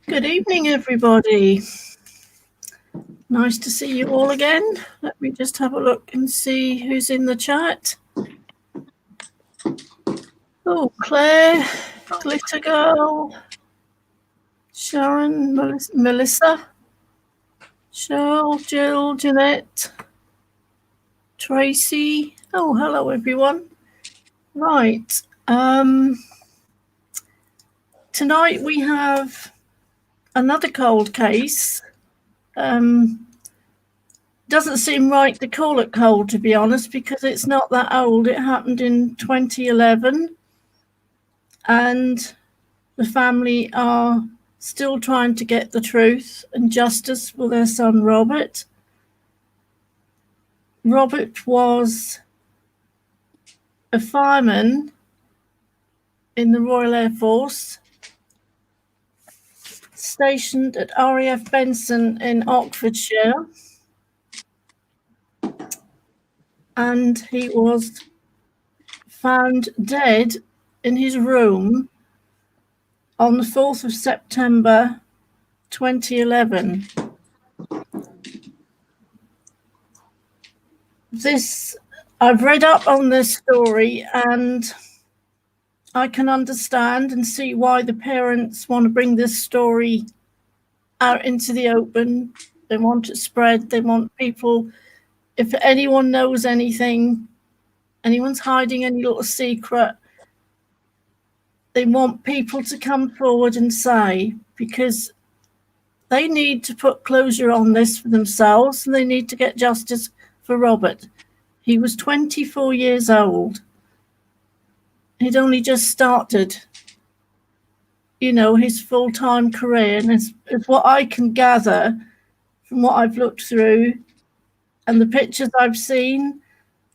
Good evening, everybody. Nice to see you all again. Let me just have a look and see who's in the chat. Oh, Claire, Glitter Girl, Sharon, Melissa, Cheryl, Jill, Jeanette, Tracy. Oh, hello, everyone. Right. Tonight we have another cold case. Doesn't seem right to call it cold, to be honest, because it's not that old. It happened in 2011, and the family are still trying to get the truth and justice for their son, Robert. Robert was a fireman in the Royal Air Force, stationed at RAF Benson in Oxfordshire, and he was found dead in his room on the 4th of September 2011. I've read up on this story, and I can understand and see why the parents want to bring this story out into the open. They want it spread. They want people, if anyone knows anything, anyone's hiding any little secret, they want people to come forward and say, because they need to put closure on this for themselves, and they need to get justice for Robert. He was 24 years old. He'd only just started, his full-time career. And it's what I can gather from what I've looked through and the pictures I've seen.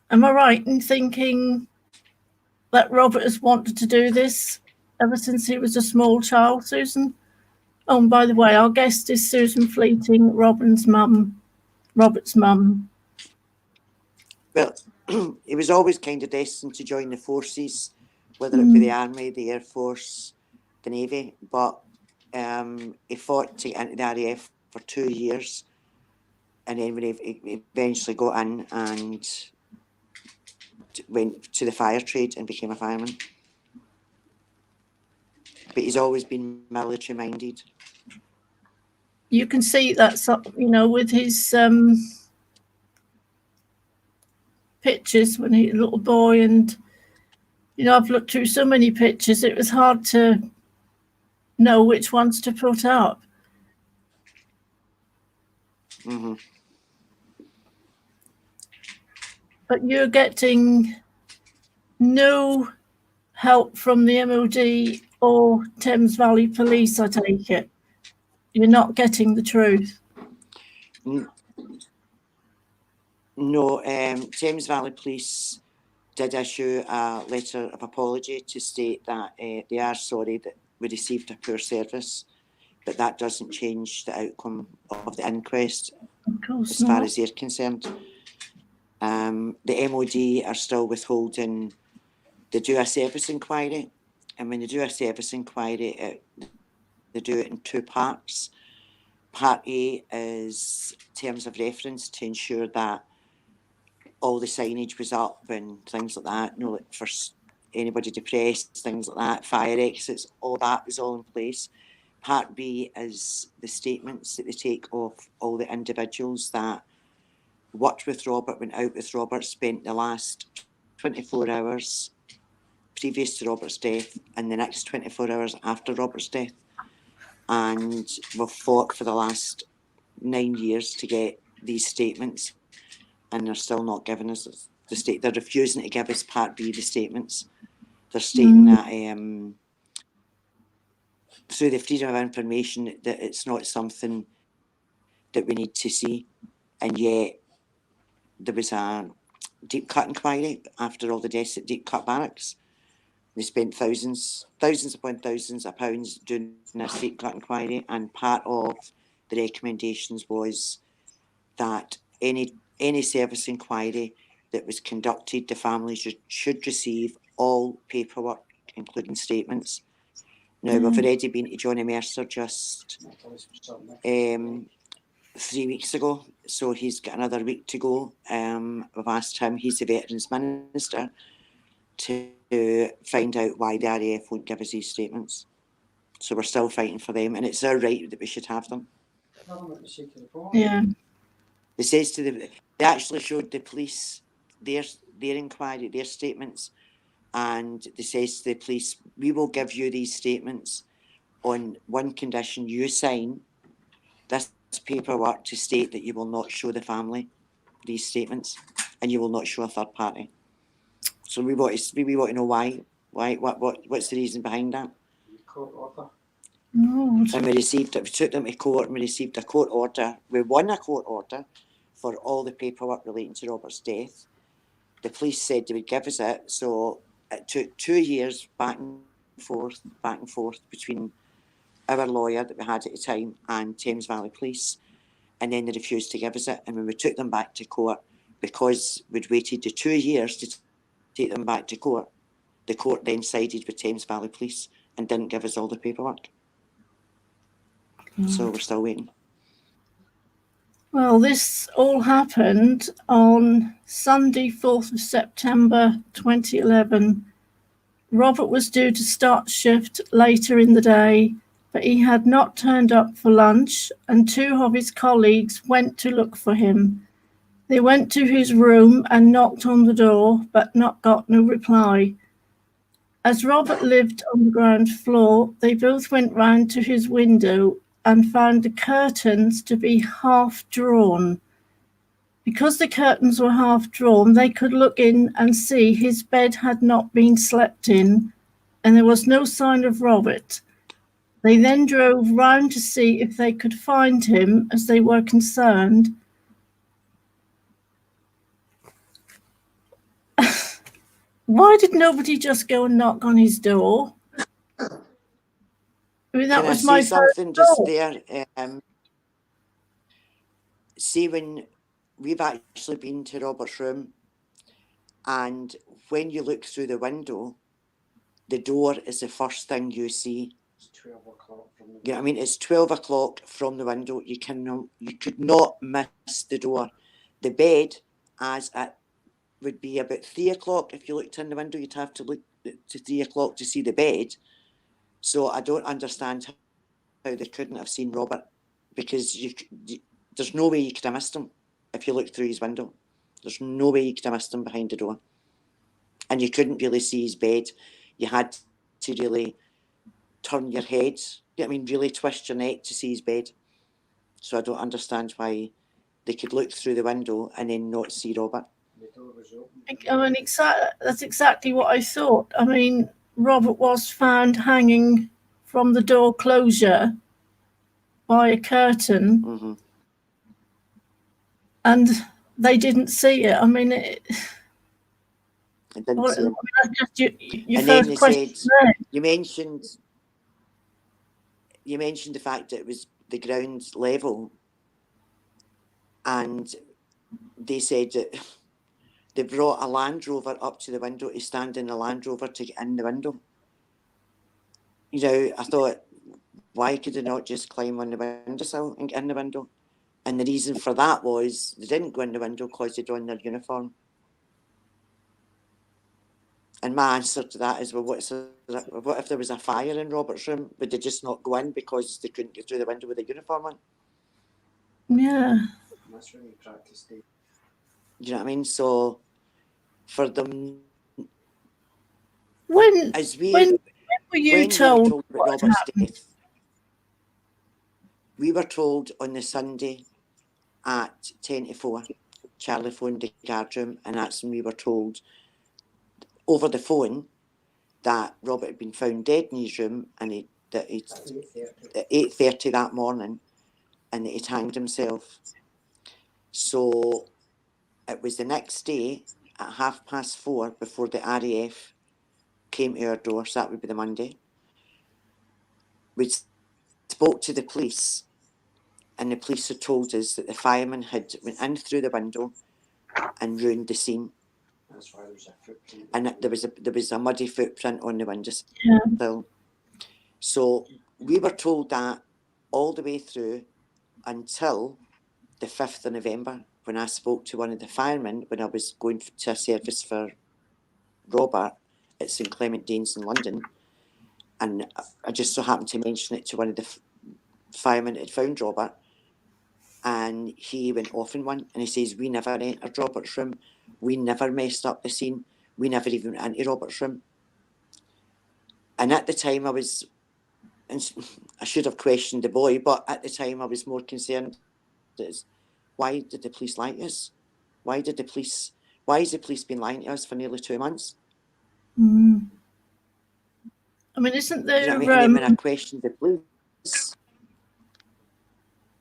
Am I right in thinking that Robert has wanted to do this ever since he was a small child, Susan? Oh, and by the way, our guest is Susan Fleeting, Robert's mum. Well, he was always kind of destined to join the forces, whether it be the Army, the Air Force, the Navy, but he fought to get into the RAF for 2 years, and then when he eventually got in and went to the fire trade and became a fireman. But he's always been military minded. You can see that, with his pictures when he was a little boy, and I've looked through so many pictures, it was hard to know which ones to put up. Mm-hmm. But you're getting no help from the MOD or Thames Valley Police, I take it. You're not getting the truth. No, Thames Valley Police did issue a letter of apology to state that they are sorry that we received a poor service, but that doesn't change the outcome of the inquest as far as they're concerned. The MOD are still withholding. They do a service inquiry, and when they do a service inquiry, they do it in 2 parts. Part A is terms of reference to ensure that all the signage was up and things like that, like for anybody depressed, things like that, fire exits, all that was all in place. Part B is the statements that they take of all the individuals that worked with Robert, went out with Robert, spent the last 24 hours previous to Robert's death and the next 24 hours after Robert's death. And we've fought for the last 9 years to get these statements, and they're still not giving us the state. They're refusing to give us Part B, the statements. They're stating that through the freedom of information that it's not something that we need to see, and yet there was a deep cut inquiry after all the deaths at Deep Cut Barracks. They spent thousands upon thousands of pounds doing this deep cut inquiry, and part of the recommendations was that any service inquiry that was conducted, the families should receive all paperwork, including statements. Now, we've already been to Johnny Mercer just 3 weeks ago, so he's got another week to go. We've asked him, he's the Veterans Minister, to find out why the RAF won't give us these statements. So we're still fighting for them, and it's our right that we should have them. Yeah. They actually showed the police their inquiry, their statements, and they says to the police, we will give you these statements on one condition: you sign this paperwork to state that you will not show the family these statements, and you will not show a third party. So we want to know why. What's the reason behind that? Court order. No. And we took them to court, and we received a court order. We won a court order for all the paperwork relating to Robert's death. The police said they would give us it, so it took 2 years back and forth between our lawyer that we had at the time and Thames Valley Police, and then they refused to give us it. And when we took them back to court, because we'd waited the 2 years to take them back to court, the court then sided with Thames Valley Police and didn't give us all the paperwork. So we're still waiting. Well, this all happened on Sunday, 4th of September 2011. Robert was due to start shift later in the day, but he had not turned up for lunch, and 2 of his colleagues went to look for him. They went to his room and knocked on the door, but got no reply. As Robert lived on the ground floor, they both went round to his window and found the curtains to be half drawn. Because the curtains were half drawn, they could look in and see his bed had not been slept in, and there was no sign of Robert. They then drove round to see if they could find him, as they were concerned. Why did nobody just go and knock on his door? I mean, that Can was I my say first something just thought. there? See, when we've actually been to Robert's room, and when you look through the window, the door is the first thing you see. It's 12 o'clock from the window. You know what I mean? It's 12 o'clock from the window. You could not miss the door. The bed, as it would be about 3 o'clock. If you looked in the window, you'd have to look to 3 o'clock to see the bed. So I don't understand how they couldn't have seen Robert, because there's no way you could have missed him if you looked through his window. There's no way you could have missed him behind the door. And you couldn't really see his bed. You had to really turn your head, you know what I mean, really twist your neck to see his bed. So I don't understand why they could look through the window and then not see Robert. The door was open. I mean, that's exactly what I thought. I mean, Robert was found hanging from the door closure by a curtain, Mm-hmm. and they didn't see it. I mean, I didn't see him. that's just your And then first they question. said, you mentioned the fact that it was the ground level, and they said that they brought a Land Rover up to the window to stand in the Land Rover to get in the window. You know, I thought, why could they not just climb on the windowsill and get in the window? And the reason for that was they didn't go in the window because they'd on their uniform. And my answer to that is, well, what if there was a fire in Robert's room? Would they just not go in because they couldn't get through the window with a uniform on? Yeah. That's when you practice it. Do you know what I mean? So for them, When as we were you when told we were told about what Robert's happened? death, we were told on the Sunday at 10 to 4, Charlie phoned the guard room, and that's when we were told over the phone that Robert had been found dead in his room, and at 8:30 that morning, and that he'd hanged himself. So it was the next day at 4:30 before the RAF came to our door, so that would be the Monday. We spoke to the police, and the police had told us that the fireman had went in through the window and ruined the scene. That's why there was a footprint. And there was a muddy footprint on the windowsill. Yeah. So we were told that all the way through until the 5th of November, when I spoke to one of the firemen when I was going to a service for Robert at St Clement Danes in London, and I just so happened to mention it to one of the firemen that had found Robert, and he went off in one, and he says, we never entered Robert's room, we never messed up the scene, we never even went into Robert's room. And at the time and I should have questioned the boy, but at the time I was more concerned is, why did the police lie to us? Why has the police been lying to us for nearly 2 months? Mm. I mean, isn't there... You know what I mean? And then when I questioned the police,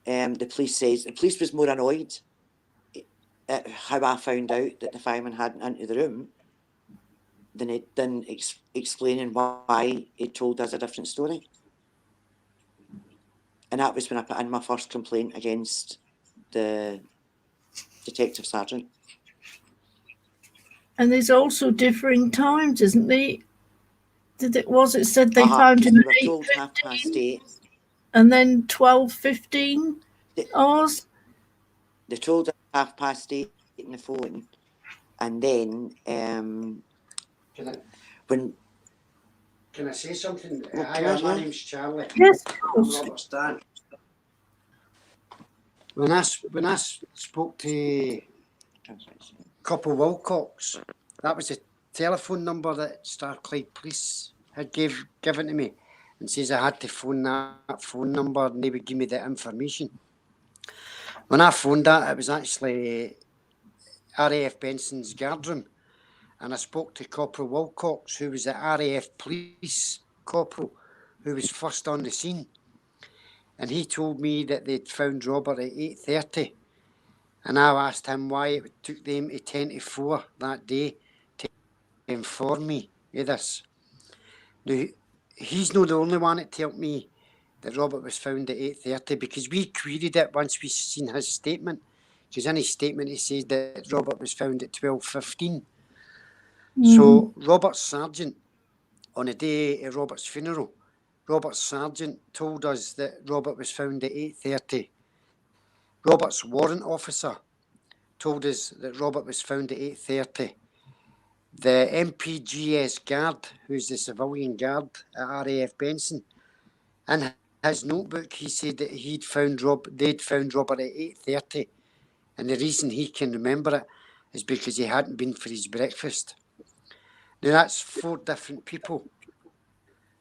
the police was more annoyed at how I found out that the fireman hadn't entered the room than explaining why he told us a different story. And that was when I put in my first complaint against the detective sergeant. And there's also differing times, isn't there? It said they found him we at were told 8:30, and then 12:15 hours. They told us 8:30 in the phone, and then Can I say something? Well, My name's Charlie. Yes, of I'm course. Robert's dad. When I spoke to Corporal Wilcox, that was the telephone number that Starclade Police had given to me, and says I had to phone that phone number and they would give me the information. When I phoned that, it was actually RAF Benson's guard room, and I spoke to Corporal Wilcox, who was the RAF Police Corporal, who was first on the scene, and he told me that they'd found Robert at 8:30, and I asked him why it took them to 10 to 4 that day to inform me of this. Now, he's not the only one that told me that Robert was found at 8:30, because we queried it once we seen his statement, because in his statement he says that Robert was found at 12:15. So Robert's sergeant, on the day of Robert's funeral, Robert's sergeant told us that Robert was found at 8:30. Robert's warrant officer told us that Robert was found at 8:30. The MPGS guard, who's the civilian guard at RAF Benson, in his notebook he said that they'd found Robert at 8:30, and the reason he can remember it is because he hadn't been for his breakfast. Now that's 4 different people,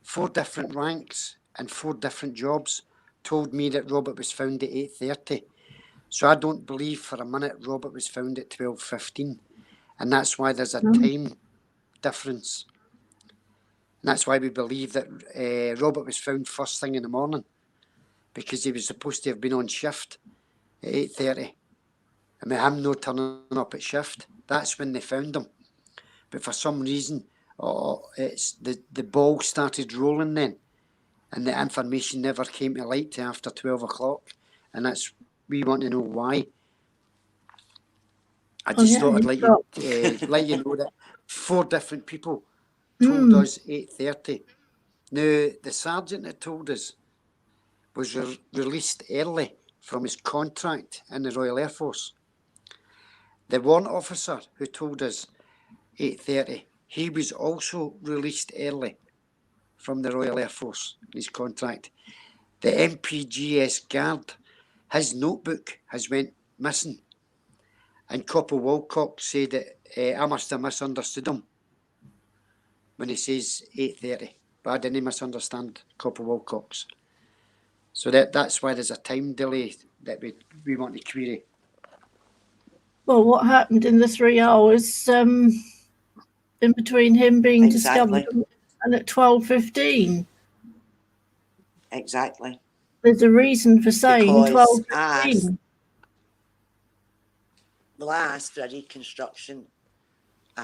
4 different ranks and 4 different jobs told me that Robert was found at 8:30. So I don't believe for a minute Robert was found at 12:15, and that's why there's a time difference. And that's why we believe that Robert was found first thing in the morning, because he was supposed to have been on shift at 8:30. And with him not turning up at shift, that's when they found him. But for some reason, it's the ball started rolling then, and the information never came to light till after 12 o'clock, and we want to know why. I just thought I'd let you know that 4 different people told us 8:30. Now, the sergeant that told us was released early from his contract in the Royal Air Force. The warrant officer who told us 8:30, he was also released early from the Royal Air Force, his contract. The MPGS guard, his notebook has went missing, and Corporal Wilcox said that I must have misunderstood him when he says 8:30, but I didn't misunderstand Corporal Wilcox. So that's why there's a time delay that we want to query. Well, what happened in the 3 hours in between him being discovered and at 12:15? Exactly. There's a reason for saying 12:15. Well, I asked for a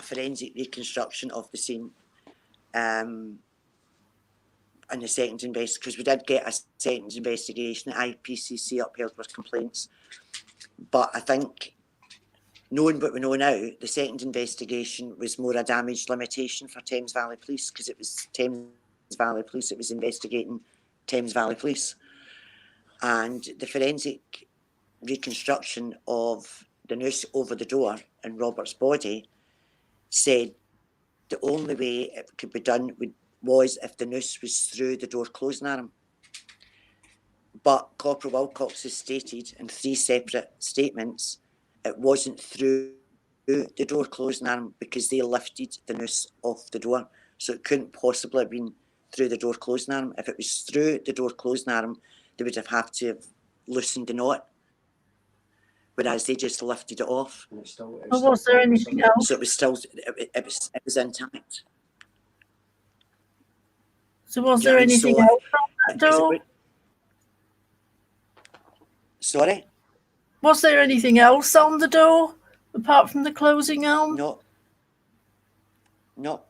forensic reconstruction of the scene in the second investigation, because we did get a second investigation at IPCC upheld with complaints. But I think, knowing what we know now, the second investigation was more a damage limitation for Thames Valley Police, because it was Thames Valley Police. It was investigating Thames Valley Police. And the forensic reconstruction of the noose over the door and Robert's body said the only way it could be done was if the noose was through the door closing on him. But Corporal Wilcox has stated in 3 separate statements it wasn't through the door closing on him because they lifted the noose off the door. So it couldn't possibly have been through the door closing on him. If it was through the door closing on him, they would have had to have loosened the knot, whereas they just lifted it off. Or was there anything else? So it was still, it was intact. So was there anything else on that door? Sorry? Was there anything else on the door apart from the closing arm? No. No.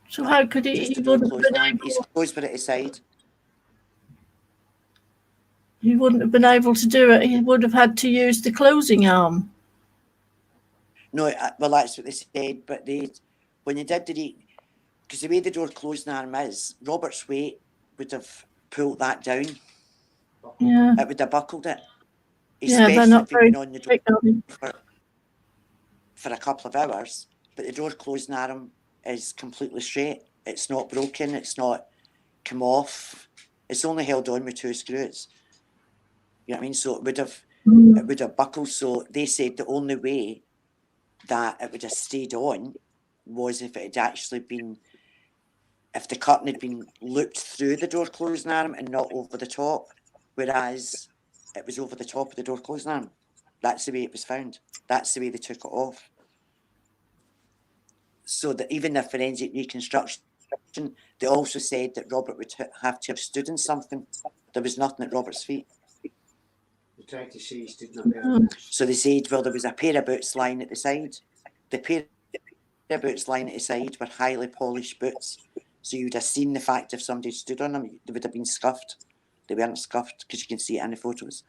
So how could he wouldn't have been able? He's closed but at his side. He wouldn't have been able to do it. He would have had to use the closing arm. No, well, that's what they said. But when they did because the way the door closing arm is, Robert's weight would have pulled that down. Yeah. It would have buckled it. Yeah, they're not very on the door for a couple of hours. But the door closing arm is completely straight. It's not broken. It's not come off. It's only held on with 2 screws. You know what I mean? So it would have buckled. So they said the only way that it would have stayed on was if it had actually been, if the curtain had been looped through the door closing arm and not over the top, whereas it was over the top of the door closing arm. That's the way it was found. That's the way they took it off. So that even the forensic reconstruction, they also said that Robert would have to have stood in something. There was nothing at Robert's feet. They tried to say he stood in a pair of boots. So they said, well, there was a pair of boots lying at the side. The pair of boots lying at the side were highly polished boots. So you would have seen the fact if somebody stood on them, they would have been scuffed. They weren't scuffed because you can see it in the photos.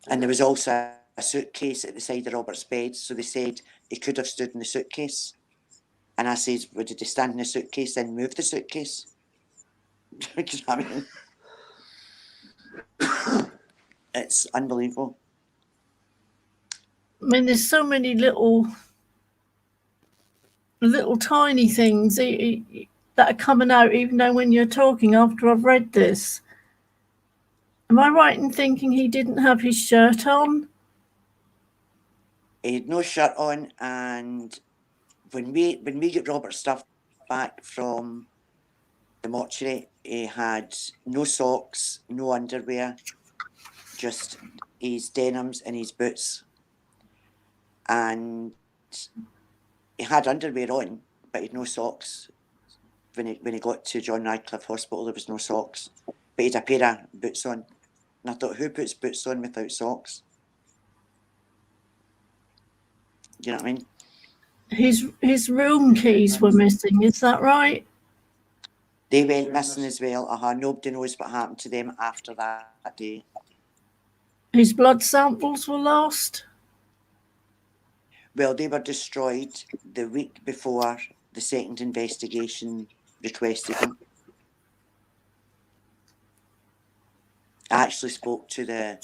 And there was also a suitcase at the side of Robert's bed. So they said he could have stood in the suitcase. And I said, would he stand in the suitcase then move the suitcase? You know what I mean? It's unbelievable. I mean, there's so many little tiny things that are coming out, even though when you're talking after I've read this. Am I right in thinking he didn't have his shirt on? He had no shirt on, and when we get Robert's stuff back from the mortuary, he had no socks, no underwear, just his denims and his boots. And he had underwear on, but he had no socks. When he got to John Radcliffe Hospital, there was no socks. But he had a pair of boots on. And I thought, who puts boots on without socks? Do you know what I mean? His room keys were missing, is that right? They went missing as well. Nobody knows what happened to them after that day. His blood samples were lost? Well, they were destroyed the week before the second investigation requested them. I actually spoke to the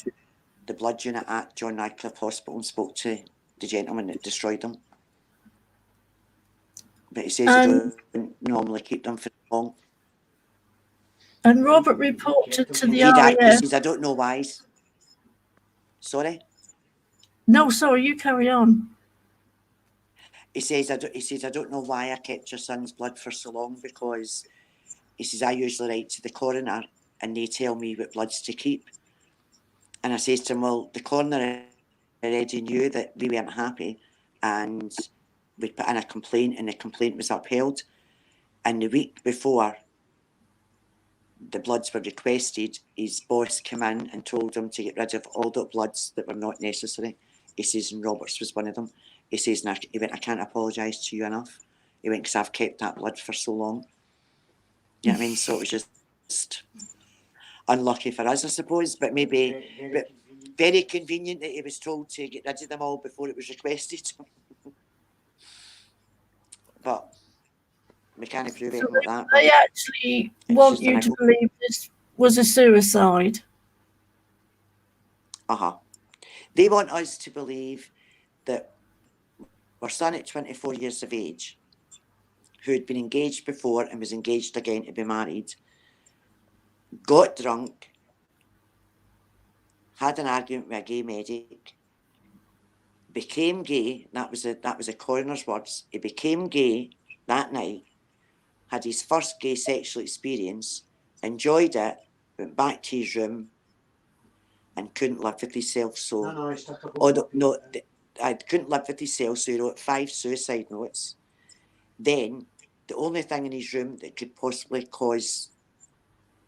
blood unit at John Radcliffe Hospital and spoke to the gentleman that destroyed them. But he says he don't normally keep them for long. And Robert reported to the He RAF. says, I don't know why. Sorry? No, sorry, you carry on. He says, I don't know why I kept your son's blood for so long, because he says, I usually write to the coroner and they tell me what bloods to keep. And I says to him, well, the coroner already knew that we weren't happy, and we put in a complaint and the complaint was upheld. And the week before the bloods were requested, his boss came in and told him to get rid of all the bloods that were not necessary. He says, and Robert's was one of them. He says, and he went, I can't apologise to you enough. He went, because I've kept that blood for so long. You know what I mean? So it was just unlucky for us, I suppose, but maybe very convenient that he was told to get rid of them all before it was requested. But We can't prove So anything like that. they But actually it's want just you an to angle. believe this was a suicide. They want us to believe that our son at 24 years of age, who had been engaged before and was engaged again to be married, got drunk, had an argument with a gay medic, became gay. That was a coroner's words. He became gay that night, had his first gay sexual experience, enjoyed it, went back to his room, and couldn't live with himself. So, I couldn't live with himself. So he wrote 5 suicide notes. Then the only thing in his room that could possibly cause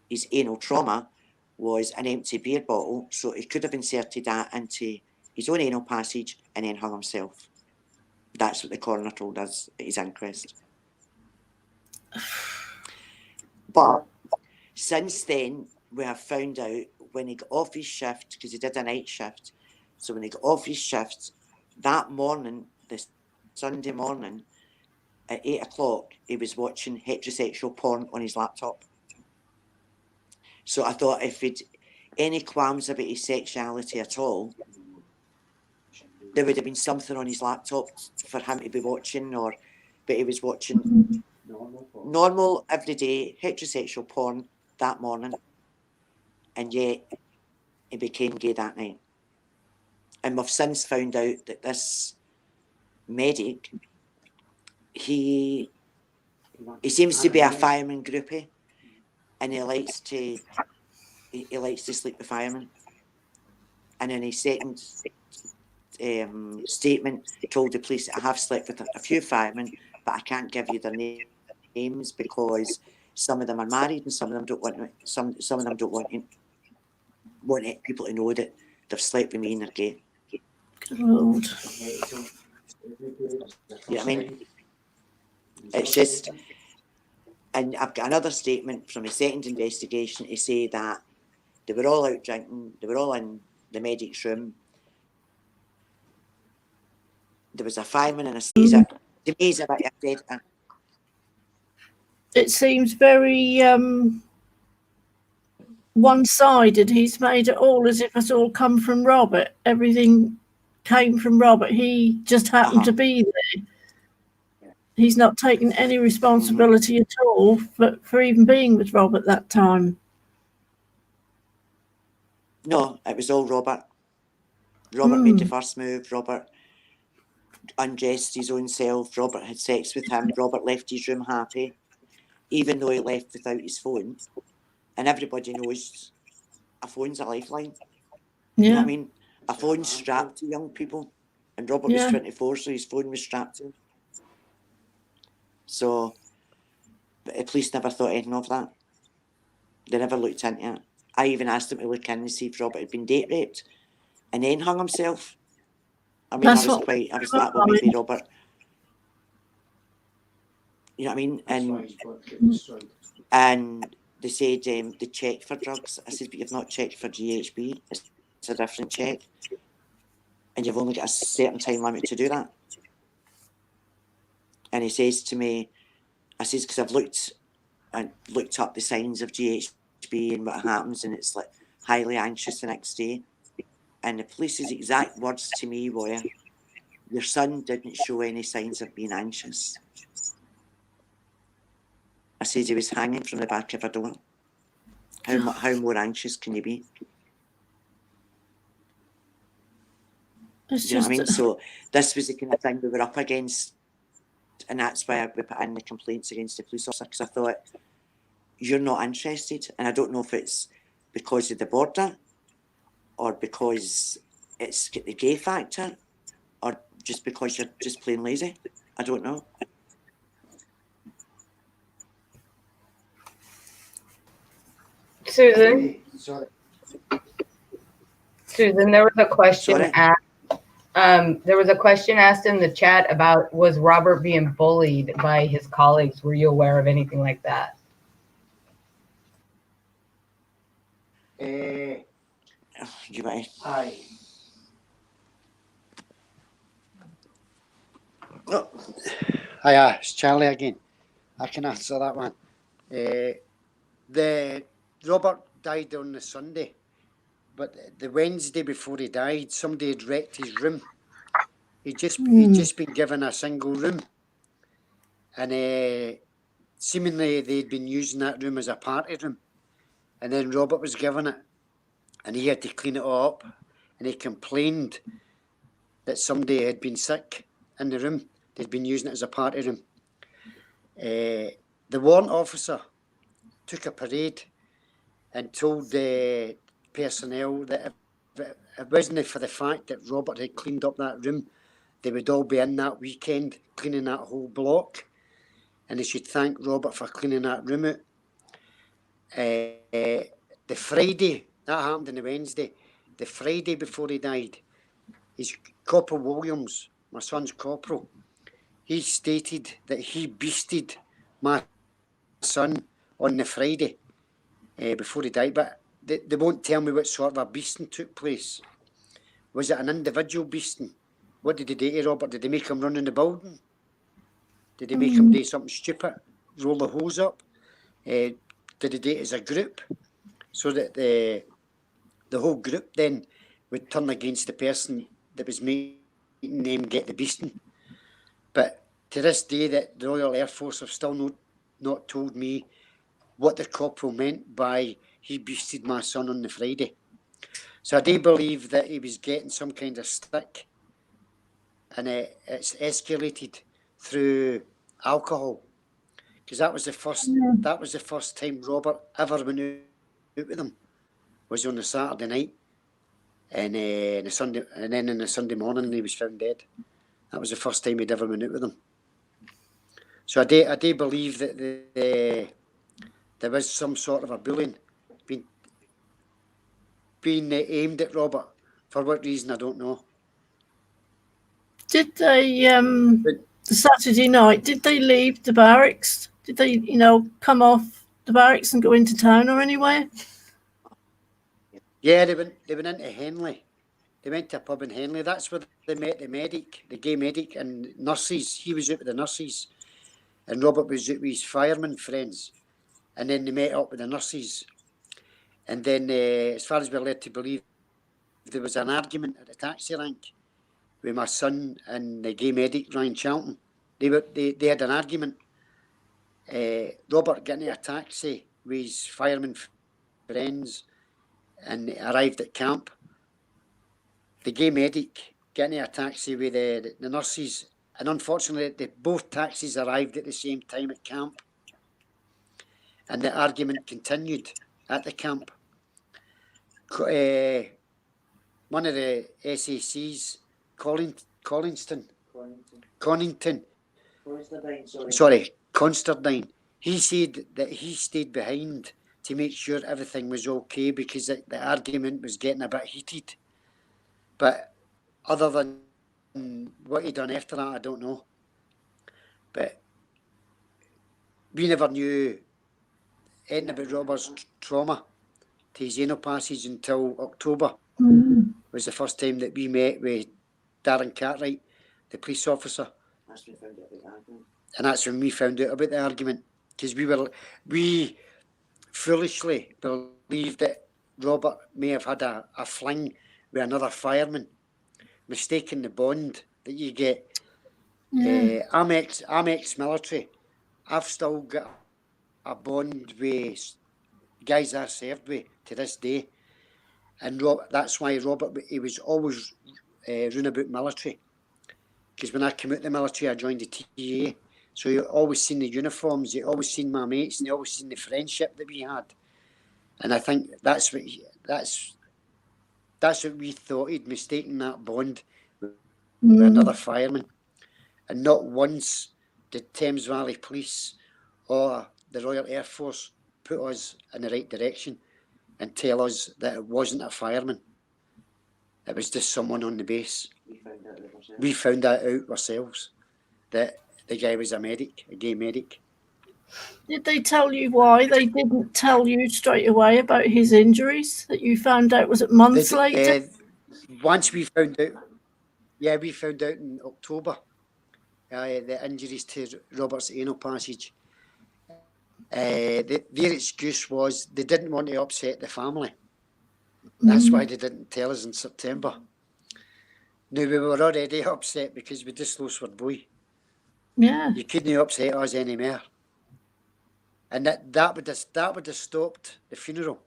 his anal trauma was an empty beer bottle. So he could have inserted that into his own anal passage and then hung himself. That's what the coroner told us at his inquest. But since then, we have found out when he got off his shift, because he did a night shift. So when he got off his shift that morning, this Sunday morning, at 8 o'clock, he was watching heterosexual porn on his laptop. So I thought if he'd any qualms about his sexuality at all, there would have been something on his laptop for him to be watching, but he was watching normal, everyday heterosexual porn that morning, and yet he became gay that night. And we've since found out that this medic, he seems to be a fireman groupie, and he likes to sleep with firemen. And in his second statement, told the police, I have slept with a few firemen, but I can't give you their names because some of them are married and some of them don't want to, some of them don't want people to know that they've slept with me and they're gay. Good Lord. You know what I mean? It's just, and I've got another statement from a second investigation to say that they were all out drinking, they were all in the medic's room. There was a fireman and a Caesar. To me, he's a bit of dead. It seems very one-sided. He's made it all as if it's all come from Robert. Everything came from Robert. He just happened to be there. He's not taken any responsibility at all for even being with Robert that time. No, it was all Robert. Robert made the first move. Robert undressed his own self. Robert had sex with him. Robert left his room happy, even though he left without his phone. And everybody knows a phone's a lifeline. Yeah. You know what I mean? A phone's strapped to young people. And Robert was 24, so his phone was strapped to him. So, but the police never thought anything of that. They never looked into it. I even asked them to look in and see if Robert had been date raped and then hung himself. I mean, I was like, well, maybe Robert. You know what I mean? And they said they checked for drugs. I said, but you've not checked for GHB. It's a different check. And you've only got a certain time limit to do that. And he says to me, I says, because I've looked up the signs of GHB and what happens, and it's like highly anxious the next day. And the police's exact words to me were, your son didn't show any signs of being anxious. I said he was hanging from the back of a door. How more anxious can you be? You know what I mean? So this was the kind of thing we were up against, and that's why we put in the complaints against the police officer, because I thought, you're not interested. And I don't know if it's because of the border or because it's the gay factor or just because you're just plain lazy. I don't know. Susan, there was a question asked. There was a question asked in the chat about, was Robert being bullied by his colleagues? Were you aware of anything like that? You right? Aye. No. Hiya, it's Charlie again. I can answer that one. The Robert died on the Sunday, but the Wednesday before he died, somebody had wrecked his room. He'd just been given a single room, and seemingly they'd been using that room as a party room, and then Robert was given it, and he had to clean it all up, and he complained that somebody had been sick in the room. They'd been using it as a party room. The warrant officer took a parade and told the personnel that if it wasn't for the fact that Robert had cleaned up that room, they would all be in that weekend cleaning that whole block, and they should thank Robert for cleaning that room out. The Friday, that happened on the Wednesday, the Friday before he died, his Corporal Williams, my son's corporal, he stated that he beasted my son on the Friday before he died, but they won't tell me what sort of a beasting took place. Was it an individual beasting? What did they do to Robert? Did they make him run in the building? Did they make him do something stupid? Roll the hose up? Did they do it as a group? So that the whole group then would turn against the person that was making them get the beasting. But to this day, that the Royal Air Force have still not told me what the corporal meant by he beasted my son on the Friday. So I do believe that he was getting some kind of stick, and it's escalated through alcohol, because that was the first time Robert ever went out with him, was on a Saturday night, and then on the Sunday morning he was found dead. That was the first time he'd ever went out with him. So I do believe that there was some sort of a bullying being aimed at Robert. For what reason, I don't know. Did they, the Saturday night, did they leave the barracks? Did they, come off the barracks and go into town or anywhere? Yeah, they went into Henley. They went to a pub in Henley. That's where they met the medic, the gay medic, and nurses. He was out with the nurses, and Robert was out with his fireman friends. And then they met up with the nurses. And then, as far as we're led to believe, there was an argument at the taxi rank with my son and the gay medic, Ryan Charlton. They had an argument. Robert got into a taxi with his fireman friends and arrived at camp. The gay medic got into a taxi with the nurses, and unfortunately, both taxis arrived at the same time at camp. And the argument continued at the camp. One of the SACs, Consterdine, he said that he stayed behind to make sure everything was okay, because the argument was getting a bit heated. But other than what he done after that, I don't know. But we never knew anything about Robert's trauma to his anal passage until October. Was the first time that we met with Darren Cartwright, the police officer. And that's when we found out about the argument, because we foolishly believed that Robert may have had a fling with another fireman, mistaking the bond that you get. I'm ex-military. I've still got a bond with guys I served with to this day, and that's why Robert, he was always running about military, because when I came out the military I joined the TA, so you always seen the uniforms, you always seen my mates, and you always seen the friendship that we had. And I think that's what we thought, he'd mistaken that bond with another fireman. And not once did Thames Valley Police or the Royal Air Force put us in the right direction and tell us that it wasn't a fireman. It was just someone on the base. We found that out ourselves, that the guy was a medic, a gay medic. Did they tell you why they didn't tell you straight away about his injuries that you found out? Was it months later? Once we found out, we found out in October, the injuries to Robert's anal passage. Their excuse was they didn't want to upset the family. That's why they didn't tell us in September. Now, we were already upset because we just lost our boy. Yeah. You couldn't upset us anymore. And that would have stopped the funeral.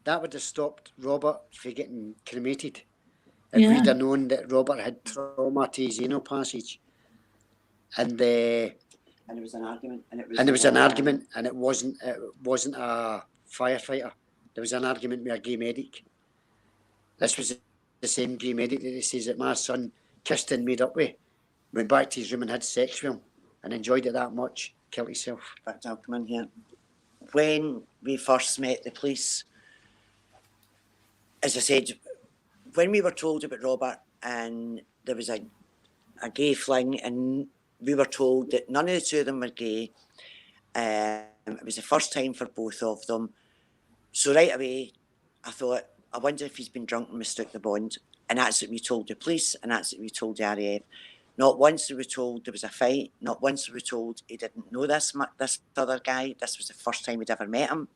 That would have stopped Robert from getting cremated. If we'd have known that Robert had trauma to his anal passage. And there was an argument, and it wasn't a firefighter. There was an argument with a gay medic. This was the same gay medic that he says that my son kissed and made up with, went back to his room and had sex with him, and enjoyed it that much, killed himself. In fact, I'll come in here. When we first met the police, as I said, when we were told about Robert and there was a gay fling, and we were told that none of the two of them were gay, it was the first time for both of them. So right away, I thought, I wonder if he's been drunk and mistook the bond. And that's what we told the police, and that's what we told the RAF. Not once were we told there was a fight. Not once were we told he didn't know this other guy. This was the first time we'd ever met him.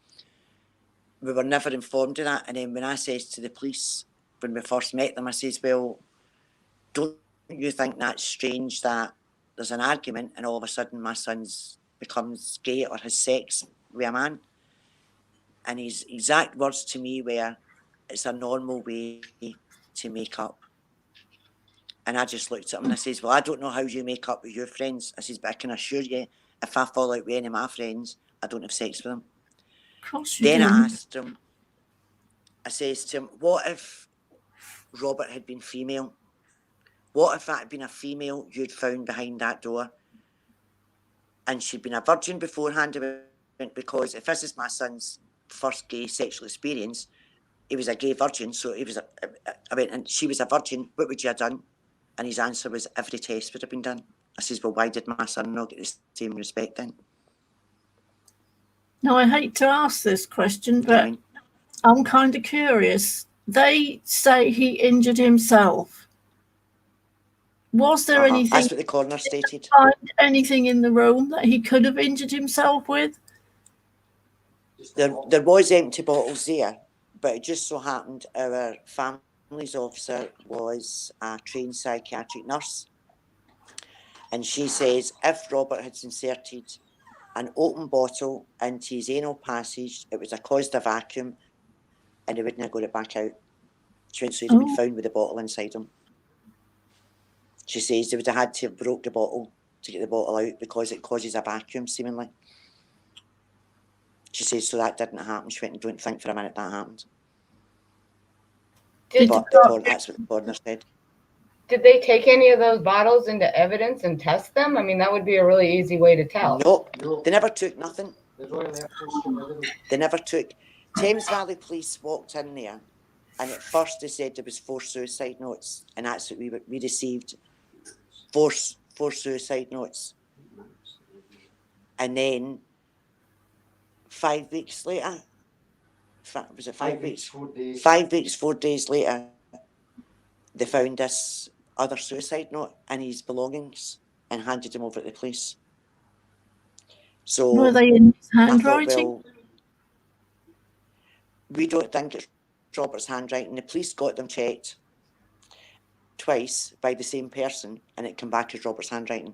We were never informed of that. And then when I says to the police, when we first met them, I says, well, don't you think that's strange that there's an argument and all of a sudden my son becomes gay or has sex with a man? And his exact words to me were, it's a normal way to make up. And I just looked at him and I says, well, I don't know how you make up with your friends. I says, but I can assure you, if I fall out with any of my friends, I don't have sex with them. Then I asked him, I says to him, what if Robert had been female? What if that had been a female you'd found behind that door? And she'd been a virgin beforehand, because if this is my son's first gay sexual experience, he was a gay virgin, so he was and she was a virgin, what would you have done? And his answer was, every test would have been done. I says, well, why did my son not get the same respect then? Now, I hate to ask this question, but I'm kind of curious. They say he injured himself. Was there anything? That's what the coroner stated. Find anything in the room that he could have injured himself with? There was empty bottles there, but it just so happened our family's officer was a trained psychiatric nurse, and she says if Robert had inserted an open bottle into his anal passage, it would have caused a vacuum and he wouldn't have got it back out. She went, so he'd have been found with a bottle inside him. She says they would have had to have broke the bottle to get the bottle out because it causes a vacuum, seemingly. She says, so that didn't happen. She went, and don't think for a minute that happened. That's what the coroner said. Did they take any of those bottles into evidence and test them? I mean, that would be a really easy way to tell. No, they never took nothing. They never took. Thames Valley Police walked in there, and at first they said there was 4 suicide notes, and that's what we received. 4 suicide notes. And then 5 weeks later, was it 5 weeks? 4 days. 5 weeks, 4 days later, they found this other suicide note in his belongings and handed him over to the police. So were they in his handwriting? Thought, well, we don't think it's Robert's handwriting. The police got them checked twice by the same person, and it came back as Robert's handwriting.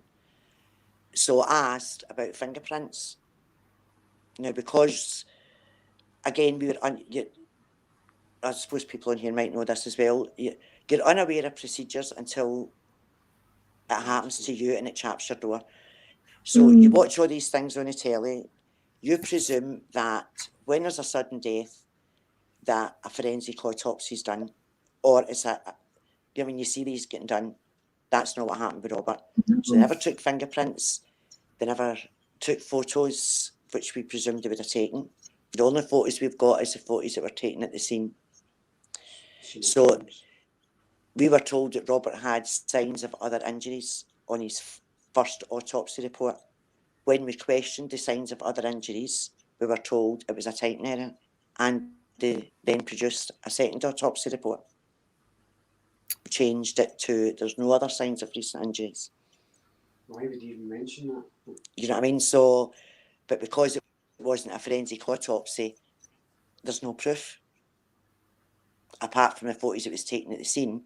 So I asked about fingerprints. Now, because again, we were I suppose people in here might know this as well. You're unaware of procedures until it happens to you and it chaps your door. So you watch all these things on the telly. You presume that when there's a sudden death, that a forensic autopsy is done, or it's when you see these getting done, that's not what happened with Robert. So they never took fingerprints. They never took photos, which we presumed they would have taken. The only photos we've got is the photos that were taken at the scene. So we were told that Robert had signs of other injuries on his first autopsy report. When we questioned the signs of other injuries, we were told it was a typing error, and they then produced a second autopsy report. Changed it to there's no other signs of recent injuries. Why would you even mention that? You know what I mean? So, but because wasn't a forensic autopsy, there's no proof, apart from the photos that was taken at the scene.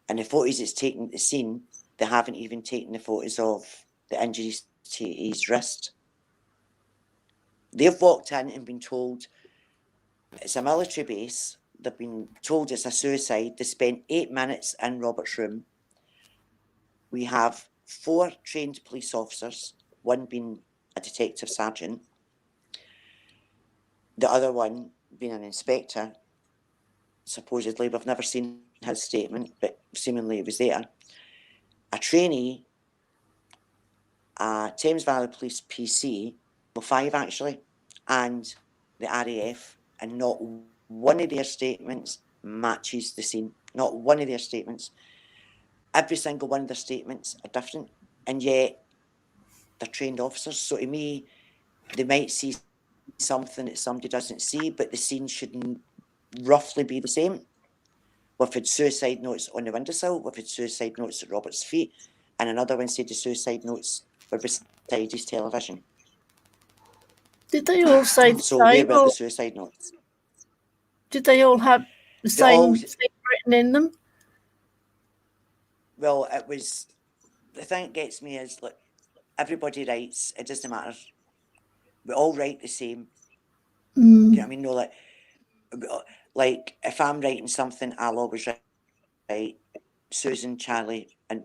And the photos that's taken at the scene, they haven't even taken the photos of the injuries to his wrist. They've walked in and been told it's a military base. They've been told it's a suicide. They spent 8 minutes in Robert's room. We have 4 trained police officers, one being a detective sergeant, the other one being an inspector, supposedly. We've never seen his statement, but seemingly it was there. A trainee, a Thames Valley Police PC, well, 5 actually, and the RAF, and not one of their statements matches the scene. Not one of their statements. Every single one of their statements are different, and yet they're trained officers. So to me, they might see something that somebody doesn't see, but the scene should roughly be the same. We've had suicide notes on the windowsill, we've had suicide notes at Robert's feet, and another one said the suicide notes were beside his television. Did they all say the So where same, were or the suicide notes? did they all have the all- same thing written in them? Well, it was, the thing that gets me is, like, everybody writes, it doesn't matter. We all write the same. You know what I mean? No, like if I'm writing something, I'll always write Susan, Charlie, and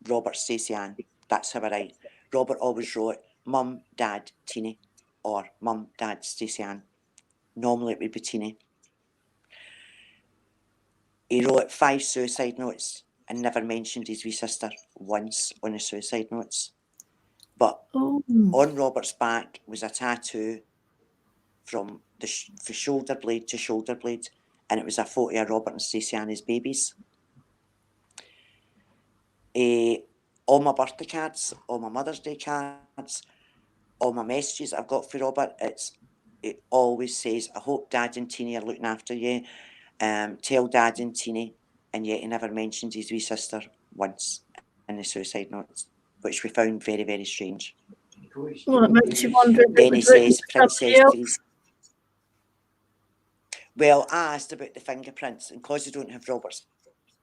Robert, Stacey Ann. That's how I write. Robert always wrote Mum, Dad, Teenie, or Mum, Dad, Stacey Ann. Normally it would be Teenie. He wrote 5 suicide notes and never mentioned his wee sister once on the suicide notes. But on Robert's back was a tattoo from the shoulder blade to shoulder blade, and it was a photo of Robert and Stacey Ann as babies. All my birthday cards, all my Mother's Day cards, all my messages I've got for Robert, it always says, I hope Dad and Teenie are looking after you. Tell Dad and Teenie, and yet he never mentioned his wee sister once in the suicide notes, which we found very, very strange. Well, it makes you wonder if Then it he was written says, for somebody else. Well, I asked about the fingerprints, and because I don't have Robert's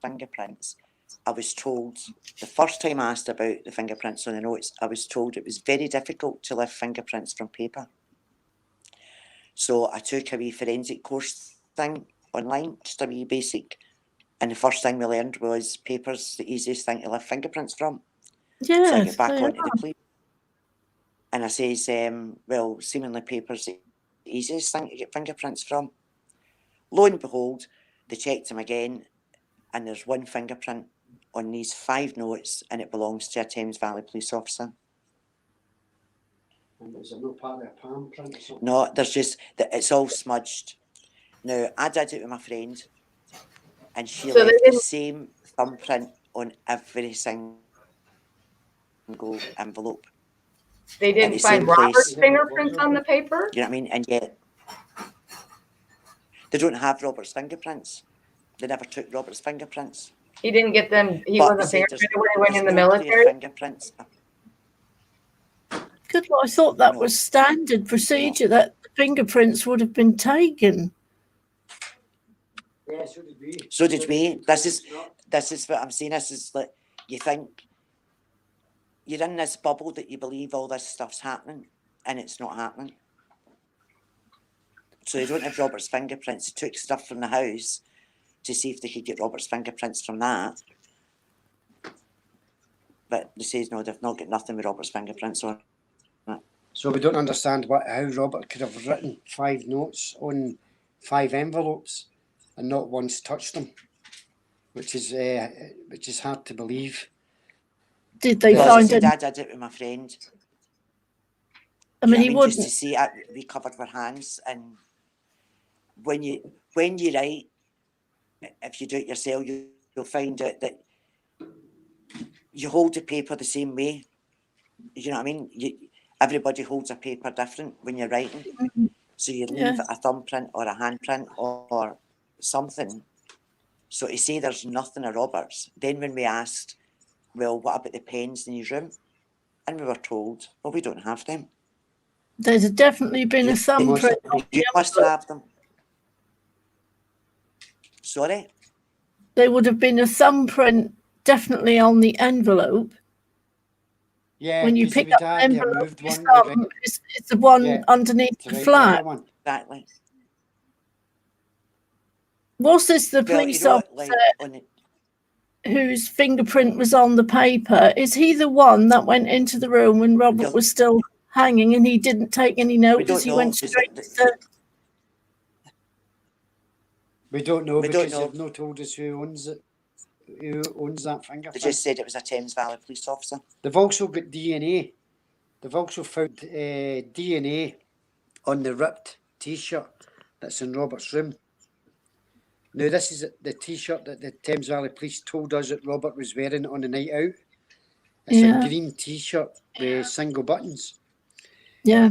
fingerprints, I was told, the first time I asked about the fingerprints on the notes, I was told it was very difficult to lift fingerprints from paper. So I took a wee forensic course thing online, just a wee basic, and the first thing we learned was paper's the easiest thing to lift fingerprints from. Yes, so I get back onto the police, and I says, well, seemingly paper's the easiest thing to get fingerprints from. Lo and behold, they checked him again, and there's one fingerprint on these 5 notes, and it belongs to a Thames Valley police officer. And is there no part of a palm print or something? No, there's just, it's all smudged. Now, I did it with my friend, and she So left they the same thumbprint on every single envelope. They didn't the find same place. Robert's fingerprints on the paper? You know what I mean? And yet, they don't have Robert's fingerprints. They never took Robert's fingerprints. He didn't get them. He But wasn't they say fingerprinted when he went in the no clear military? fingerprints. Good. Well, I thought that No. was standard procedure, that the fingerprints would have been taken. Yeah, so did we. So did we. This is what I'm saying. This is like, you think you're in this bubble that you believe all this stuff's happening, and it's not happening. So they don't have Robert's fingerprints. They took stuff from the house to see if they could get Robert's fingerprints from that. But they say no, they've not got nothing with Robert's fingerprints on. So we don't understand how Robert could have written 5 notes on 5 envelopes and not once touched them, which is hard to believe. Did they Well, find it? Dad did it with my friend. I mean, he just wouldn't. to see it, we covered our hands, and when you write, if you do it yourself, you'll find out that you hold the paper the same way. You know what I mean? Everybody holds a paper different when you're writing. So you leave a thumbprint or a handprint or something. So to say there's nothing of Robert's, then when we asked, well, what about the pens in his room? And we were told, well, we don't have them. There's definitely been a thumbprint. You must have them. Sorry? There would have been a thumbprint definitely on the envelope. Yeah, When you because pick if up it the had envelope, moved it's, one, to write, it's the one Yeah, underneath to the write flat. the other one. Exactly. Was this the Well, police you know, officer like on the, whose fingerprint was on the paper? Is he the one that went into the room when Robert Yeah. was still hanging and he didn't take any we notice? don't He know. went straight to the... We don't know We don't because know. they've not told us who owns it, who owns that They fingerprint. just said it was a Thames Valley police officer. They've also got DNA. They've also found DNA on the ripped T-shirt that's in Robert's room. Now, this is the T-shirt that the Thames Valley Police told us that Robert was wearing on the night out. It's Yeah. a green T-shirt with single buttons. Yeah.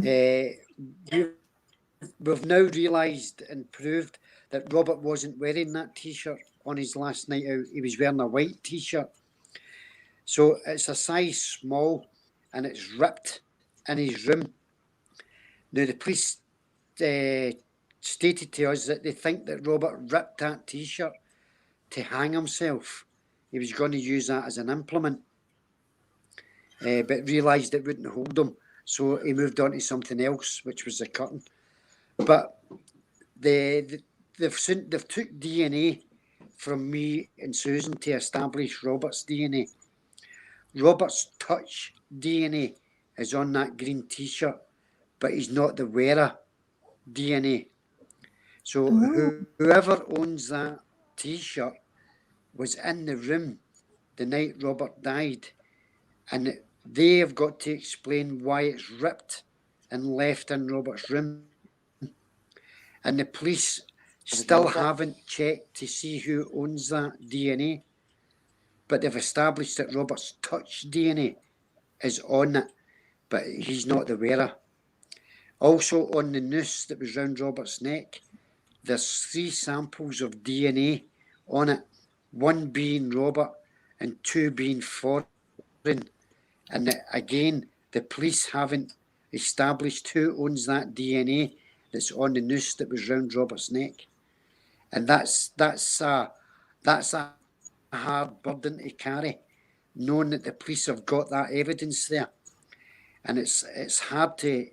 We've now realised and proved that Robert wasn't wearing that T-shirt on his last night out. He was wearing a white T-shirt. So it's a size small and it's ripped in his room. Now, the police stated to us that they think that Robert ripped that T-shirt to hang himself. He was going to use that as an implement, but realised it wouldn't hold him. So he moved on to something else, which was the curtain. But they've took DNA from me and Susan to establish Robert's DNA. Robert's touch DNA is on that green T-shirt, but he's not the wearer DNA. So whoever owns that T-shirt was in the room the night Robert died, and they have got to explain why it's ripped and left in Robert's room. And the police still haven't checked to see who owns that DNA, but they've established that Robert's touch DNA is on it, but he's not the wearer. Also, on the noose that was round Robert's neck, there's 3 samples of DNA on it, 1 being Robert and 2 being foreign. And again, the police haven't established who owns that DNA that's on the noose that was round Robert's neck. And that's a hard burden to carry, knowing that the police have got that evidence there. And it's hard to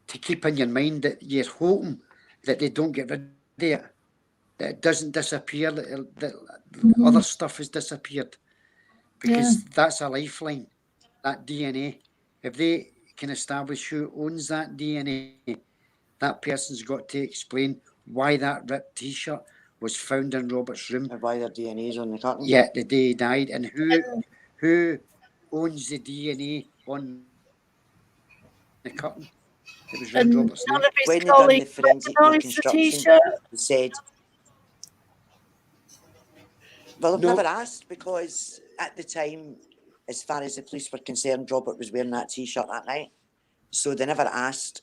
keep in your mind that you're hoping that they don't get rid of it, that it doesn't disappear, that other stuff has disappeared. Because that's a lifeline, that DNA. If they can establish who owns that DNA, that person's got to explain why that ripped T-shirt was found in Robert's room. Or why their DNA's on the curtain. Yeah, the day he died. And who owns the DNA on the curtain that was round Robert's neck. When they done the forensic reconstruction, they said, well, I've never asked, because at the time, as far as the police were concerned, Robert was wearing that T-shirt that night. So they never asked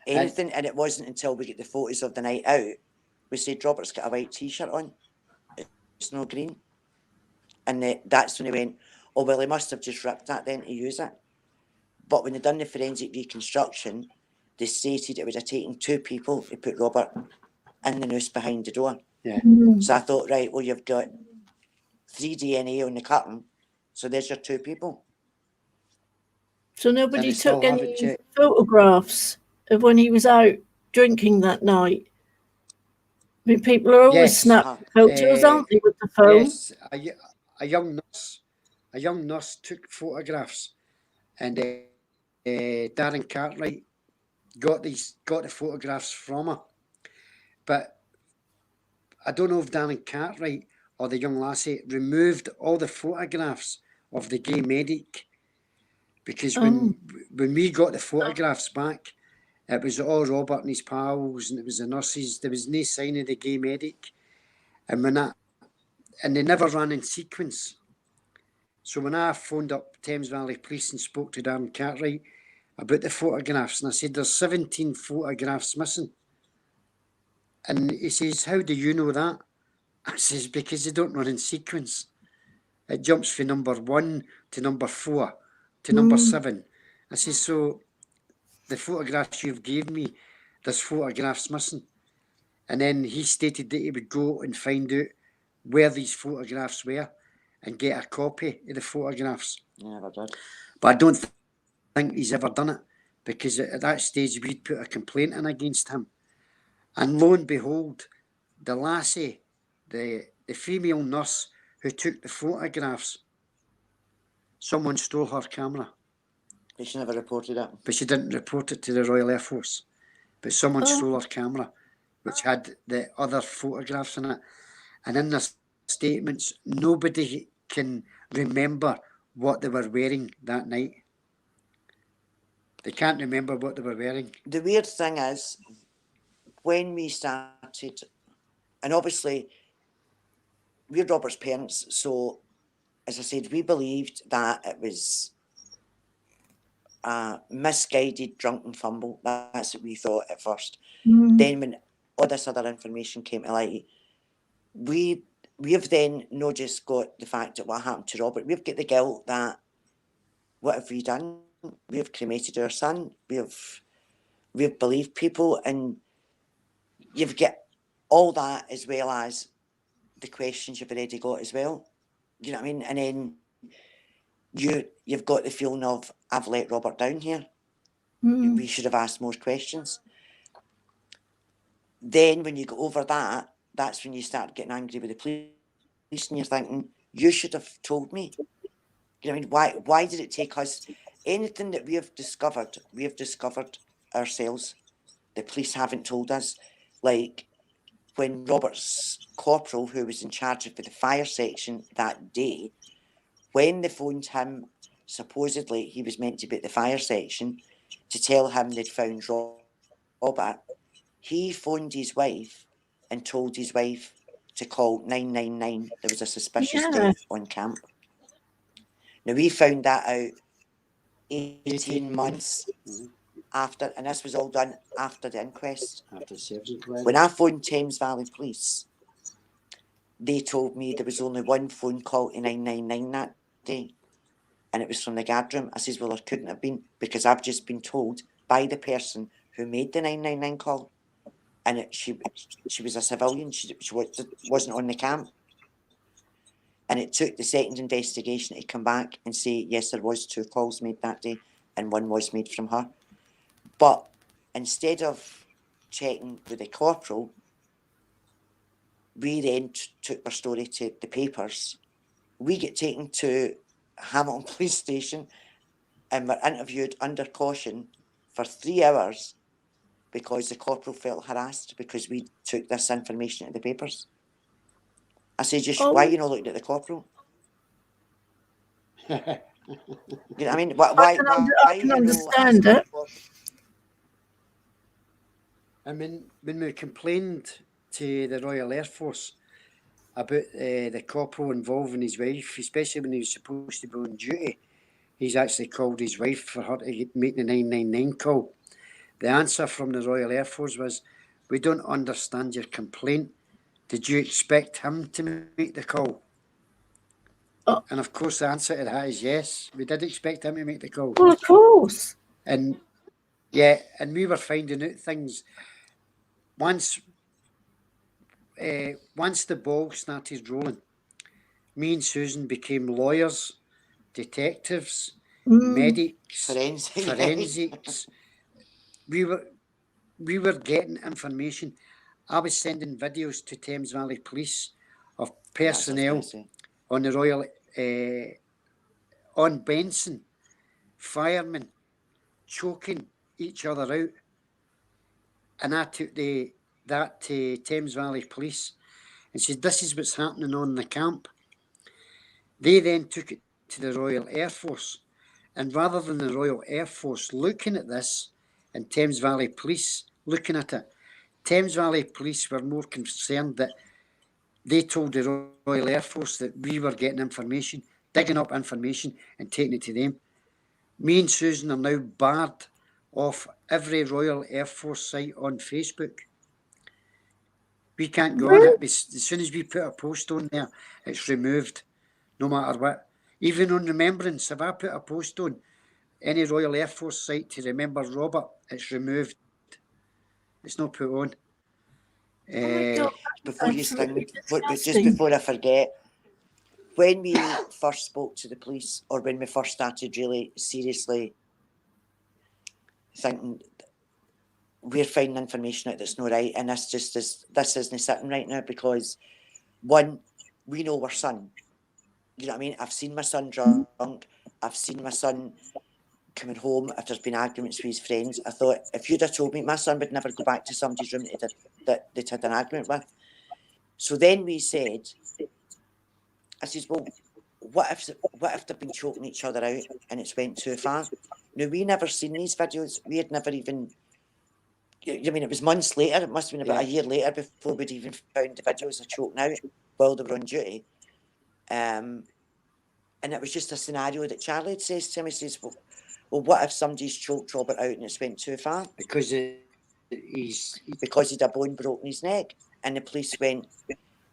anything, and it wasn't until we get the photos of the night out, we said, Robert's got a white T-shirt on, it's no green. And that's when they went, oh, well, he must have just ripped that then to use it. But when they done the forensic reconstruction, they stated it would have taken 2 people to put Robert in the noose behind the door. Yeah. So I thought, right, well, you've got 3 DNA on the curtain, so there's your 2 people. So nobody took any photographs of when he was out drinking that night? I mean, people are always snapping photos, aren't they, with the phone? Yes, a young nurse took photographs, and Darren Cartwright got the photographs from her. But I don't know if Darren Cartwright or the young lassie removed all the photographs of the gay medic, because when we got the photographs back, it was all Robert and his pals, and it was the nurses. There was no sign of the gay medic, and they never ran in sequence. So when I phoned up Thames Valley Police and spoke to Darren Cartwright about the photographs, and I said, there's 17 photographs missing. And he says, how do you know that? I says, because they don't run in sequence. It jumps from number 1 to number 4 to number 7. I says, so the photographs you've gave me, there's photographs missing. And then he stated that he would go and find out where these photographs were and get a copy of the photographs. Yeah, never did. But I don't think he's ever done it, because at that stage we'd put a complaint in against him. And lo and behold, the lassie, the female nurse who took the photographs, someone stole her camera. But she never reported it. But she didn't report it to the Royal Air Force. But someone stole her camera, which had the other photographs in it. And in their statements, nobody can remember what they were wearing that night. They can't remember what they were wearing. The weird thing is, when we started, and obviously we're Robert's parents, so as I said, we believed that it was a misguided drunken fumble. That's what we thought at first. Then when all this other information came to light, we have then not just got the fact that what happened to Robert, we've got the guilt that what have we done? We have cremated our son. We've believed people, and you've got all that as well as the questions you've already got as well. You know what I mean? And then you've got the feeling of, I've let Robert down here. We should have asked more questions. Then when you go over that, that's when you start getting angry with the police, and you're thinking, you should have told me. You know what I mean? Why did it take us? Anything that we have discovered ourselves. The police haven't told us. Like when Robert's corporal, who was in charge of the fire section that day, when they phoned him, supposedly he was meant to be at the fire section to tell him they'd found Robert, he phoned his wife and told his wife to call 999. There was a suspicious death on camp. Now, we found that out 18 months after, and this was all done after the inquest. After the sergeant went. When I phoned Thames Valley Police, they told me there was only one phone call to 999 that day, and it was from the guard room. I says, well, there couldn't have been, because I've just been told by the person who made the 999 call, and she was a civilian, she wasn't on the camp. And it took the second investigation to come back and say, yes, there was 2 calls made that day, and one was made from her. But instead of checking with the corporal, we then took our story to the papers. We get taken to Hamilton Police Station and were interviewed under caution for 3 hours because the corporal felt harassed because we took this information to the papers. I said, why are you not looking at the corporal? You know what I mean? Why I can understand it. I mean, when we complained to the Royal Air Force about the corporal involving his wife, especially when he was supposed to be on duty, he's actually called his wife for her to make the 999 call. The answer from the Royal Air Force was, we don't understand your complaint. Did you expect him to make the call? And of course the answer to that is yes, we did expect him to make the call. Well, of course. And yeah, and we were finding out things once the ball started rolling. Me and Susan became lawyers, detectives, medics, forensics. We were getting information. I was sending videos to Thames Valley Police of personnel on the Royal, on Benson, firemen choking each other out. And I took that to Thames Valley Police and said, this is what's happening on the camp. They then took it to the Royal Air Force. And rather than the Royal Air Force looking at this and Thames Valley Police looking at it, Thames Valley Police were more concerned that they told the Royal Air Force that we were getting information, digging up information and taking it to them. Me and Susan are now barred off every Royal Air Force site on Facebook. We can't go on it. As soon as we put a post on there, it's removed, no matter what. Even on Remembrance, if I put a post on any Royal Air Force site to remember Robert, it's removed. It's not put on. Oh my God, Before you absolutely sing, but just disgusting. before I forget, when we first spoke to the police, or when we first started really seriously thinking we're finding information out that's not right, and this isn't sitting right now, because one, we know our son. You know what I mean? I've seen my son drunk. I've seen my son coming home if there's been arguments with his friends. I thought, if you'd have told me, my son would never go back to somebody's room that they'd had an argument with. So then we said, I says, well, what if they've been choking each other out and it's went too far? Now, we never seen these videos. We had never even, I mean, it was months later. It must have been about a year later before we'd even found the videos of choking out while they were on duty. And it was just a scenario that Charlie had says to me, says, well, what if somebody's choked Robert out and it's went too far? Because he'd a bone broken his neck. And the police went,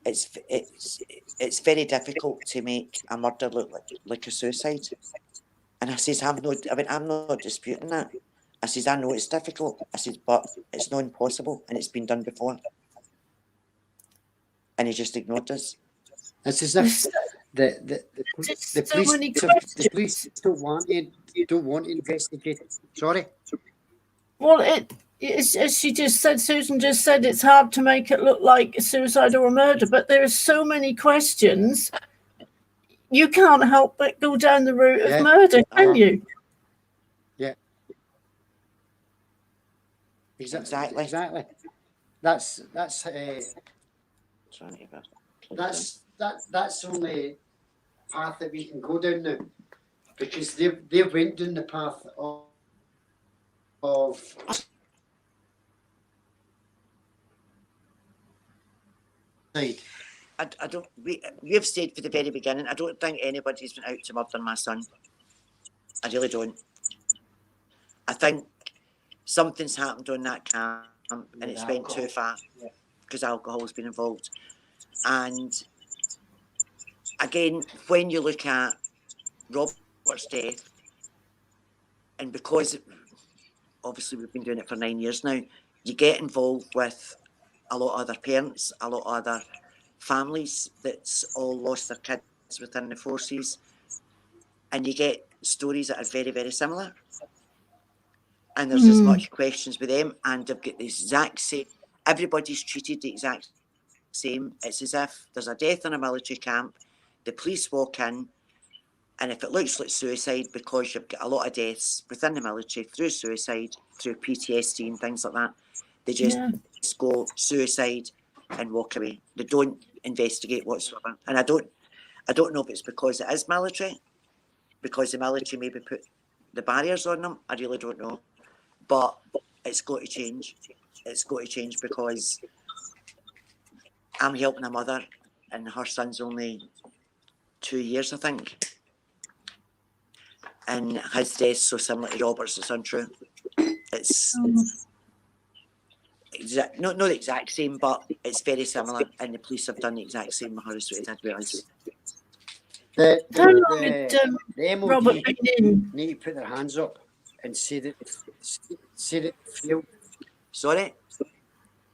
it's very difficult to make a murder look like a suicide. And I says, I'm not disputing that. I says, I know it's difficult. I says, but it's not impossible, and it's been done before. And he just ignored us. It's as if the police don't want to investigate it. Sorry. Well, it's, as she just said, Susan just said, it's hard to make it look like a suicide or a murder, but there are so many questions. You can't help but go down the route of murder, can you? Yeah. Exactly. That's the only path that we can go down now, because they went down the path of I don't. We've said from the very beginning, I don't think anybody's been out to murder my son. I really don't. I think something's happened on that camp, and it's went too far because alcohol's been involved. And again, when you look at Robert's death, and because obviously we've been doing it for 9 years now, you get involved with a lot of other parents, a lot of other families that's all lost their kids within the forces, and you get stories that are very, very similar. And there's as much questions with them, and they've got the exact same, everybody's treated the exact same. It's as if there's a death in a military camp, the police walk in, and if it looks like suicide, because you've got a lot of deaths within the military through suicide, through PTSD and things like that, they just go suicide and walk away. They don't investigate whatsoever. And I don't know if it's because it is military, because the military maybe put the barriers on them. I really don't know. But it's got to change. It's got to change, because I'm helping a mother and her son's only 2 years, I think. And his death's so similar to Robert's, it's untrue. It's not the exact same, but it's very similar, and the police have done the exact same with her as they did with us. How long had Robert been in? Need to put their hands up and say that it failed. Sorry?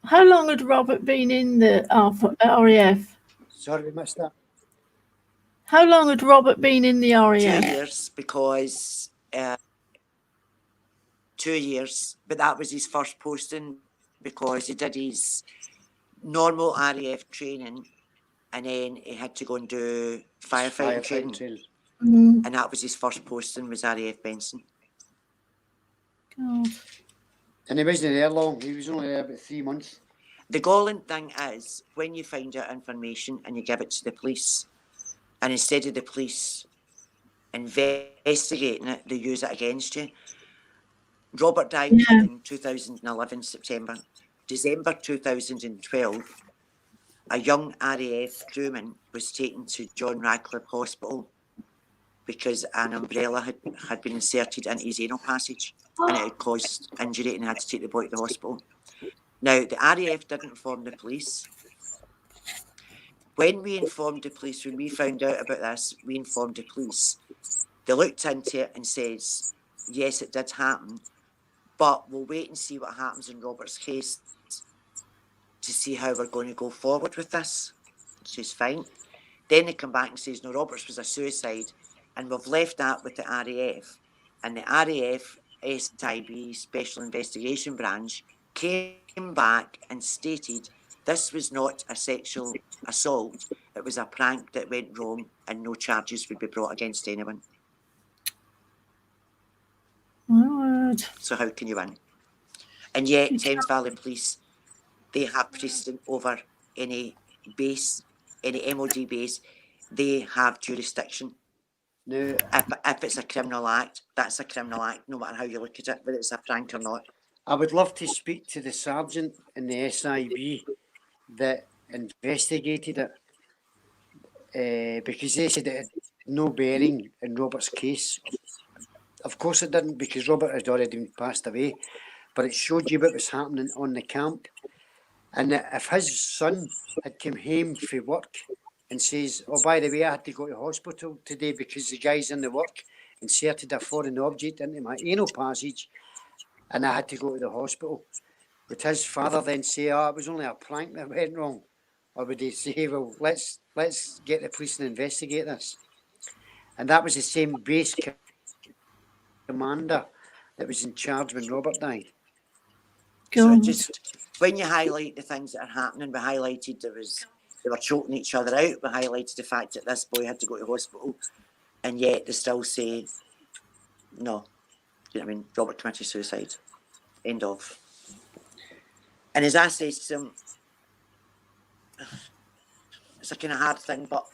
How long had Robert been in the RAF? Sorry, we missed that. How long had Robert been in the RAF? 2 years, because 2 years, but that was his first posting, because he did his normal RAF training, and then he had to go and do firefighting training. And that was his first posting, was RAF Benson. God. And he wasn't there long. He was only there about 3 months. The galling thing is, when you find out information and you give it to the police, and instead of the police investigating it, they use it against you. Robert died in 2011, September. December 2012, a young RAF crewman was taken to John Radcliffe Hospital because an umbrella had been inserted into his anal passage, and it had caused injury, and had to take the boy to the hospital. Now, the RAF didn't inform the police. When we informed the police, when we found out about this, we informed the police. They looked into it and says, yes, it did happen, but we'll wait and see what happens in Robert's case to see how we're going to go forward with this. She's fine. Then they come back and says, no, Roberts was a suicide, and we've left that with the RAF. And the RAF SIB Special Investigation Branch came back and stated this was not a sexual assault. It was a prank that went wrong and no charges would be brought against anyone. Right. So how can you win? And yet Thames Valley Police, they have precedent over any base, any MOD base. They have jurisdiction. Now, If it's a criminal act, that's a criminal act, no matter how you look at it, whether it's a prank or not. I would love to speak to the sergeant in the SIB that investigated it, because they said it had no bearing in Robert's case. Of course it didn't, because Robert had already passed away, but it showed you what was happening on the camp. And if his son had come home from work and says, oh, by the way, I had to go to hospital today because the guy's in the work inserted a foreign object into my anal passage and I had to go to the hospital, would his father then say, oh, it was only a prank that went wrong? Or would he say, well, let's get the police and investigate this? And that was the same base commander that was in charge when Robert died. So God. just when you highlight the things that are happening, we highlighted they were choking each other out. We highlighted the fact that this boy had to go to hospital, and yet they still say, no, you know what I mean? Robert committed suicide. End of. And as I say to them, it's a kind of hard thing, but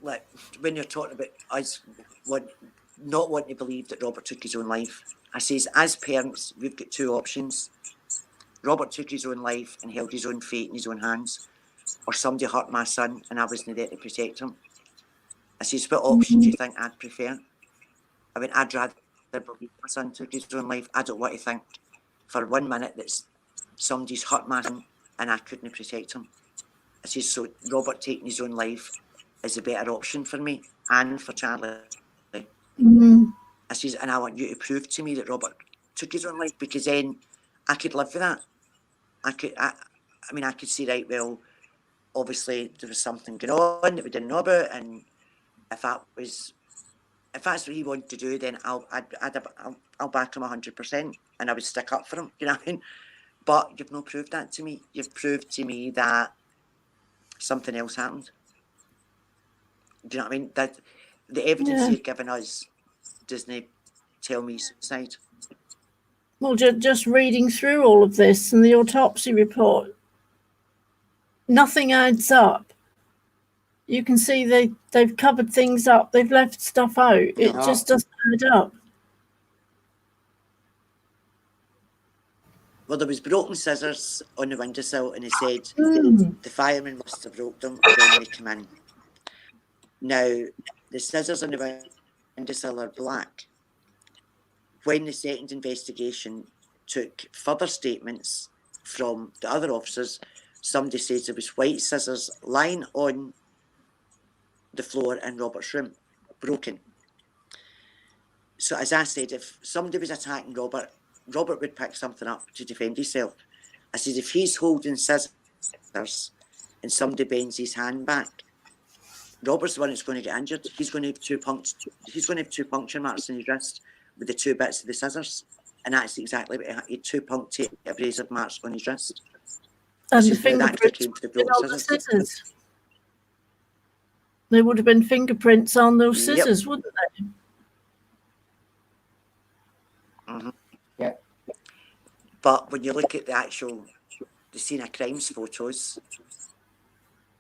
like when you're talking about us not wanting to believe that Robert took his own life, I says, as parents, we've got two options. Robert took his own life and held his own fate in his own hands, or somebody hurt my son and I wasn't there to protect him. I says, what option do you think I'd prefer? I mean, I'd rather believe my son took his own life. I don't want to think for 1 minute that somebody's hurt my son and I couldn't protect him. I says, so Robert taking his own life is a better option for me and for Charlie. I says, and I want you to prove to me that Robert took his own life, because then I could live with that. I could see, right, well, obviously there was something going on that we didn't know about, and if that's what he wanted to do, then I'll back him 100%, and I would stick up for him. You know what I mean? But you've not proved that to me. You've proved to me that something else happened. Do you know what I mean? That the evidence you're giving us doesn't tell me suicide. Well, just reading through all of this and the autopsy report, nothing adds up. You can see they've covered things up. They've left stuff out. It just doesn't add up. Well, there was broken scissors on the windowsill, and he said the fireman must have broke them when they come in. Now, the scissors on the windowsill are black. When the second investigation took further statements from the other officers, somebody says there was white scissors lying on the floor in Robert's room, broken. So as I said, if somebody was attacking Robert would pick something up to defend himself. I said, if he's holding scissors and somebody bends his hand back, Robert's the one that's going to get injured. He's going to have two puncture marks in his wrist with the two bits of the scissors, and that's exactly what he had. He had 2 puncture abrasive marks on his wrist. And the fingerprints came to the broken scissors. There would have been fingerprints on those scissors, wouldn't they? Mm-hmm. Yeah. But when you look at the scene of crimes photos,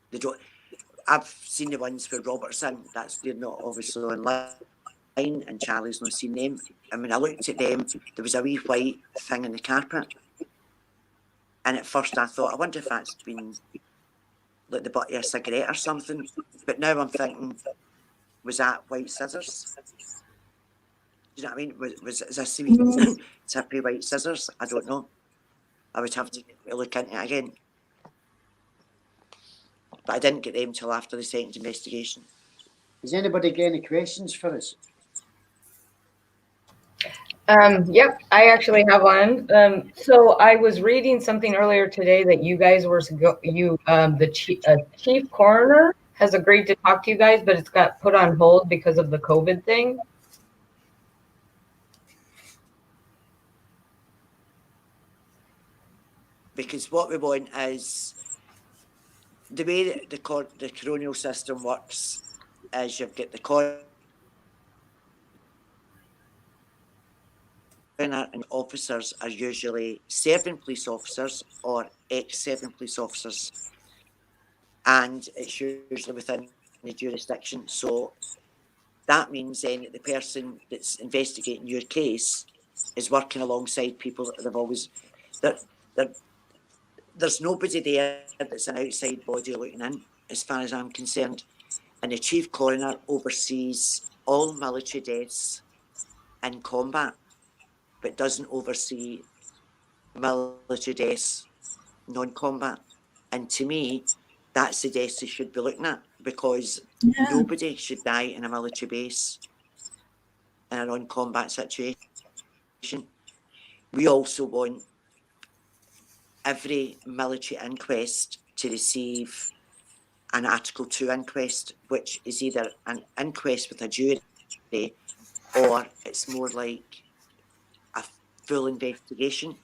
they don't. I've seen the ones where Robert's in. They're not obviously online, and Charlie's not seen them. And when I looked at them, there was a wee white thing in the carpet. And at first I thought, I wonder if that's been like the butt of a cigarette or something. But now I'm thinking, was that white scissors? Do you know what I mean? Is this tippy white scissors? I don't know. I would have to look into it again. But I didn't get them till after the second investigation. Has anybody got any questions for us? Yep, I actually have one. So I was reading something earlier today that you guys were the chief coroner has agreed to talk to you guys, but it's got put on hold because of the COVID thing. Because what we want is the way that the coronial system works is you've got the coroner and officers are usually serving police officers or ex-serving police officers, and it's usually within the jurisdiction. So that means then that the person that's investigating your case is working alongside people that they've always there's nobody there that's an outside body looking in, as far as I'm concerned. And the chief coroner oversees all military deaths in combat, but doesn't oversee military deaths non-combat. And to me, that's the deaths they should be looking at, because nobody should die in a military base in a non-combat situation. We also want every military inquest to receive an Article 2 inquest, which is either an inquest with a jury or it's more like a full investigation.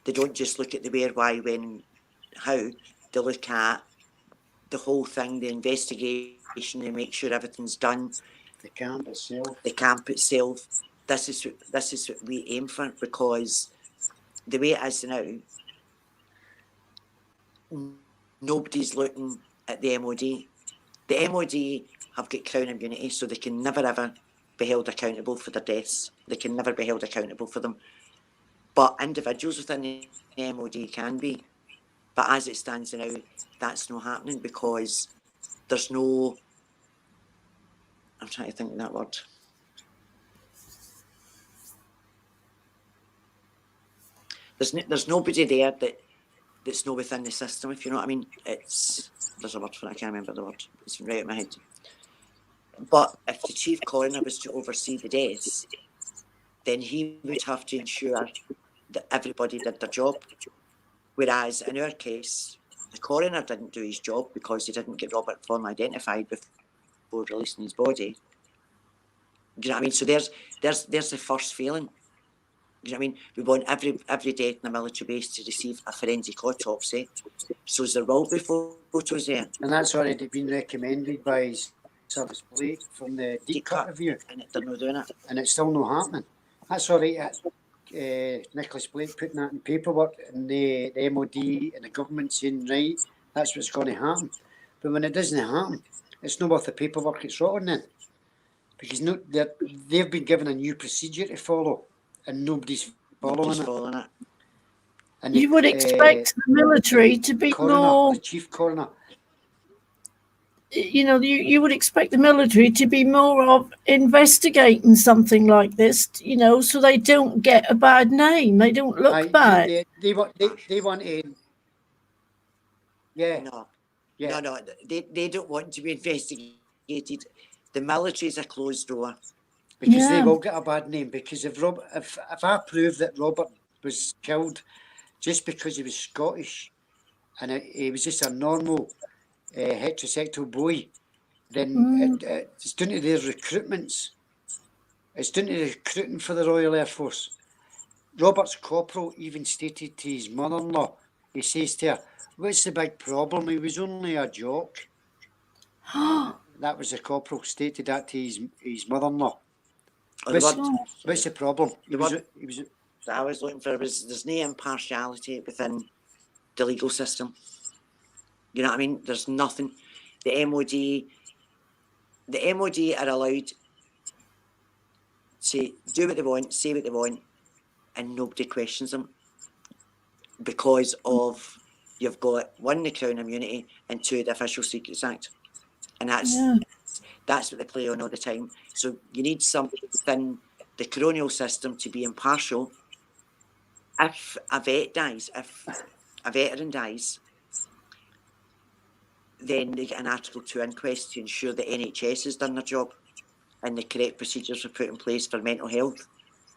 They don't just look at the where, why, when, how. They look at the whole thing, the investigation, they make sure everything's done. The camp itself. The camp itself. This is what we aim for, because the way it is now, nobody's looking at the MOD. The MOD have got Crown immunity, so they can never ever be held accountable for their deaths. They can never be held accountable for them. But individuals within the MOD can be. But as it stands now, that's not happening, because there's no, I'm trying to think of that word. There's nobody there that's not within the system, if you know what I mean. There's a word for it, I can't remember the word. It's right in my head. But if the chief coroner was to oversee the deaths, then he would have to ensure that everybody did their job. Whereas in our case, the coroner didn't do his job because he didn't get Robert Fleeting identified before releasing his body. Do you know what I mean? So there's the first failing. Do you know what I mean? We want every death in a military base to receive a forensic autopsy. So there will be photos there. And that's already been recommended by Service Blake from the deep cut review. And they're not doing it. And it's still not happening. That's all right. Nicholas Blake putting that in paperwork, and the MOD and the government saying, right, that's what's going to happen. But when it doesn't happen, it's not worth the paperwork it's written in. Because they've been given a new procedure to follow, and nobody's following it. And you would expect the military to be more... The chief coroner. You know, you would expect the military to be more of investigating something like this, you know, so they don't get a bad name. They don't look bad. They want in. Yeah. No. Yeah. No. They don't want to be investigated. The military is a closed door. Because they will get a bad name. Because if I prove that Robert was killed just because he was Scottish and he was just a normal heterosexual boy, then it's down to their recruitments. It's down to the recruiting for the Royal Air Force. Robert's corporal even stated to his mother-in-law, he says to her, "What's the big problem? He was only a jock." That was the corporal stated that to his mother-in-law. What's the problem? That I was looking for was there's no impartiality within the legal system. You know what I mean? There's nothing. The MOD are allowed to do what they want, say what they want, and nobody questions them, because of you've got one, the Crown immunity, and two, the Official Secrets Act, and that's what they play on all the time. So you need something within the coronial system to be impartial. If a vet dies, if a veteran dies, then they get an Article 2 inquest to ensure that NHS has done their job and the correct procedures are put in place for mental health.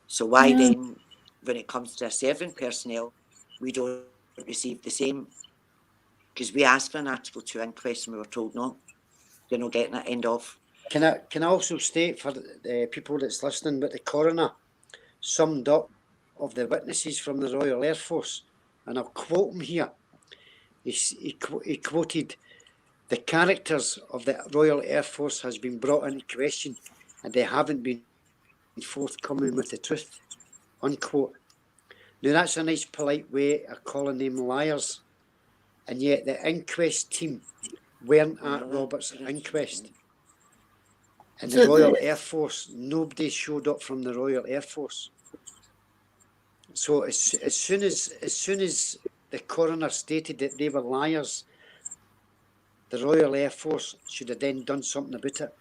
So why Yeah. then, when it comes to our serving personnel, we don't receive the same? Because we asked for an Article 2 inquest and we were told no, you're not getting it, end of. Can I also state for the people that's listening, but the coroner summed up of the witnesses from the Royal Air Force, and I'll quote him here. He quoted, "The characters of the Royal Air Force has been brought into question and they haven't been forthcoming with the truth," unquote. Now that's a nice polite way of calling them liars, and yet the inquest team weren't at Robert's inquest. And the Royal Air Force, nobody showed up from the Royal Air Force. So as soon as the coroner stated that they were liars, the Royal Air Force should have then done something about it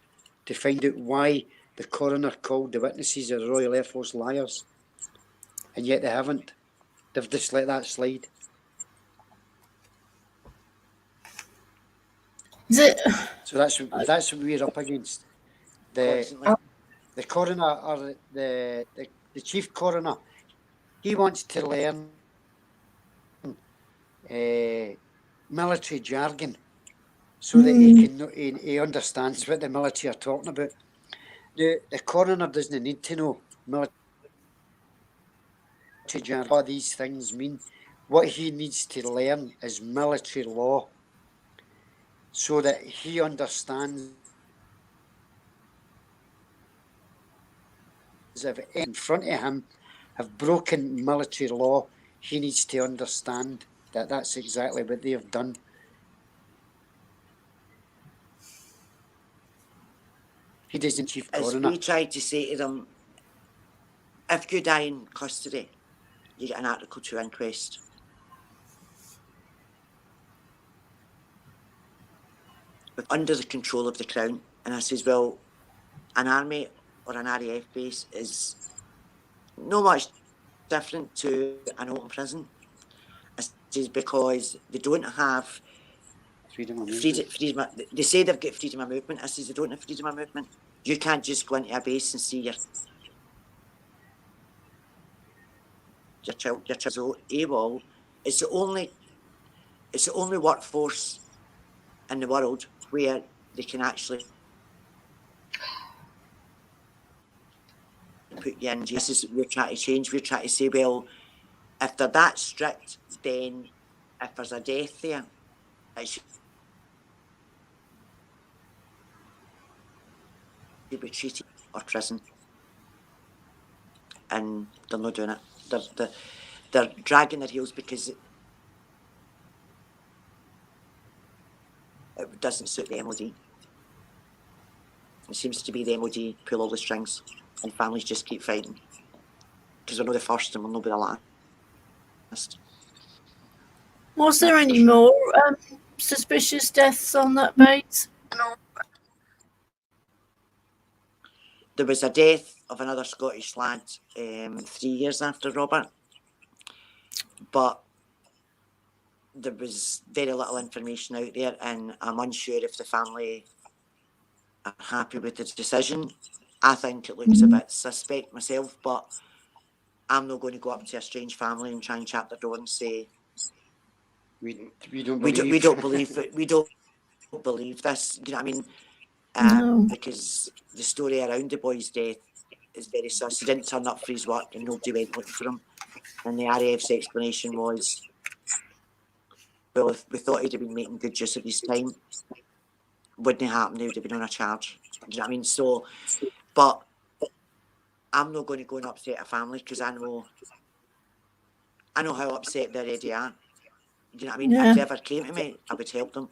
to find out why the coroner called the witnesses of the Royal Air Force liars. And yet they haven't. They've just let that slide. So that's what we're up against. The coroner, or the chief coroner, he wants to learn military jargon so that he understands what the military are talking about. The coroner doesn't need to know military jargon, what these things mean. What he needs to learn is military law so that he understands if in front of him have broken military law, he needs to understand that that's exactly what they have done. He doesn't, chief coroner. We tried to say to them, if you die in custody, you get an Article 2 inquest. Under the control of the Crown. And I says, well, an army or an RAF base is no much different to an open prison. I says, because they don't have freedom of they say they've got freedom of movement. I says, they don't have freedom of movement. You can't just go into a base and see your child. So AWOL is the only workforce in the world where they can actually put you in. This is what we're trying to change. We're trying to say, well, if they're that strict, then if there's a death there, it should be treated or prison. And they're not doing it. They're dragging their heels because it doesn't suit the MOD. It seems to be the MOD pull all the strings and families just keep fighting because we're not the first and we'll not be the last. Was there any more suspicious deaths on that base? There was a death of another Scottish lad 3 years after Robert, but there was very little information out there, and I'm unsure if the family are happy with the decision. I think it looks a bit suspect myself, but I'm not going to go up to a strange family and try and chat their door and say we don't believe this. You know what I mean? No. Because the story around the boy's death is very sus. He didn't turn up for his work and nobody went looking for him. And the RAF's explanation was, well, if we thought he'd have been making good use of his time, wouldn't happen, he would have been on a charge. Do you know what I mean? So, but I'm not going to go and upset a family because I know how upset they already are. Do you know what I mean? Yeah. If they ever came to me, I would help them.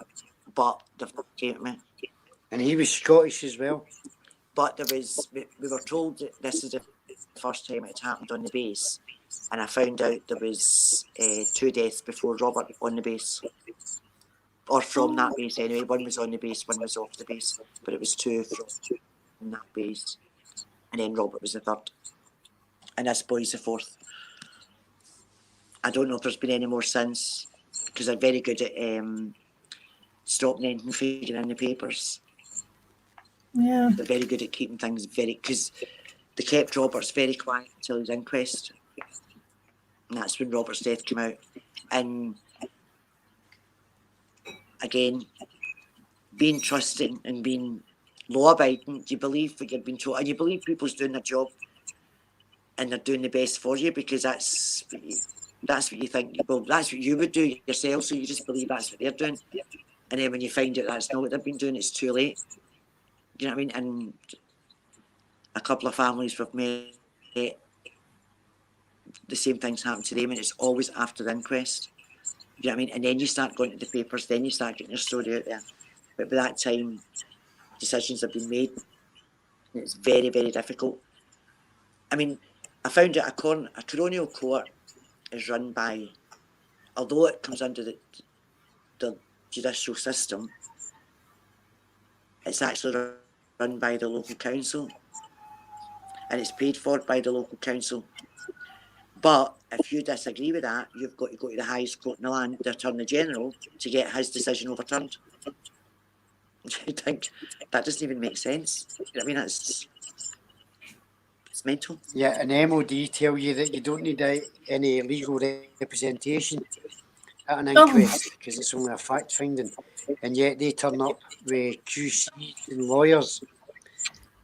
But they've not came to me. And he was Scottish as well. But we were told that this is the first time it happened on the base. And I found out there was 2 deaths before Robert on the base. Or from that base anyway. One was on the base, one was off the base. But it was 2 from that base. And then Robert was the 3rd. And this boy's the 4th. I don't know if there's been any more since. Because they're very good at stopping anything figuring in the papers. Yeah. They're very good at keeping things very... Because they kept Robert's very quiet until his inquest. And that's when Robert's death came out. And again, being trusting and being law-abiding, you believe what you've been told, and you believe people's doing their job and they're doing the best for you, because that's what you think. Well, that's what you would do yourself, so you just believe that's what they're doing. And then when you find out that's not what they've been doing, it's too late. Do you know what I mean? And a couple of families we've met, the same things happen to them, and it's always after the inquest. Do you know what I mean? And then you start going to the papers, then you start getting your story out there. But by that time, decisions have been made, and it's very, very difficult. I mean, I found out a coronial court is run by, although it comes under the judicial system, it's actually run by the local council, and it's paid for by the local council. But if you disagree with that, you've got to go to the highest court in the land, the Attorney General, to get his decision overturned. You think that doesn't even make sense? I mean, it's mental. Yeah, and MOD tell you that you don't need any legal representation at an inquest because it's only a fact finding, and yet they turn up with QCs and lawyers,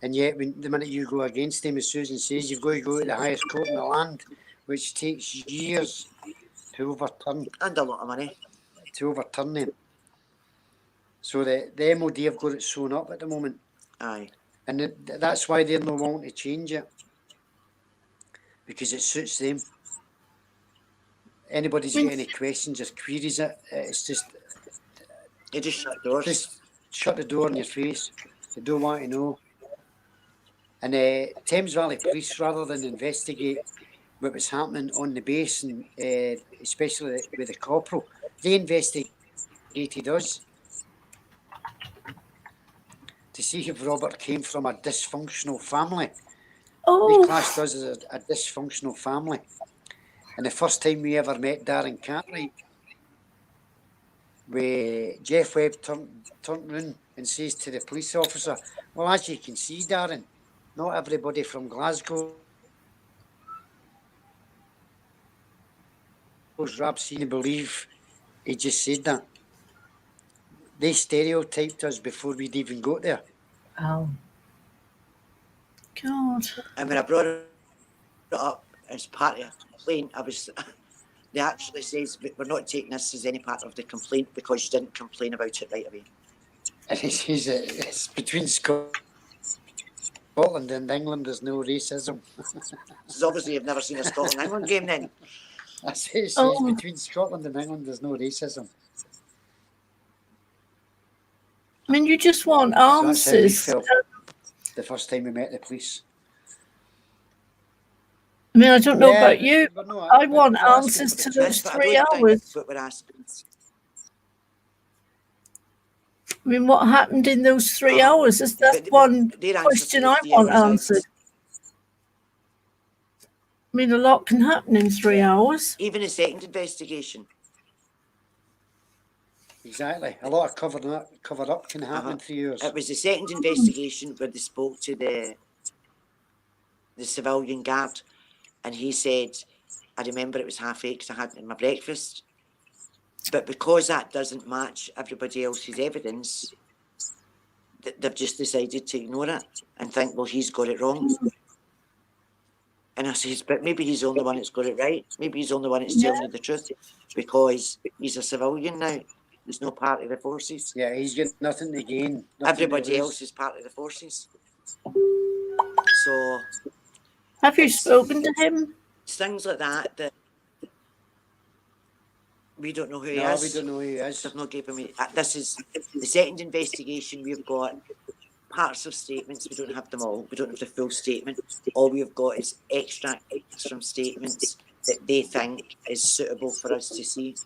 and yet when the minute you go against them, as Susan says, you've got to go to the highest court in the land, which takes years to overturn. And a lot of money. To overturn them. So the MOD have got it sewn up at the moment. Aye. And that's why they're not wanting to change it. Because it suits them. Anybody's got any questions or queries, it's just... You just shut doors. Just shut the door in your face. They don't want to know. And Thames Valley Police, rather than investigate what was happening on the base, and especially with the corporal, they investigated us to see if Robert came from a dysfunctional family. They classed us as a dysfunctional family. And the first time we ever met Darren Cartwright, where Jeff Webb turned round and says to the police officer, well, as you can see, Darren, not everybody from Glasgow was absolutely believe he just said that. They stereotyped us before we'd even got there. Oh. God. And when I brought it up as part of a complaint, they actually says, we're not taking this as any part of the complaint because you didn't complain about it right away. And he says it's between Scotland and England, there's no racism. So obviously you've never seen a Scotland-England game then. That's it, it says between Scotland and England, there's no racism. I mean, you just want answers. So the first time we met the police. I mean, I don't know about you. No, I want answers to those 3 hours. What we're asking. I mean, what happened in those 3 hours? Is that one question I want answered. I mean, a lot can happen in 3 hours. Even a second investigation. Exactly. A lot of covered up can happen in 3 years. It was the second investigation where they spoke to the civilian guard, and he said, I remember it was 8:30 because I had it in my breakfast. But because that doesn't match everybody else's evidence, they've just decided to ignore it and think, well, he's got it wrong. And I says, but maybe he's the only one that's got it right. Maybe he's the only one that's telling you the truth, because he's a civilian now. He's no part of the forces. Yeah, he's got nothing to gain. Everybody else is part of the forces. So... Have you spoken to him? It's things like that we don't know who he is. No, we don't know who he is. They've not given me... This is the second investigation. We've got parts of statements. We don't have them all. We don't have the full statement. All we've got is extracts from statements that they think is suitable for us to see.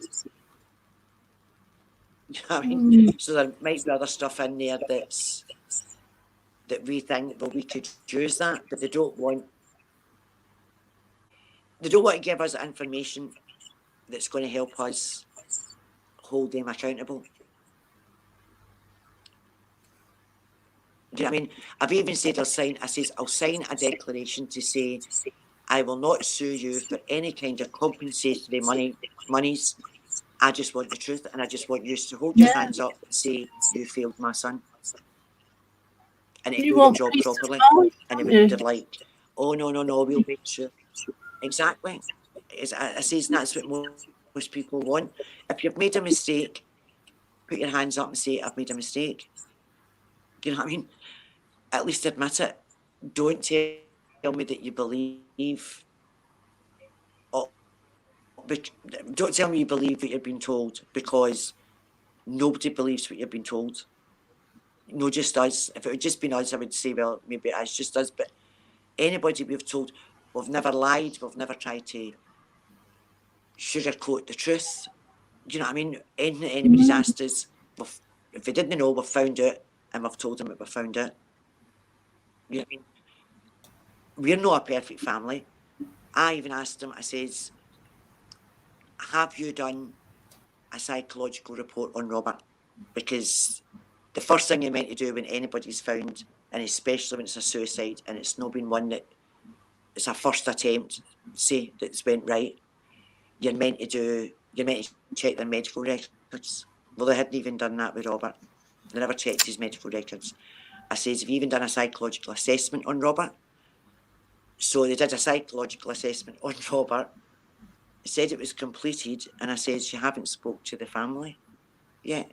You know what I mean? So there might be other stuff in there that we think, well, we could use that, but they don't want to give us information that's going to help us hold them accountable. Do you know what I mean? I've even said I'll sign a declaration to say I will not sue you for any kind of compensatory monies. I just want the truth, and I just want you to hold your Yeah. hands up and say you failed my son. And it You do the want job peace of properly. mind, And it don't you? would have like, oh no, we'll make sure. Exactly. I says that's what most people want. If you've made a mistake, put your hands up and say, I've made a mistake. Do you know what I mean? At least admit it. Don't tell me that you believe. Don't tell me you believe what you're being told, because nobody believes what you're being told. No, just us. If it had just been us, I would say, well, maybe it's just us. But anybody we've told, we've never lied. We've never tried to sugarcoat the truth. Do you know what I mean? Anything that anybody's asked us, if they didn't know, we've found it, and we've told them that we've found it. You know what I mean? We're not a perfect family. I even asked them, I says, have you done a psychological report on Robert? Because the first thing you're meant to do when anybody's found, and especially when it's a suicide and it's not been one that it's a first attempt, say that's went right, you're meant to check their medical records. Well, they hadn't even done that with Robert. They never checked his medical records. I says, have you even done a psychological assessment on Robert? So they did a psychological assessment on Robert. They said it was completed, and I says, you haven't spoke to the family yet.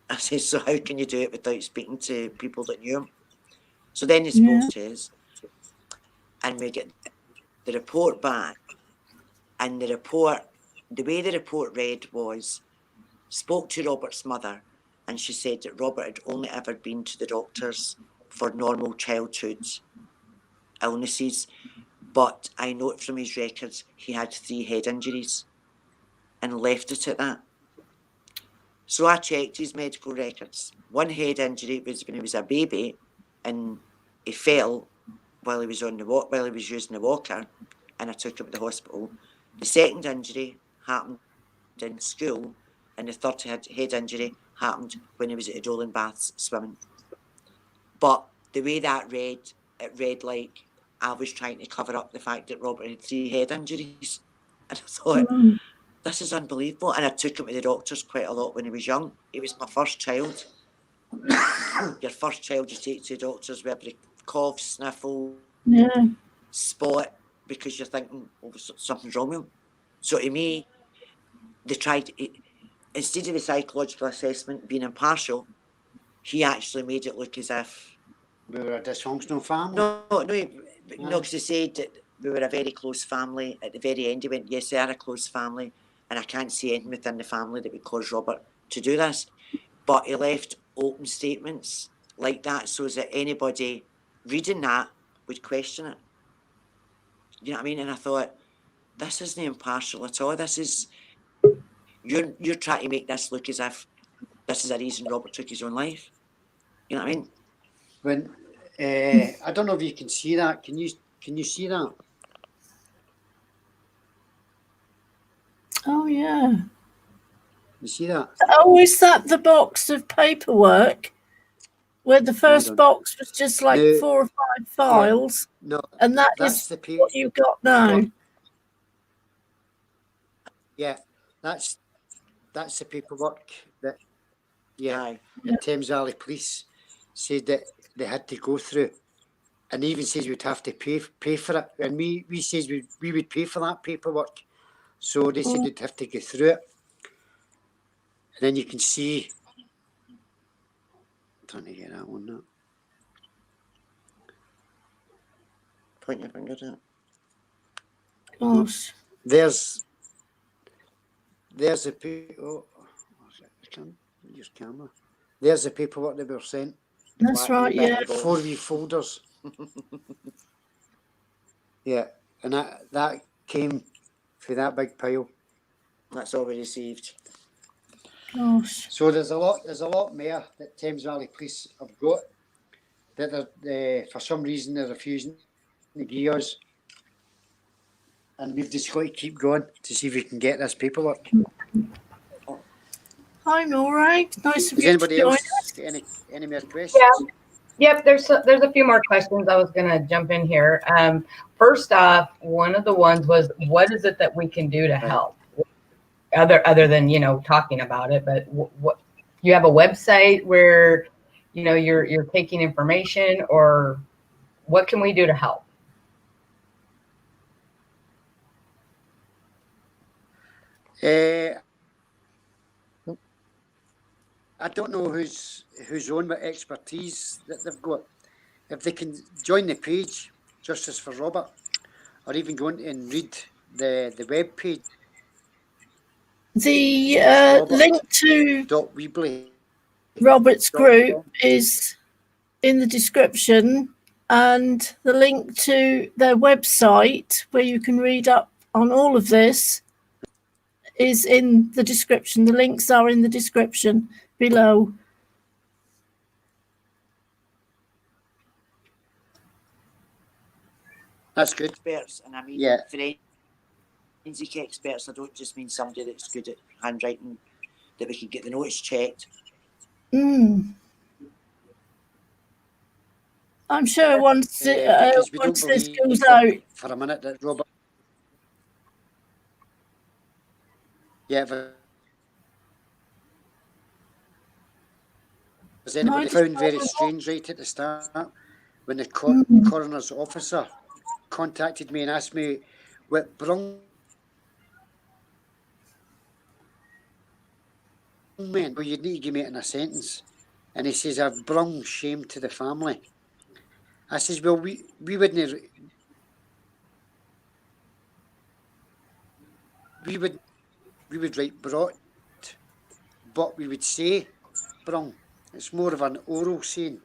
I says, so how can you do it without speaking to people that knew him? So then they spoke to us, and we get the report back, and the way the report read was, spoke to Robert's mother, and she said that Robert had only ever been to the doctors for normal childhood illnesses, but I note from his records he had 3 head injuries, and left it at that. So I checked his medical records. 1 head injury was when he was a baby, and he fell while he was on the while he was using the walker, and I took him to the hospital. The second injury happened in school, and the third head injury happened when he was at the Dolan Baths swimming. But the way that read, it read like I was trying to cover up the fact that Robert had 3 head injuries. And I thought, this is unbelievable. And I took him to the doctors quite a lot when he was young. He was my first child. Your first child you take to the doctors with every cough, sniffle, spot, because you're thinking, oh, something's wrong with him. So to me, they tried, instead of the psychological assessment being impartial, he actually made it look as if we were a dysfunctional family. No, because they said that we were a very close family. At the very end, he went, yes, they are a close family, and I can't see anything within the family that would cause Robert to do this. But he left open statements like that so that anybody reading that would question it. You know what I mean? And I thought, this isn't impartial at all. This is, you're trying to make this look as if this is a reason Robert took his own life. You know what I mean? When I don't know if you can see that. Can you see that? Oh, yeah. You see that? Oh, is that the box of paperwork where the first box was just like 4 or 5 files? Yeah, no, and that's the what you've got now. Yeah, that's the paperwork that the Thames Valley Police said that they had to go through, and even says we'd have to pay for it, and we says we would pay for that paperwork, so they said they'd have to go through it, and then you can see. I'm trying to get that one now. Point your finger at it. Gosh. There's a use camera. There's the paperwork that were sent. That's right, yeah. 4 wee folders. Yeah, and that came for that big pile. That's all we received. Gosh. So there's a lot more that Thames Valley Police have got that they're for some reason they're refusing to give us, and we've just got to keep going to see if we can get this paperwork. I'm all right. Nice of Does you anybody to join else us. get any more questions? Yeah. Yep, there's a few more questions. I was gonna jump in here. First off, one of the ones was, what is it that we can do to help? Other than, you know, talking about it, but what you have a website where, you know, you're taking information, or what can we do to help? I don't know who's on what expertise that they've got. If they can join the page, Justice for Robert, or even go in and read the web page. The link to Weebly. Robert's group is in the description, and the link to their website where you can read up on all of this is in the description. The links are in the description below. That's good. Experts, and I mean, Yeah. Forensic experts, I don't just mean somebody that's good at handwriting, that we can get the notes checked. I'm sure once because we don't this believe goes out for a minute that Robert. Yeah, there's anybody found very strange right at the start when the coroner's officer contacted me and asked me what brung meant. Well, you need to give me it in a sentence. And he says, I've brung shame to the family. I says, well, we wouldn't. We would write brought, but we would say brung. It's more of an oral saying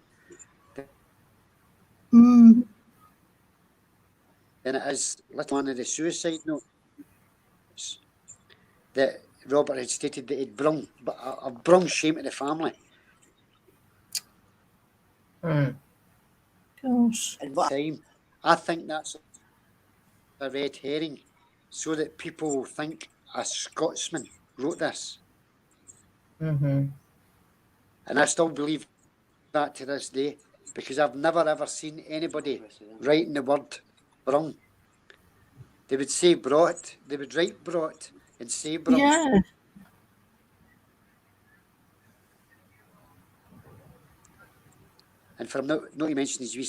than it is one of the suicide notes that Robert had stated that he'd brung, but I've brung shame to the family. Gosh. And what time, I think that's a red herring, so that people think a Scotsman wrote this. Mm-hmm. And I still believe that to this day, because I've never ever seen anybody writing the word brung. They would say brought, they would write brought and say brung. Yeah. And for him not to mention his wee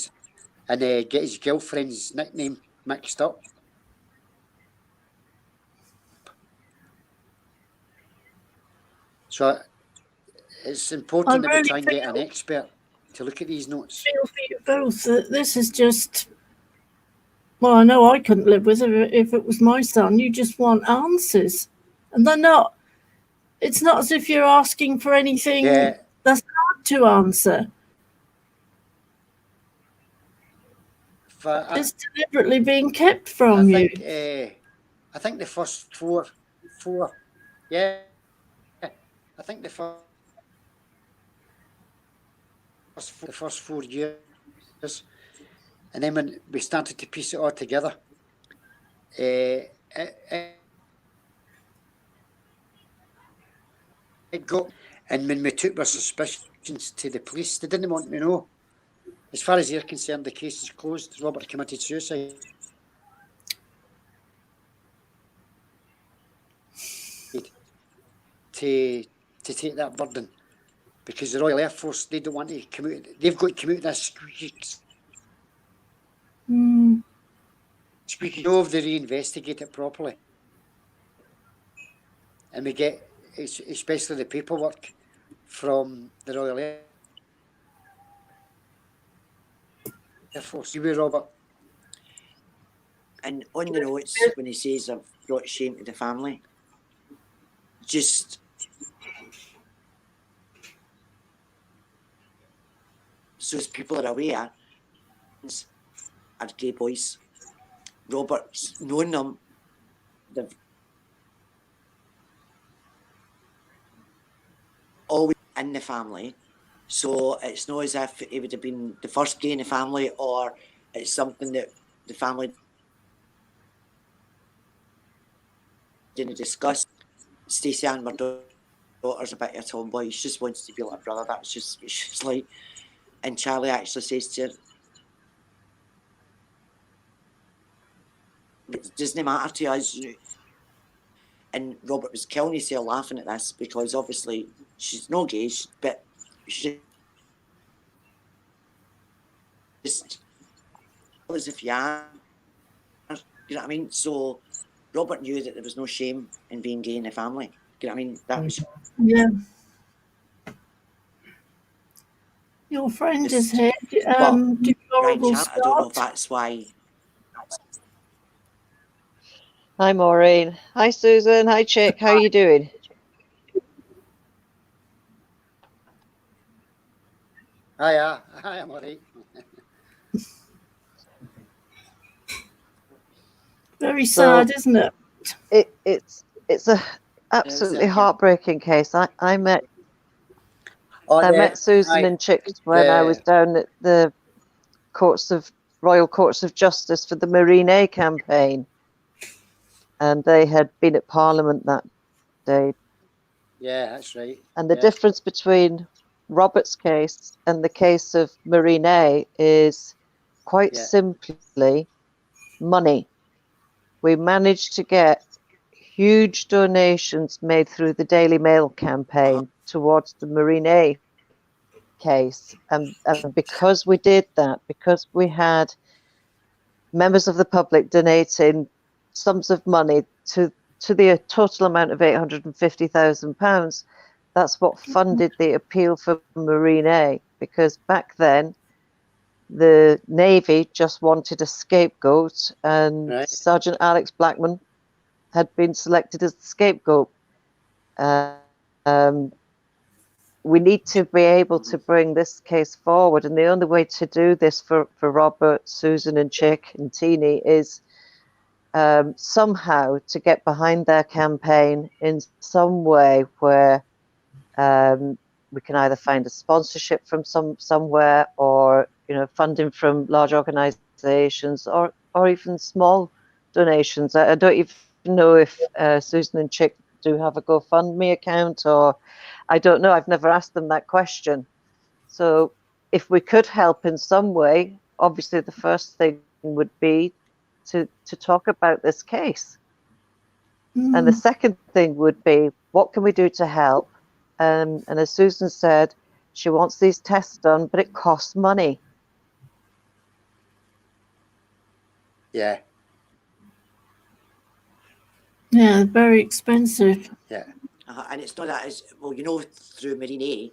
and get his girlfriend's nickname mixed up. So it's important that we try and get an expert to look at these notes. I feel for you both that this is just, well, I know I couldn't live with it if it was my son. You just want answers, and they're not. It's not as if you're asking for anything that's hard to answer. It's deliberately being kept from you. I think the first four, yeah. I think the first 4 years, and then when we started to piece it all together, it got. And when we took our suspicions to the police, they didn't want to know. As far as they're concerned, the case is closed. Robert committed suicide. To take that burden, because the Royal Air Force, they don't want to commute. They've got to commute this squeaky know if they reinvestigate it properly, and we get especially the paperwork from the Royal Air Force. You were Robert. And on the notes, when he says I've brought shame to the family, just so as people are aware, are gay boys. Robert's known them. They've always in the family. So it's not as if he would have been the first gay in the family, or it's something that the family didn't discuss. Stacey Ann, my daughter's a bit of a tomboy. She just wants to be like a brother. That's just, she's like, And Charlie actually says to her, it doesn't matter to us. And Robert was killing himself laughing at this because obviously she's no gay, but she just as if you are. You know what I mean? So Robert knew that there was no shame in being gay in the family. You know what I mean? That was Yeah. Your friend is just here. right, Deplorable chat. I don't know if start. that's why. Hi, Maureen. Hi, Susan. Hi, Chick. How are you doing? Hi, I'm all right. Very So sad, isn't it? it's a absolutely yeah. heartbreaking case. I met Oh, I met Susan aye, and Chick when I was down at the Royal Courts of Justice for the Marine A campaign, and they had been at Parliament that day. yeah, that's right. And the Yeah, difference between Robert's case and the case of Marine A is quite yeah, simply money. We managed to get huge donations made through the Daily Mail campaign towards the Marine A case. And because we did that, because we had members of the public donating sums of money to the total amount of £850,000, that's what funded the appeal for Marine A. Because back then, the Navy just wanted a scapegoat, and right. Sergeant Alex Blackman had been selected as the scapegoat. Um, we need to be able to bring this case forward, and the only way to do this for Robert, Susan, and Chick and Teeny is somehow to get behind their campaign in some way where we can either find a sponsorship from somewhere, or funding from large organisations, or even small donations. I don't even know if Susan and Chick do have a GoFundMe account, or I don't know. I've never asked them that question. So if we could help in some way, obviously the first thing would be to talk about this case. And the second thing would be, what can we do to help? And as Susan said, she wants these tests done, but it costs money. Yeah, Yeah, very expensive. yeah, And it's not that as well, through Marine A,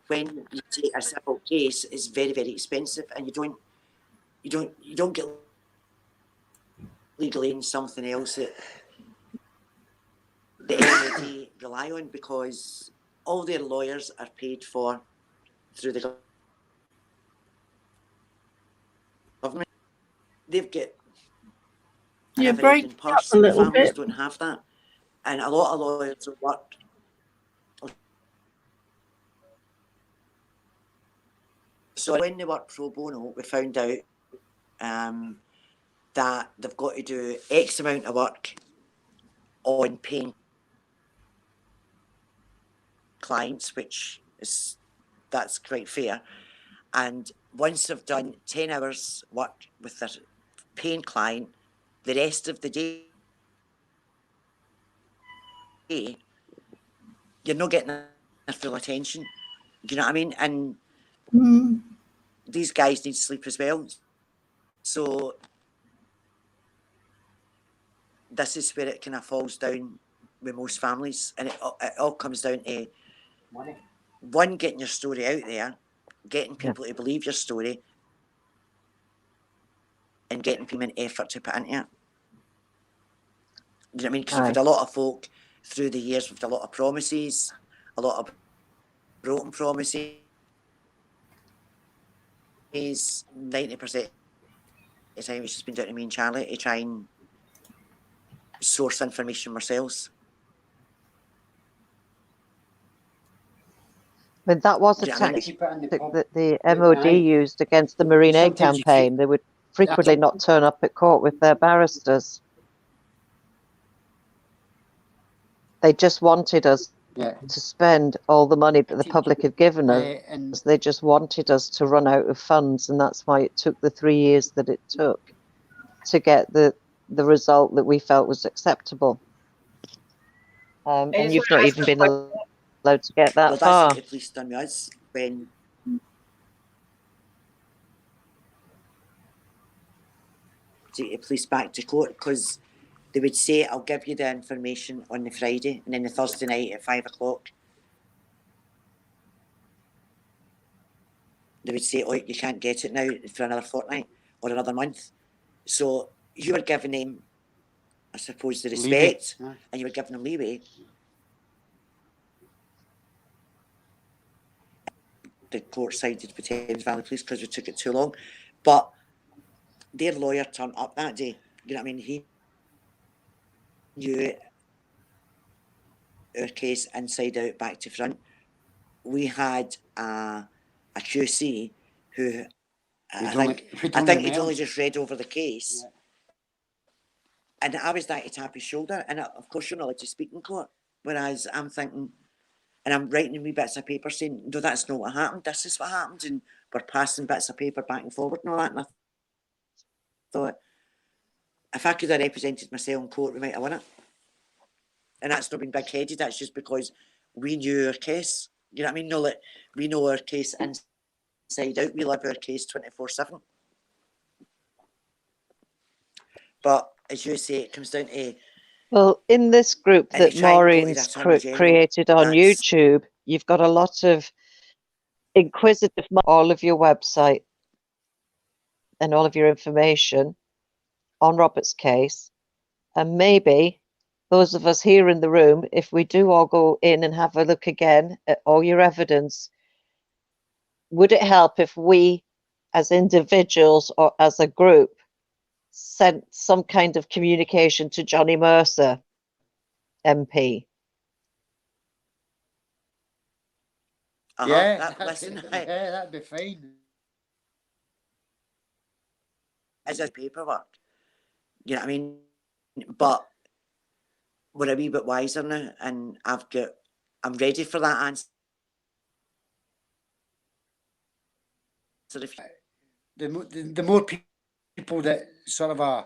when you take a civil case, it's very, very expensive, and you don't get legally in something else that the MOD rely on, because all their lawyers are paid for through the government. They've got You're an ever-ending breaking up purse. a little Families bit. don't have that, and a lot of lawyers will work. So when they work pro bono, we found out that they've got to do X amount of work on paying clients, that's quite fair. And once they've done 10 hours work with their paying client, the rest of the day, you're not getting their full attention. Do you know what I mean? And these guys need sleep as well. So this is where it kind of falls down with most families, and it all comes down to money. One, getting your story out there, getting people to believe your story, and getting people an effort to put into it. You know what I mean? Because we've had a lot of folk through the years with a lot of promises, a lot of broken promises. 90% of the time it's just been down to me and Charlie to try and source information ourselves. I mean, that was a tactic that the MOD used against the Marine A campaign. They would frequently not turn up at court with their barristers. They just wanted us to spend all the money that the public have given us. and They just wanted us to run out of funds, and that's why it took the 3 years that it took to get the result that we felt was acceptable. And just you've wanna not ask even a been question. allowed to get that Well, far. that's what the police done with us when the police back to court, because they would say, I'll give you the information on the Friday, and then the Thursday night at 5 o'clock, they would say, oh, you can't get it now for another fortnight or another month. So you were giving them, I suppose, the respect, and you were giving them leeway. The court sided with Thames Valley Police because we took it too long. But their lawyer turned up that day. You know what I mean? He knew our case inside out, back to front. We had a QC who I think he'd only just read over the case. Yeah. And I was there to tap his shoulder. And of course, you're not allowed to speak in court. Whereas I'm thinking, and I'm writing wee bits of paper saying, no, that's not what happened. This is what happened. And we're passing bits of paper back and forward and all that. And I thought, if I could have represented myself in court, we might have won it. And that's not been big-headed. That's just because we knew our case. You know what I mean? No, like, we know our case inside out. We live our case 24/7. But as you say, it comes down to... Well, in this group that Maureen's created on YouTube, you've got a lot of inquisitive, all of your website and all of your information on Robert's case. And maybe those of us here in the room, if we do all go in and have a look again at all your evidence, would it help if we as individuals or as a group sent some kind of communication to Johnny Mercer, MP? Yeah, that'd be fine. As his paperwork, you know what I mean? But we're a wee bit wiser now, and I'm ready for that answer. The more people that sort of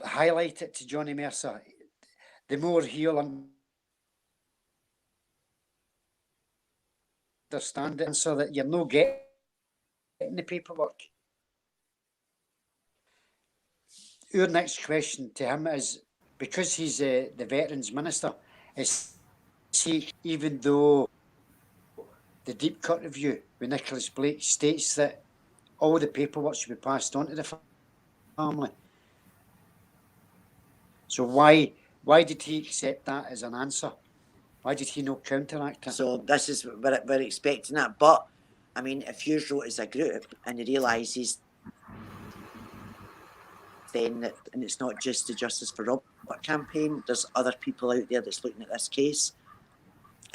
highlight it to Johnny Mercer, the more he'll understand it, so that you're not getting the paperwork. Our next question to him is, because he's the Veterans Minister, is he, even though the deep cut review with Nicholas Blake states that all the paperwork should be passed on to the family, so why did he accept that as an answer? Why did he not counteract it? So this is we're expecting that. But I mean, if you wrote as a group and he realises then that, and it's not just the Justice for Robert campaign, there's other people out there that's looking at this case.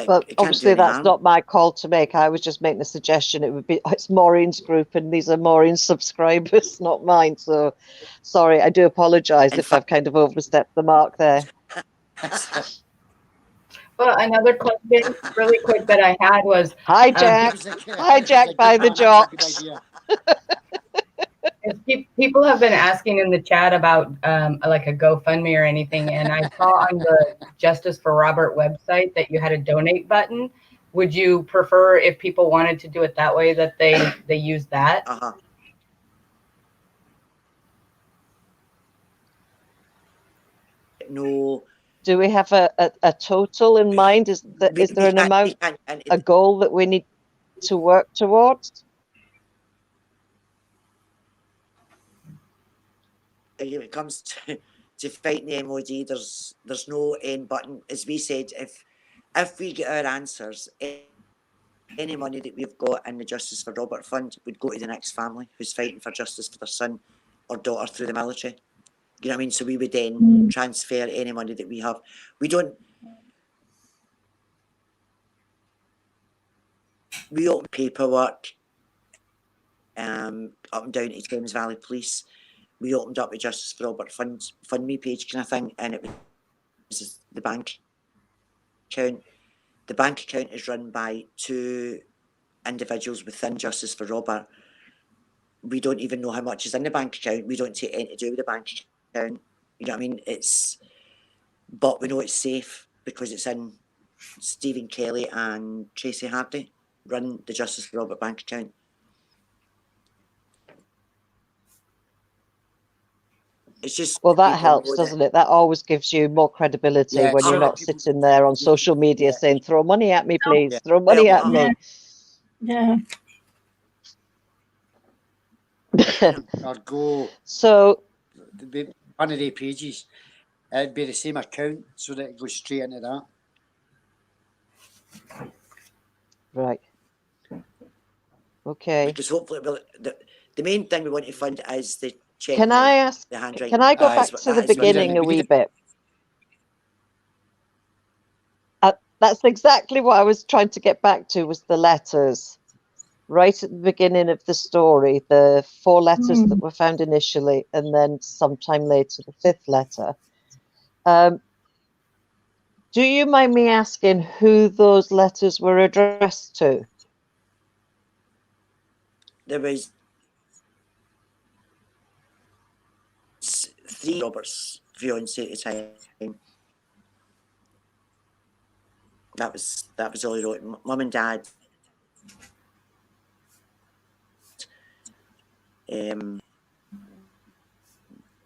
Well, obviously that's not my call to make. I was just making a suggestion. It's Maureen's group, and these are Maureen's subscribers, not mine. So, sorry, I do apologise if I've kind of overstepped the mark there. Well, another question, really quick, that I had was hijacked by the jocks. People have been asking in the chat about like a GoFundMe or anything, and I saw on the Justice for Robert website that you had a donate button. Would you prefer, if people wanted to do it that way, that they use that? No. Do we have a total in mind? Is there an amount, a goal that we need to work towards? When it comes to fighting the MOD, there's no end button. As we said, if we get our answers, any money that we've got in the Justice for Robert Fund would go to the next family who's fighting for justice for their son or daughter through the military. You know what I mean? So we would then transfer any money that we have. We open paperwork up and down to Thames Valley Police. We opened up a Justice for Robert Fund me page kind of thing, and it was the bank account. the bank account is run by 2 individuals within Justice for Robert. We don't even know how much is in the bank account. We don't take anything to do with the bank account. You know what I mean? But we know it's safe because it's in Stephen Kelly and Tracy Hardy run the Justice for Robert bank account. It's just Well, that helps, doesn't it? That always gives you more credibility Yeah, when you're so not people- sitting there on social media Yeah. saying, throw money at me, please, Yeah. throw money at Yeah. me. Yeah. Or go So, one of the pages. It'd be the same account, so that it goes straight into that. right. Okay. because hopefully the main thing we want to find is the check. Can I ask, the handwriting. can I go Aye, back That's to what- the that is what we beginning need. a wee bit? That's exactly what I was trying to get back to, was the letters. Right at the beginning of the story, the 4 letters that were found initially, and then sometime later, the 5th letter. Do you mind me asking who those letters were addressed to? There was 3 Robert's fiancée at the time. That was all he wrote. Mum and Dad.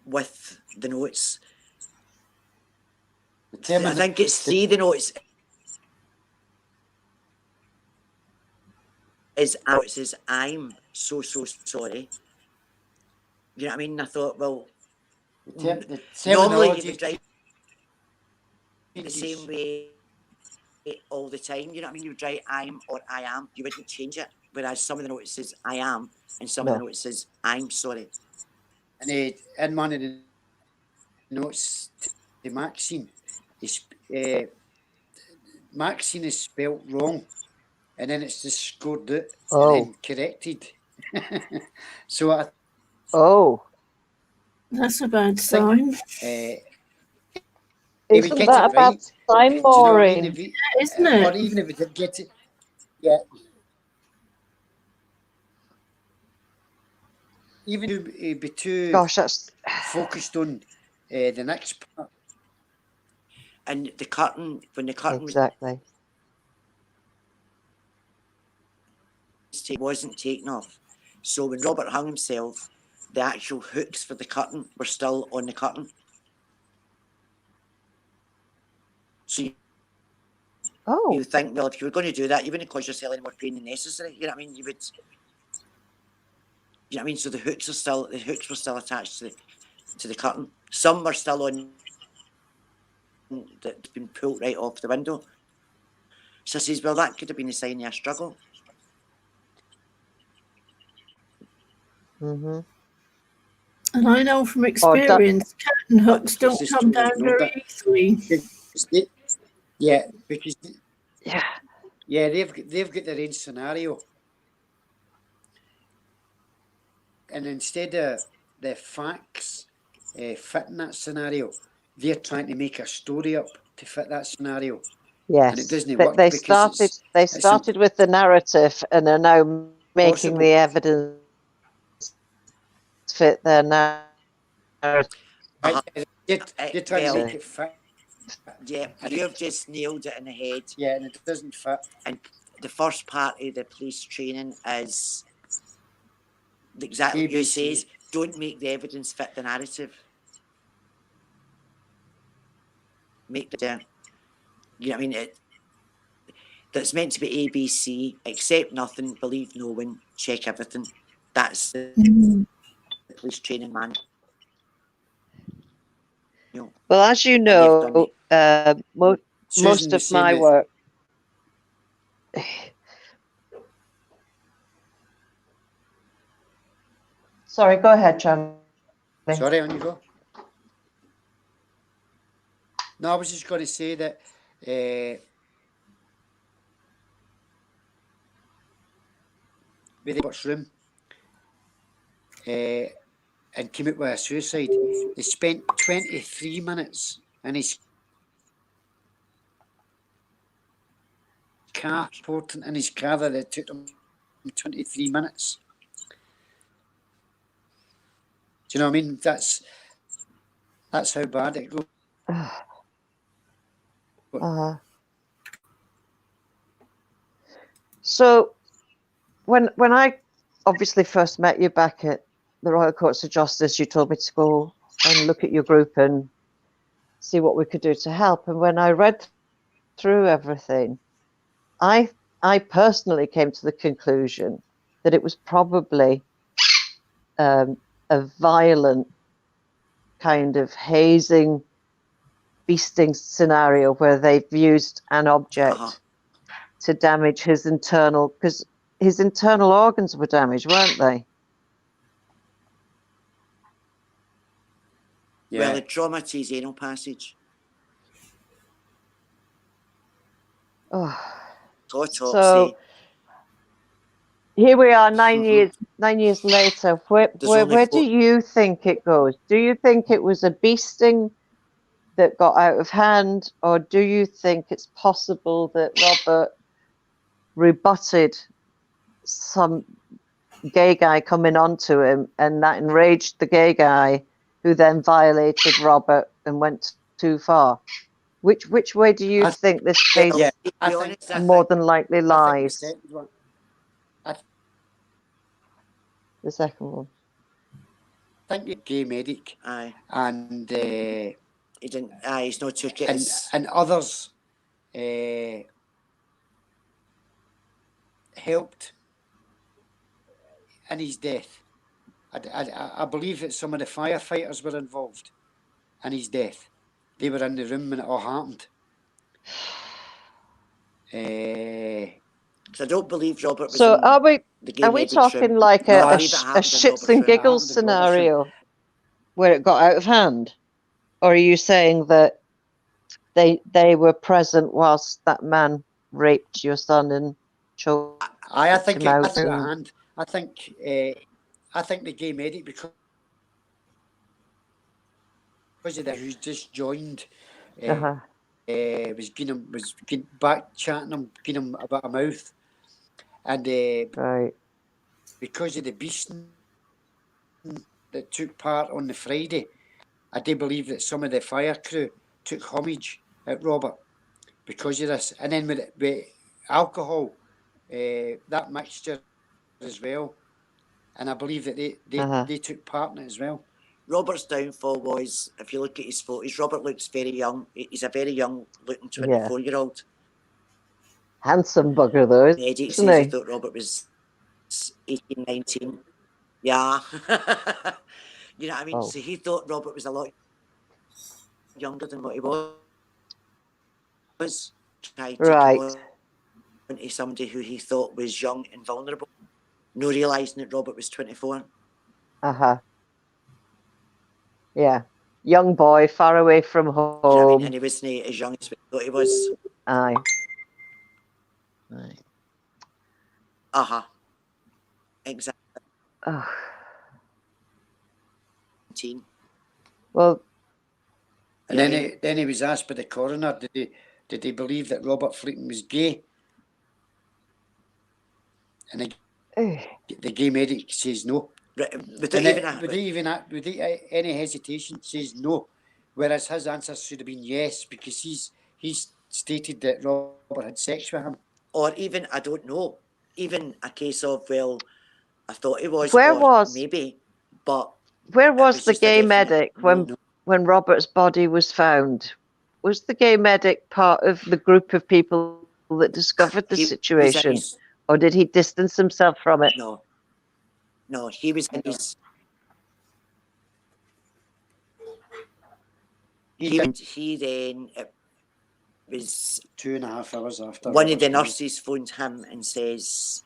With the notes. I think it's 3 the notes. It says, I'm so sorry. You know what I mean? I thought, well, The normally you terminology would write the same way all the time. You know what I mean? You would write I'm or I am. You wouldn't change it. Whereas some of the notes says I am, and some of the notes says I'm sorry. And in one of the notes, the Maxine is Maxine is spelt wrong, and then it's just scored out and then corrected. So I That's a bad sign. if we Isn't get that it a bad right, sign, do you know what I Maureen? mean? If we, Isn't or it? even if we did get it, yeah. Even if it'd be too Gosh, that's focused on the next part. And the curtain, when the curtain exactly. wasn't taken off. So when Robert hung himself, the actual hooks for the curtain were still on the curtain. So you think, well, if you were going to do that, you wouldn't cause yourself any more pain than necessary. You know what I mean? You would. You know what I mean? So the hooks were still attached to the curtain. Some were still on. That's been pulled right off the window. So I says, well, that could have been a sign of a struggle. Mm-hmm. And I know from experience, curtain hooks don't Just come down ignored very easily. Yeah, because they've got their own scenario, and instead of the facts fitting that scenario, they're trying to make a story up to fit that scenario. Yes, and it doesn't work they because started with the narrative and are now making the evidence fit their narrative. They're trying to make it fit. Yeah, you've just nailed it in the head. Yeah, and it doesn't fit. And the first part of the police training is exactly what you says. Don't make the evidence fit the narrative. Make the, you know what I mean? That's meant to be ABC. Accept nothing, believe no one, check everything. That's the police training man. Well, as you know, most of my work. Sorry, go ahead, Charlie. Sorry, on you go. No, I was just going to say that with Robert's room and came out with a suicide, they spent 23 minutes in his car, reporting in his car that it took him 23 minutes. Do you know what I mean? That's how bad it goes. So when I obviously first met you back at the Royal Courts of Justice, you told me to go and look at your group and see what we could do to help. And when I read through everything, I personally came to the conclusion that it was probably a violent kind of hazing, beasting scenario where they've used an object to damage his internal, because his internal organs were damaged, weren't they? Yeah. Well, it traumatized his anal passage. Oh. Autopsy. So here we are 9 years 9 years later. Where do you think it goes? Do you think it was a beasting that got out of hand, or do you think it's possible that Robert rebutted some gay guy coming onto him and that enraged the gay guy, who then violated Robert and went too far? Which way do you think this case more than likely lies? The second one. I think a gay medic. Aye. And he didn't. Aye, he's not took it. And others helped in his death. I believe that some of the firefighters were involved in his death. They were in the room when it all happened. So I don't believe Robert was. So are we talking room. like a shits and giggles scenario where it got out of hand, or are you saying that they were present whilst that man raped your son and choked I think him out? Out of hand. I think the gay medic, because of that, who's just joined, was back chatting him, giving him a bit of mouth, and right, because of the beasting that took part on the Friday, I do believe that some of the fire crew took homage at Robert because of this, and then with alcohol, that mixture as well, and I believe that they took part in it as well. Robert's downfall was, if you look at his photos, Robert looks very young. He's a very young looking 24-year-old. Handsome bugger though, isn't he? He thought Robert was 18, 19. Yeah. You know what I mean? Oh. So he thought Robert was a lot younger than what he was. Tried to come on to somebody who he thought was young and vulnerable, no realising that Robert was 24. Yeah. Young boy, far away from home. You know what I mean? And he wasn't as young as we thought he was. Aye. Exactly. Well, and then he was asked by the coroner, did he believe that Robert Fleeting was gay? And the gay medic says no. Without any hesitation, says no. Whereas his answer should have been yes, because he's stated that Robert had sex with him. Or even, I don't know, even a case of, well, I thought he was, maybe, but where was the gay medic when Robert's body was found? Was the gay medic part of the group of people that discovered the situation, or did he distance himself from it? No, he was in his. He then, it was 2.5 hours after. One of the nurses phoned him and says,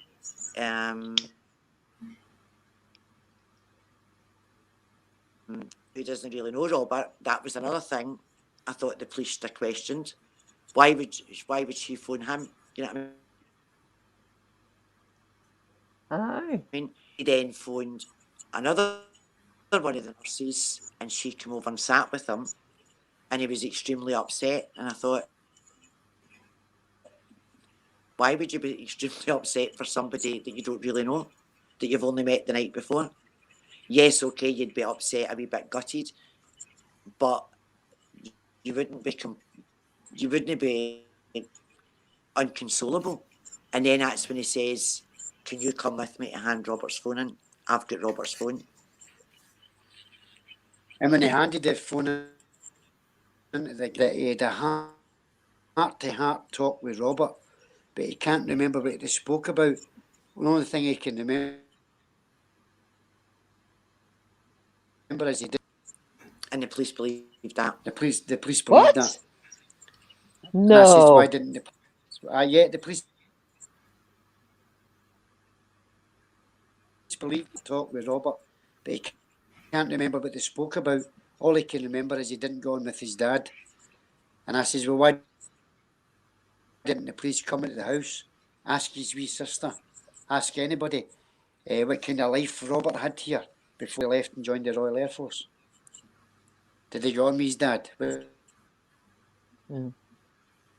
who doesn't really know Robert. That was another thing I thought the police should have questioned. Why would she phone him? You know what I mean? He then phoned another one of the nurses, and she came over and sat with him, and he was extremely upset. And I thought, Why would you be extremely upset for somebody that you don't really know, that you've only met the night before? Yes, okay, you'd be upset, a wee bit gutted, but you wouldn't be unconsolable. And then that's when he says, "Can you come with me to hand Robert's phone in? I've got Robert's phone." And when he handed the phone into that he had a heart-to-heart talk with Robert, but he can't remember what they spoke about. The only thing he can remember is he did. And the police believed that. The police believed What? that. And I says, why No. didn't the the police believed the talk with Robert, but he can't remember what they spoke about. All he can remember is he didn't go on with his dad. And I says, well, why didn't the police come into the house? Ask his wee sister. Ask anybody what kind of life Robert had here before he left and joined the Royal Air Force. Did he go on with his dad?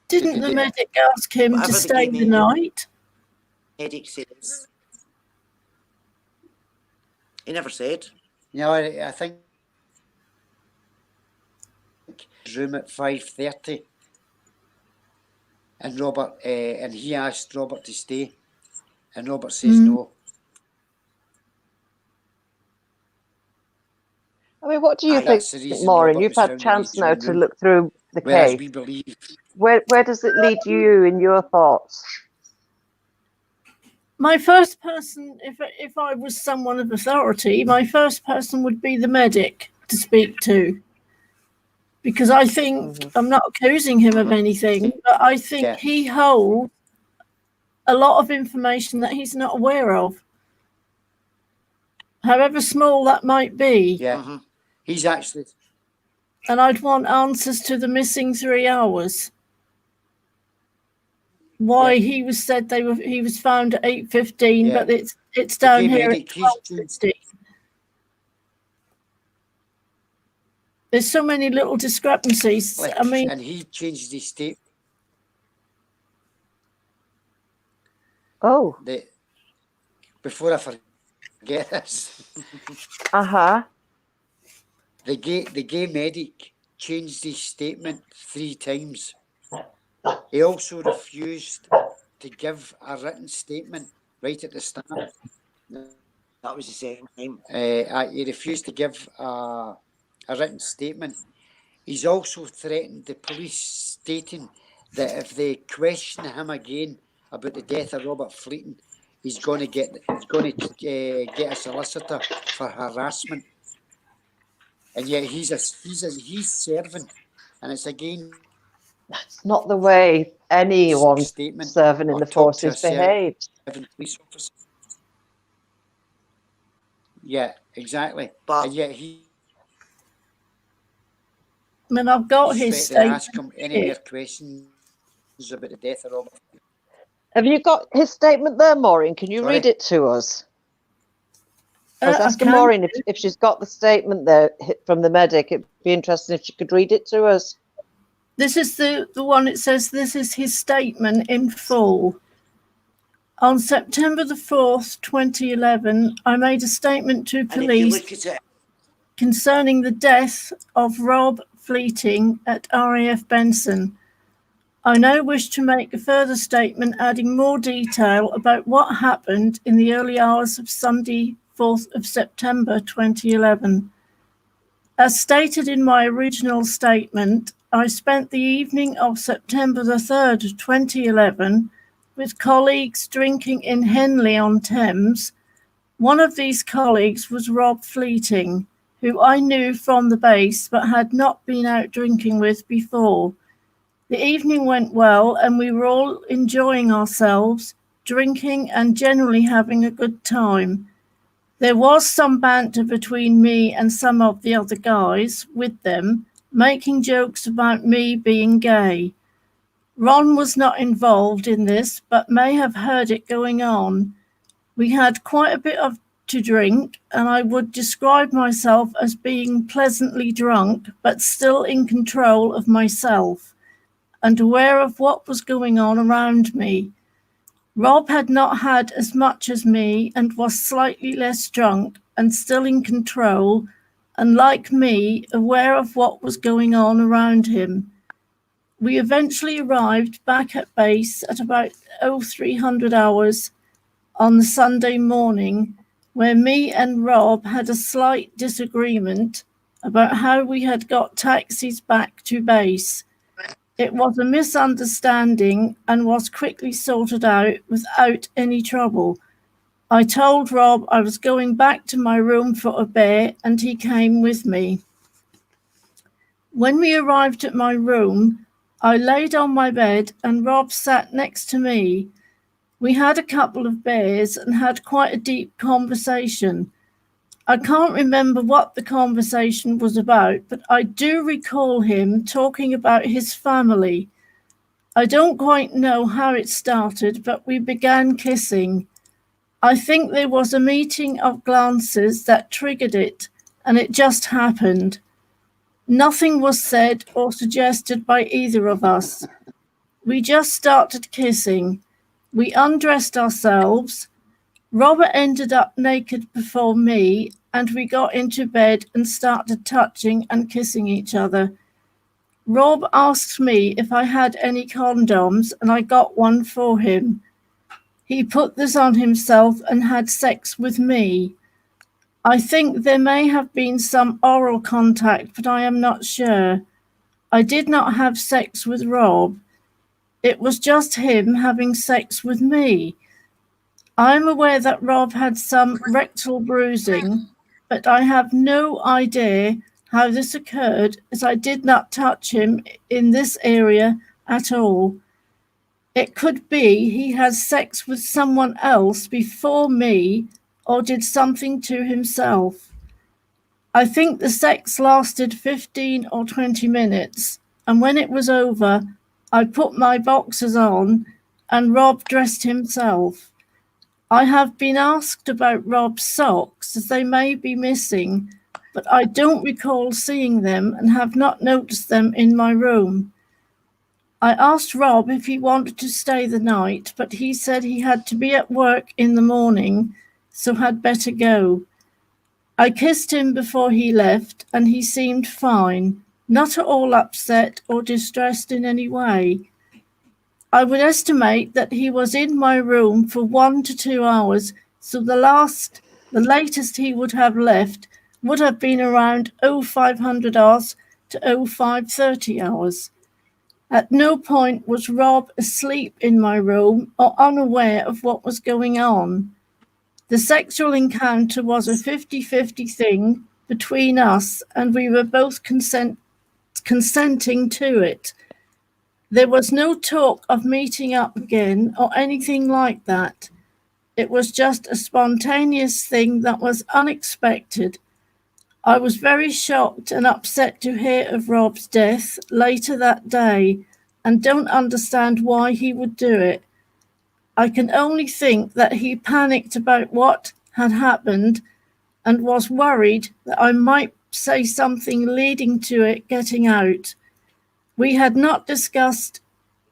Didn't the medic ask him Whatever to the stay game the is. night? Medic says. He never said. You know, I think room at 5:30, and Robert and he asked Robert to stay, and Robert says no. I mean, what do you think, That's the reason Maureen? Robert You've was had found in chance his now own to room. look through the Whereas case. we believe, Where does it lead you in your thoughts? My first person, if I was someone of authority, my first person would be the medic to speak to. Because I think, I'm not accusing him of anything, but I think he holds a lot of information that he's not aware of. However small that might be. yeah, he's actually, And I'd want answers to the missing 3 hours. Why he was said he was found at 8:15, but it's down here at 12:15. There's so many little discrepancies. I mean, and he changed his state. Oh. Before I forget this, the gay medic changed his statement 3 times. He also refused to give a written statement right at the start. That was the second time. He refused to give a written statement. He's also threatened the police, stating that if they question him again about the death of Robert Fleeting, he's going to get a solicitor for harassment. And yet he's serving, and it's again. That's not the way anyone serving in the forces behaves. Yeah, exactly. But and yet he. I mean, I've got his statement. Ask him any more questions about the death of Robert. Have you got his statement there, Maureen? Can you read it to us? I was asking Maureen if she's got the statement there from the medic. It'd be interesting if she could read it to us. This is the one. It says this is his statement in full. On September the 4th, 2011, I made a statement to police concerning the death of Rob Fleeting at RAF Benson. I now wish to make a further statement adding more detail about what happened in the early hours of Sunday, 4th of September 2011. As stated in my original statement, I spent the evening of September the 3rd, 2011, with colleagues drinking in Henley-on-Thames. One of these colleagues was Rob Fleeting, who I knew from the base but had not been out drinking with before. The evening went well and we were all enjoying ourselves, drinking and generally having a good time. There was some banter between me and some of the other guys with them, making jokes about me being gay. Ron was not involved in this, but may have heard it going on. We had quite a bit to drink, and I would describe myself as being pleasantly drunk, but still in control of myself and aware of what was going on around me. Rob had not had as much as me and was slightly less drunk and still in control and, like me, aware of what was going on around him. We eventually arrived back at base at about 0300 hours on the Sunday morning, where me and Rob had a slight disagreement about how we had got taxis back to base. It was a misunderstanding and was quickly sorted out without any trouble. I told Rob I was going back to my room for a beer and he came with me. When we arrived at my room, I laid on my bed and Rob sat next to me. We had a couple of beers and had quite a deep conversation. I can't remember what the conversation was about, but I do recall him talking about his family. I don't quite know how it started, but we began kissing. I think there was a meeting of glances that triggered it, and it just happened. Nothing was said or suggested by either of us. We just started kissing. We undressed ourselves. Robert ended up naked before me, and we got into bed and started touching and kissing each other. Rob asked me if I had any condoms, and I got one for him. He put this on himself and had sex with me. I think there may have been some oral contact, but I am not sure. I did not have sex with Rob. It was just him having sex with me. I am aware that Rob had some rectal bruising, but I have no idea how this occurred, as I did not touch him in this area at all. It could be he had sex with someone else before me or did something to himself. I think the sex lasted 15 or 20 minutes, and when it was over, I put my boxers on and Rob dressed himself. I have been asked about Rob's socks, as they may be missing, but I don't recall seeing them and have not noticed them in my room. I asked Rob if he wanted to stay the night, but he said he had to be at work in the morning, so had better go. I kissed him before he left, and he seemed fine, not at all upset or distressed in any way. I would estimate that he was in my room for 1 to 2 hours, so the latest he would have left would have been around 0500 hours to 0530 hours. At no point was Rob asleep in my room or unaware of what was going on. The sexual encounter was a 50-50 thing between us, and we were both consenting to it. There was no talk of meeting up again or anything like that. It was just a spontaneous thing that was unexpected. I was very shocked and upset to hear of Rob's death later that day and don't understand why he would do it. I can only think that he panicked about what had happened and was worried that I might say something leading to it getting out. We had not discussed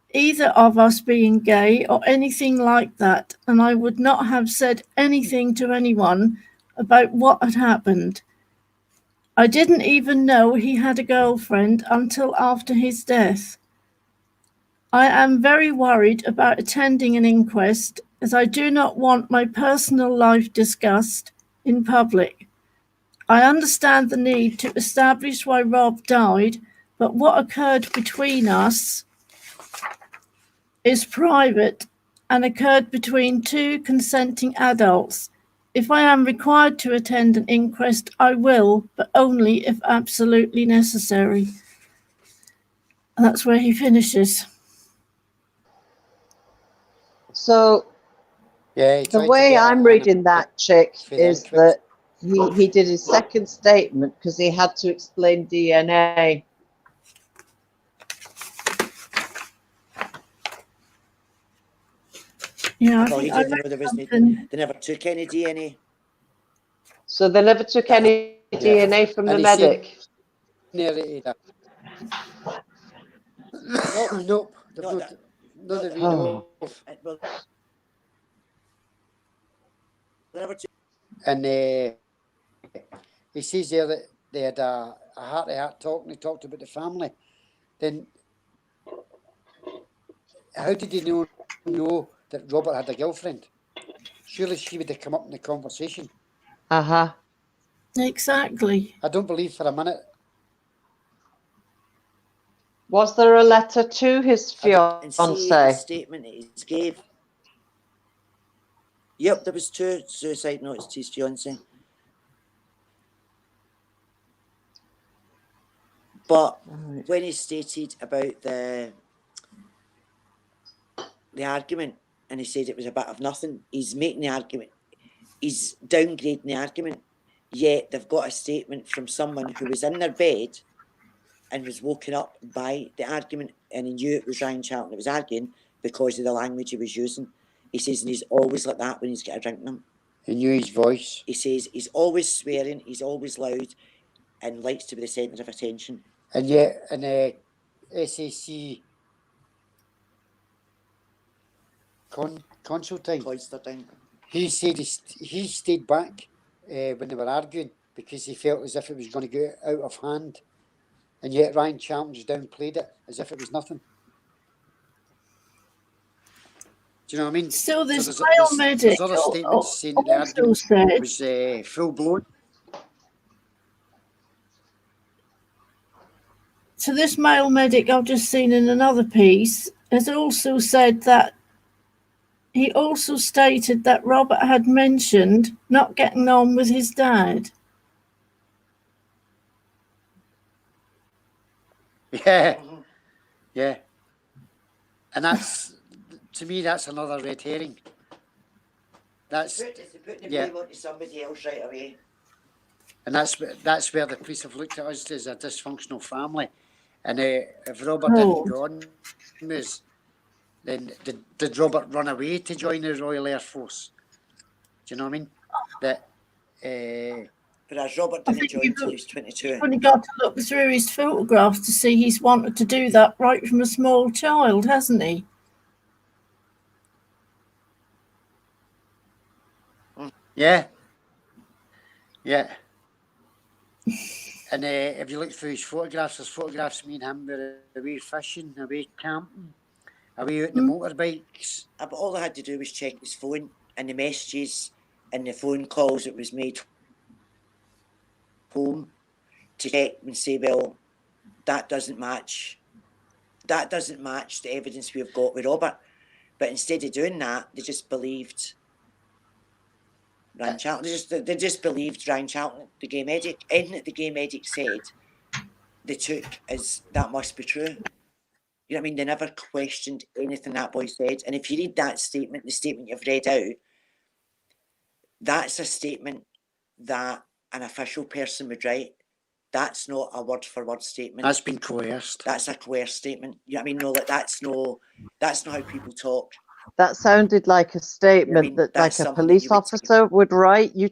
either of us being gay or anything like that, and I would not have said anything to anyone about what had happened. I didn't even know he had a girlfriend until after his death. I am very worried about attending an inquest, as I do not want my personal life discussed in public. I understand the need to establish why Rob died, but what occurred between us is private and occurred between two consenting adults. If I am required to attend an inquest, I will, but only if absolutely necessary. And that's where he finishes. So Yeah, the way I'm reading that, Chick, is that he did his second statement because he had to explain DNA. Yeah, Well, he I didn't know there was something. they never took any DNA. So they never took any DNA from the And he medic. Narrated it. Nope. Nope. No, Not that we know of. Well, And he says there that they had a heart-to-heart talk, and he talked about the family. Then how did he know that Robert had a girlfriend? Surely she would have come up in the conversation. Uh-huh. Exactly. I don't believe for a minute. Was there a letter to his And see the fiancée? statement that he gave. Yep, there was 2 suicide notes to his fiancée. But Right. when he stated about the argument, and he said it was a bit of nothing, he's making the argument, he's downgrading the argument, yet they've got a statement from someone who was in their bed and was woken up by the argument, and he knew it was Ryan Charlton that was arguing because of the language he was using. He says, and he's always like that when he's got a drink in him. He knew his voice. He says he's always swearing, he's always loud, and likes to be the centre of attention. And yet, in SAC console time, Cloisterdown. he said he stayed back when they were arguing because he felt as if it was going to get out of hand. And yet Ryan Charlton's downplayed it as if it was nothing. Do you know what I mean? Still, this there's male medic other statements saying that the also argument said, was full blown. so this male medic I've just seen in another piece has also said that he also stated that Robert had mentioned not getting on with his dad. Yeah, yeah. And that's, to me, that's another red herring. That's Putting the yeah. blame onto somebody else right away. And that's where the police have looked at us as a dysfunctional family. And if Robert Oh. hadn't gone, then did Robert run away to join the Royal Air Force? Do you know what I mean? That But as Robert I didn't think join you've until he was 22. only got to look through his photographs to see he's wanted to do that right from a small child, hasn't he? yeah, yeah. And if you look through his photographs, there's photographs of me and him were away fishing, away camping, away out on the motorbikes. But all I had to do was check his phone and the messages and the phone calls that was made home to check and say, well, that doesn't match the evidence we've got with Robert. But instead of doing that, they just believed Ryan Charlton. They just believed Ryan Charlton, the gay medic. Anything that the gay medic said, they took as that must be true. You know what I mean? They never questioned anything that boy said. And if you read that statement, the statement you've read out, that's a statement that an official person would write. That's not a word for word statement. That's been coerced. That's a coerced statement. You know what I mean? No, like that's not how people talk. That sounded like a statement I mean, that that's like a something police you would officer would write. You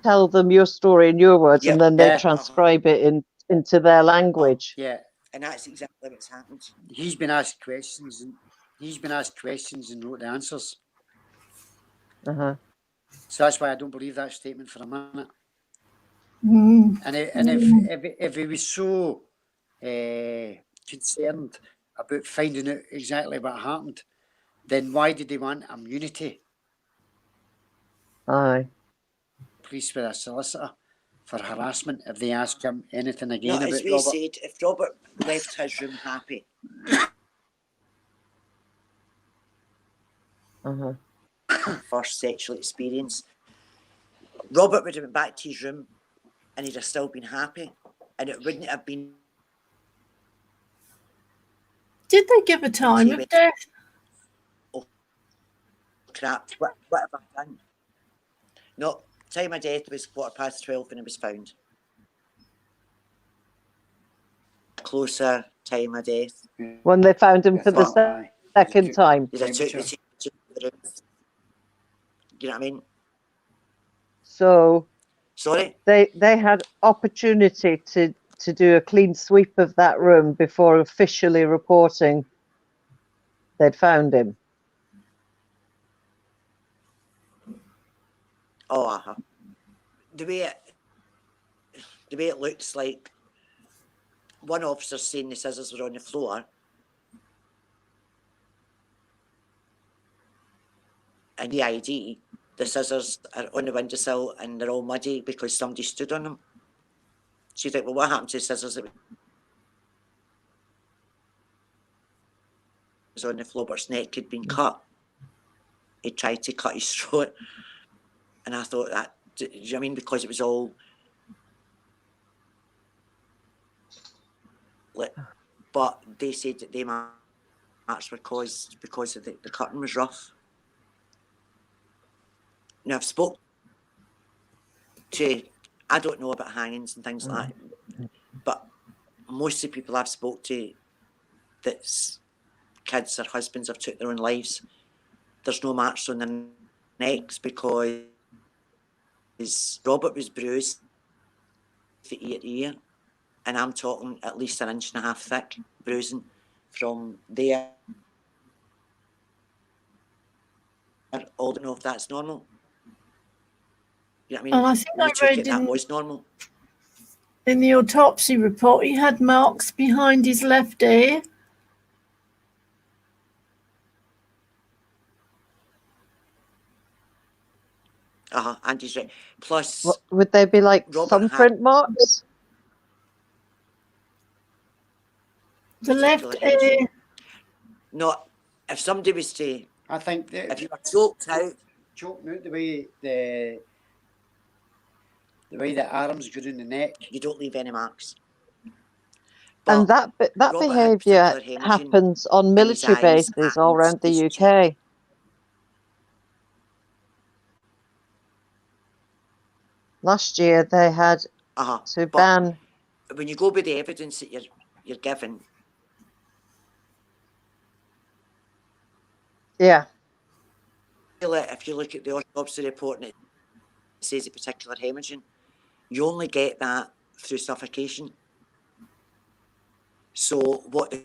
tell them your story in your words, Yep. and then they Yeah. transcribe it into their language. Yeah. And that's exactly what's happened. He's been asked questions and wrote the answers. Uh-huh. So that's why I don't believe that statement for a minute. Mm. And if he was so concerned about finding out exactly what happened, then why did they want immunity? Aye. Police with a solicitor for harassment if they ask him anything again No, as about we Robert. said, if Robert left his room happy, Uh-huh. first sexual experience, Robert would have been back to his room and he'd have still been happy, and it wouldn't have been. Did they give a time of death? Oh crap! What have I done? No, time of death was 12:15 when it was found. Closer time of death. When they found him for the Aye. second time. They took the room. You know what I mean? So Sorry. they had opportunity to do a clean sweep of that room before officially reporting they'd found him. Oh, the way it looks like one officer's saying the scissors were on the floor, and the ID, the scissors are on the windowsill and they're all muddy because somebody stood on them. So you think, well, what happened to the scissors that was on the floor? Robert's neck had been cut. He tried to cut his throat, and I thought that. Do you know what I mean? Because it was all. But they said that the marks were caused because of the cutting was rough. Now I've spoke to, I don't know about hangings and things like that, but most of the people I've spoke to that's kids or husbands have took their own lives, there's no marks on their necks because Robert was bruised from ear to ear, and I'm talking at least 1.5 inches thick bruising from there. I don't know if that's normal. You know what I mean? And I think we I took read it that was normal. in the autopsy report he had marks behind his left ear. And he's right. Plus, What, would they be like Robert thumbprint marks? The left particular ear. hemorrhaging. Not if somebody was to, I think that if you were choked out, choking out the way the arms go down the neck. you don't leave any marks. And But that Robert had behaviour particular hemorrhaging happens on in his military eyes bases all and around the his UK. Last year they had to but ban. when you go by the evidence that you're given, Yeah, if you look at the autopsy report and it says a particular hemorrhaging, you only get that through suffocation. So what the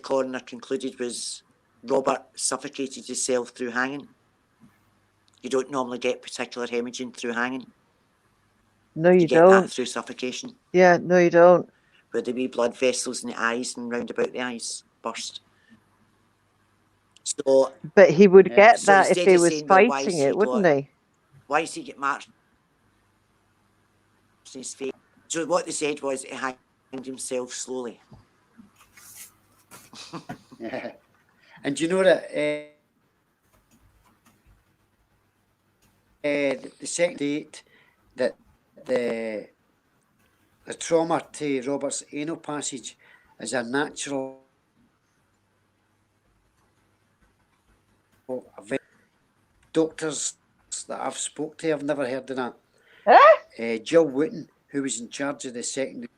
coroner concluded was Robert suffocated himself through hanging. You don't normally get particular hemorrhaging through hanging. no, You you get don't. that through suffocation, Yeah, no, you don't. where the wee blood vessels in the eyes and round about the eyes burst. So, But he would Yeah. get so that if instead he of was saying, well, why fighting is he it, wouldn't got, he? why does he get marks in his face? So what they said was he hanged himself slowly. Yeah. And do you know that the second date that the trauma to Robert's anal passage is a natural event. Doctors that I've spoke to, I've never heard of that. Jill Wooten, who was in charge of the second.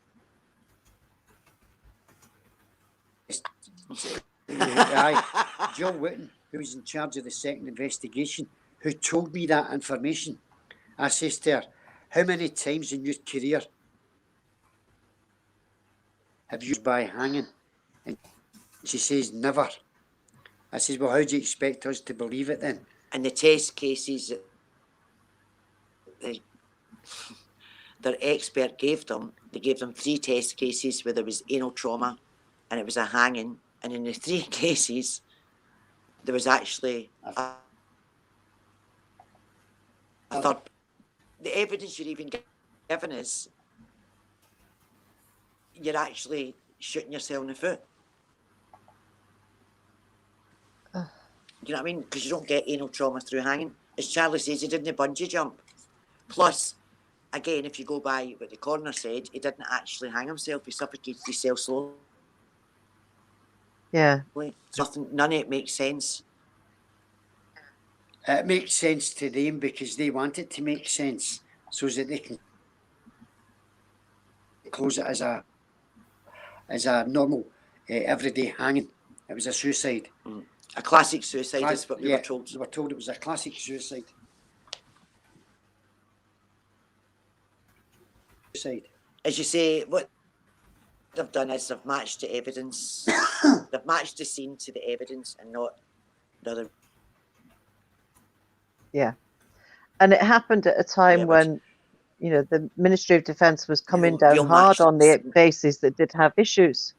Jill Wooten, who was in charge of the second investigation, who told me that information. I says to her, how many times in your career have you used by hanging? And she says, never. I says, well, how do you expect us to believe it then? And the test cases that their expert gave them, they gave them 3 test cases where there was anal trauma and it was a hanging. And in the 3 cases, there was actually a third. The evidence you're even given is you're actually shooting yourself in the foot. You know what I mean? Because you don't get anal trauma through hanging. As Charlie says, he didn't bungee jump. Plus, again, if you go by what the coroner said, he didn't actually hang himself. He suffocated himself slowly. Yeah. None of it makes sense. It makes sense to them because they want it to make sense so that they can close it as a normal everyday hanging. It was a suicide. A classic suicide is what we were told. We were told it was a classic suicide. As you say, what they've done is they've matched the evidence. They've matched the scene to the evidence and not the other. Yeah. And it happened at a time Yeah, but- when, you know, the Ministry of Defence was coming You'll- down you'll hard match on this. the bases that did have issues.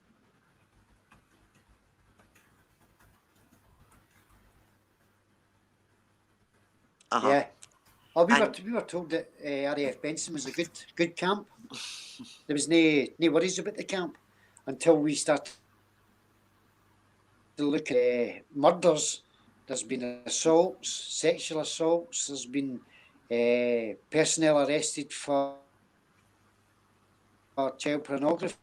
Yeah. Oh, And- we were told that RAF Benson was a good camp. There was no worries about the camp until we started to look at murders. There's been assaults, sexual assaults. There's been personnel arrested for child pornography.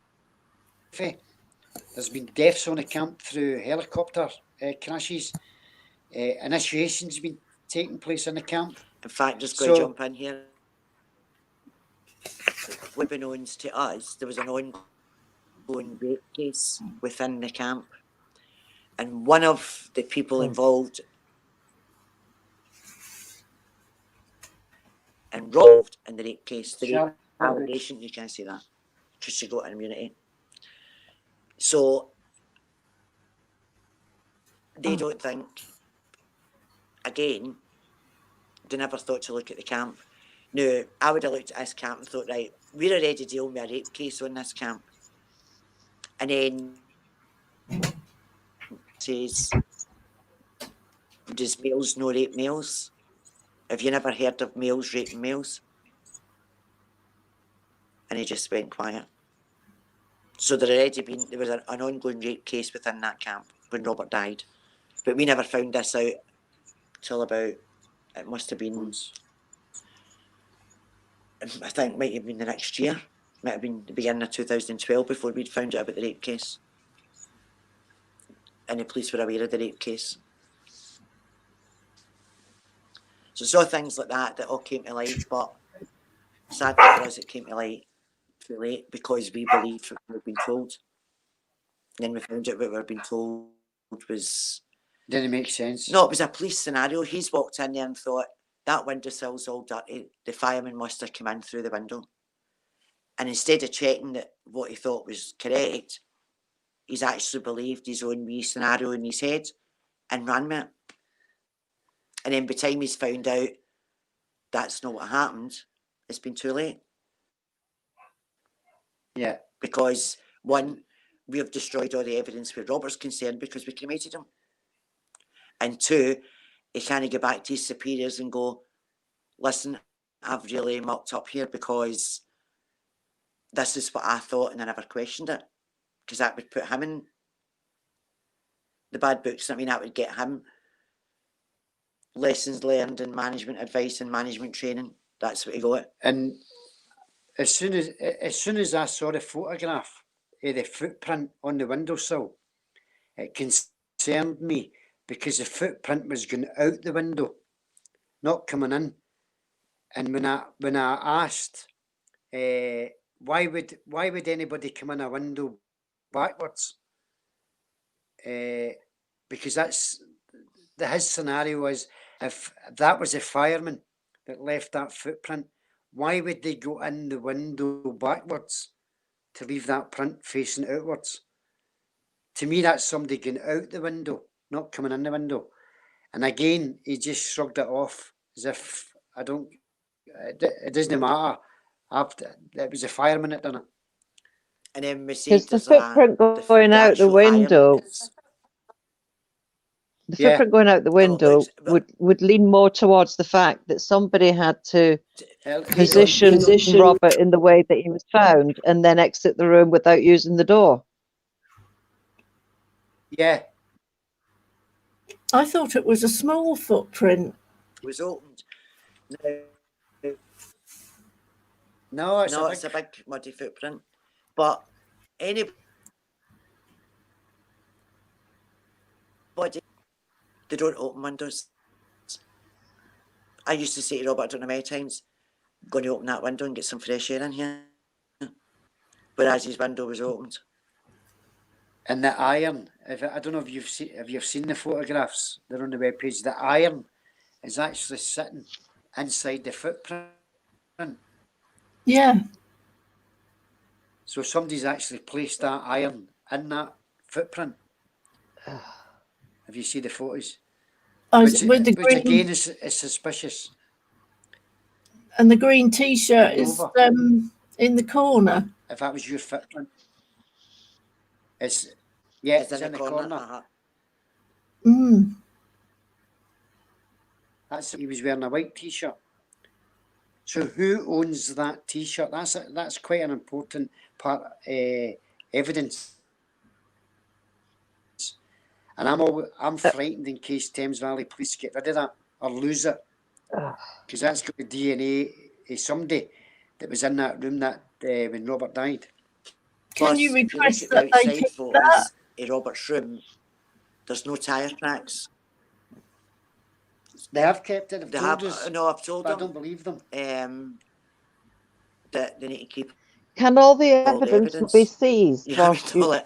There's been deaths on the camp through helicopter crashes. Initiations been taking place in the camp. In fact, just going to So- jump in here. Unbeknownst to us, there was an ongoing rape case within the camp, and one of the people involved in the rape case, the rape allegation, you can't say that because she got an immunity. So they don't think, again, they never thought to look at the camp. No, I would have looked at this camp and thought, right, we're already dealing with a rape case on this camp. And then says, does males no rape males? Have you never heard of males raping males? And he just went quiet. So there was an ongoing rape case within that camp when Robert died. But we never found this out till about, it must have been, I think might have been the next year. Might have been the beginning of 2012 before we'd found out about the rape case. And the police were aware of the rape case. So saw things like that all came to light, but sadly for us it came to light too late because we believed what we were being told. And then we found out what we were being told was... Didn't make sense. No, it was a police scenario. He's walked in there and thought, that windowsill's all dirty. The fireman must have come in through the window. And instead of checking that what he thought was correct, he's actually believed his own wee scenario in his head and ran with it. And then by the time he's found out that's not what happened, it's been too late. Yeah. Because, one, we have destroyed all the evidence where Robert's concerned because we cremated him. And two, he can't go back to his superiors and go, listen, I've really mucked up here because this is what I thought and I never questioned it. Because that would put him in the bad books. I mean, that would get him lessons learned and management advice and management training. That's what he got. And as soon as I saw the photograph of the footprint on the windowsill, it concerned me because the footprint was going out the window, not coming in. And when I asked, why would anybody come in a window backwards? Because his scenario was, if that was a fireman that left that footprint, why would they go in the window backwards to leave that print facing outwards? To me, that's somebody going out the window, not coming in the window. And again, he just shrugged it off as if it doesn't matter. It was a fireman that done it. And then we see Because the footprint going out the window, the footprint going out the window would lean more towards the fact that somebody had to position Robert in the way that he was found and then exit the room without using the door. Yeah. I thought it was a small footprint. It was opened. No, it's a big muddy footprint. But anybody, they don't open windows. I used to say to Robert, I don't know many times, going to open that window and get some fresh air in here. Whereas his window was opened. And the iron, I don't know if you've seen the photographs, they're on the webpage, the iron is actually sitting inside the footprint. Yeah. So somebody's actually placed that iron in that footprint. If you see the photos. Which again is suspicious. And the green T-shirt is Over. in the corner. If that was your footprint. It's, yeah, It's it's in the corner. Mm. That's, he was wearing a white T-shirt. So who owns that T-shirt? That's quite an important part, evidence. And I'm frightened in case Thames Valley Police get rid of that or lose it, because that's got the DNA of somebody that was in that room that when Robert died. Can you Plus, if you look request at the that they outside keep that? photos of Robert's room, there's no tyre tracks. They have kept it. They have. No, I've told but them. I don't believe them. That they need to keep Can all the all the evidence evidence. be seized? You know what I whilst mean? you...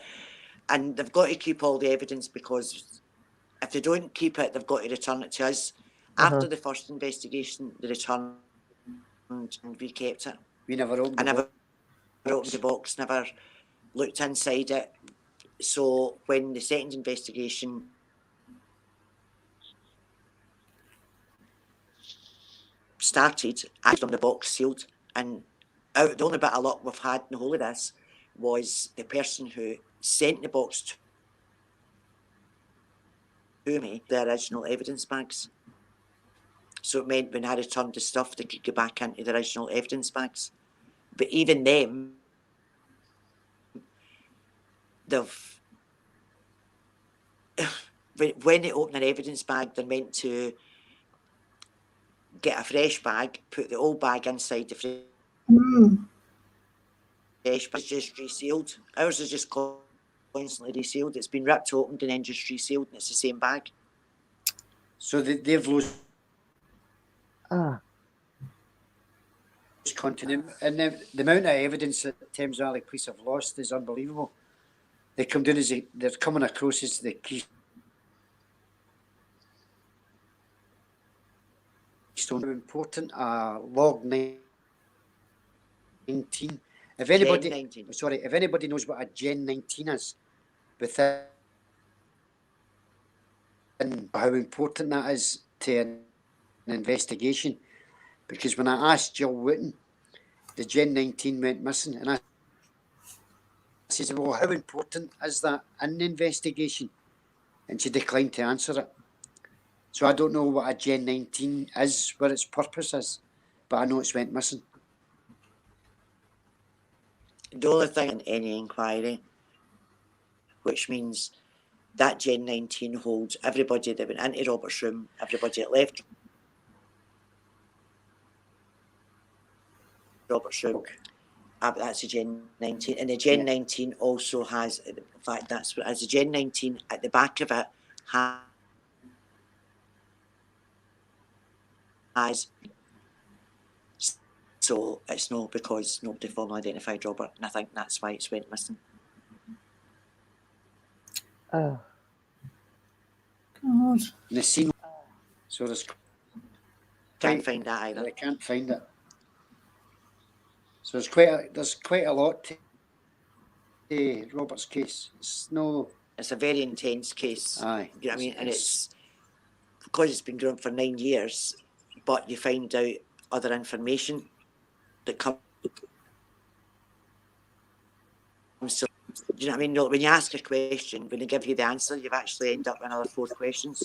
And they've got to keep all the evidence, because if they don't keep it, they've got to return it to us. After the first investigation, they returned and we kept it. We never opened I the never box. opened the box, never looked inside it. So when the second investigation started, I found the box sealed, and the only bit of luck we've had in the whole of this was the person who sent the box to me, the original evidence bags. So it meant when I returned the stuff, they could go back into the original evidence bags. But even them, they've when they open an evidence bag, they're meant to get a fresh bag, put the old bag inside the fresh bag, it's just resealed. Ours is just constantly resealed. It's been ripped open and then just resealed, and it's the same bag. So they've lost Ah, continent, and the amount of evidence that Thames Valley Police have lost is unbelievable. They come down as they're coming across as the keystone. Important log 19. If anybody, Gen 19. sorry, if anybody knows what a Gen 19 is, within how important that is to an investigation, because when I asked Jill Wooten, the Gen 19 went missing, and I said, well, how important is that in the investigation? And she declined to answer it. So I don't know what a Gen 19 is, what its purpose is, but I know it's went missing. The only thing in any inquiry, which means that Gen 19 holds everybody that went into Robert's room, everybody that left Robert's room. That's a Gen 19, and the Gen 19 also has, in fact, that's what, as a Gen 19 at the back of it has. So it's no, because nobody formally identified Robert, and I think that's why it's went missing. oh. God. The scene, so there's Can't find that either. They can't find it. So there's quite a lot to Robert's case. It's a very intense case. Aye. You know what I mean? And it's because it's been going for 9 years, but you find out other information that comes. So, do you know what I mean? When you ask a question, when they give you the answer, you've actually ended up with another 4 questions.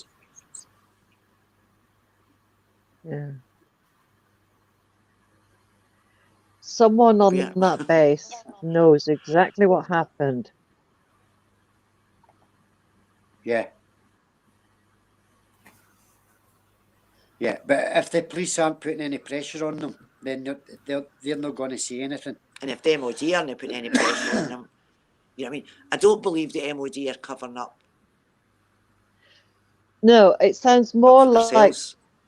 Yeah. Someone on that base knows exactly what happened. Yeah. Yeah, but if the police aren't putting any pressure on them, then they're not going to say anything. And if the MOD aren't putting any pressure on them, you know what I mean? I don't believe the MOD are covering up. No, it sounds more like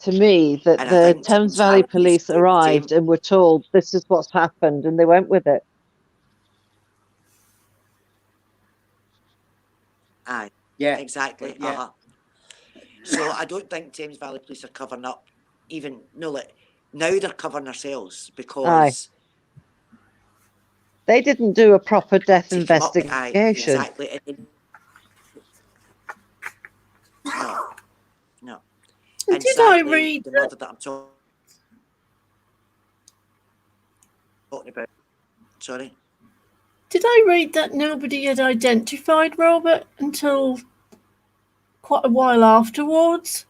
to me that the Thames Valley Police arrived and were told this is what's happened, and they went with it. Aye. Yeah. Exactly. Yeah. So I don't think Thames Valley Police are covering up. Even no, like now they're covering themselves because they didn't do a proper death to investigation. Aye, exactly. No. And did I read the mother that I'm talking talking about. Sorry. Did I read that nobody had identified Robert until quite a while afterwards?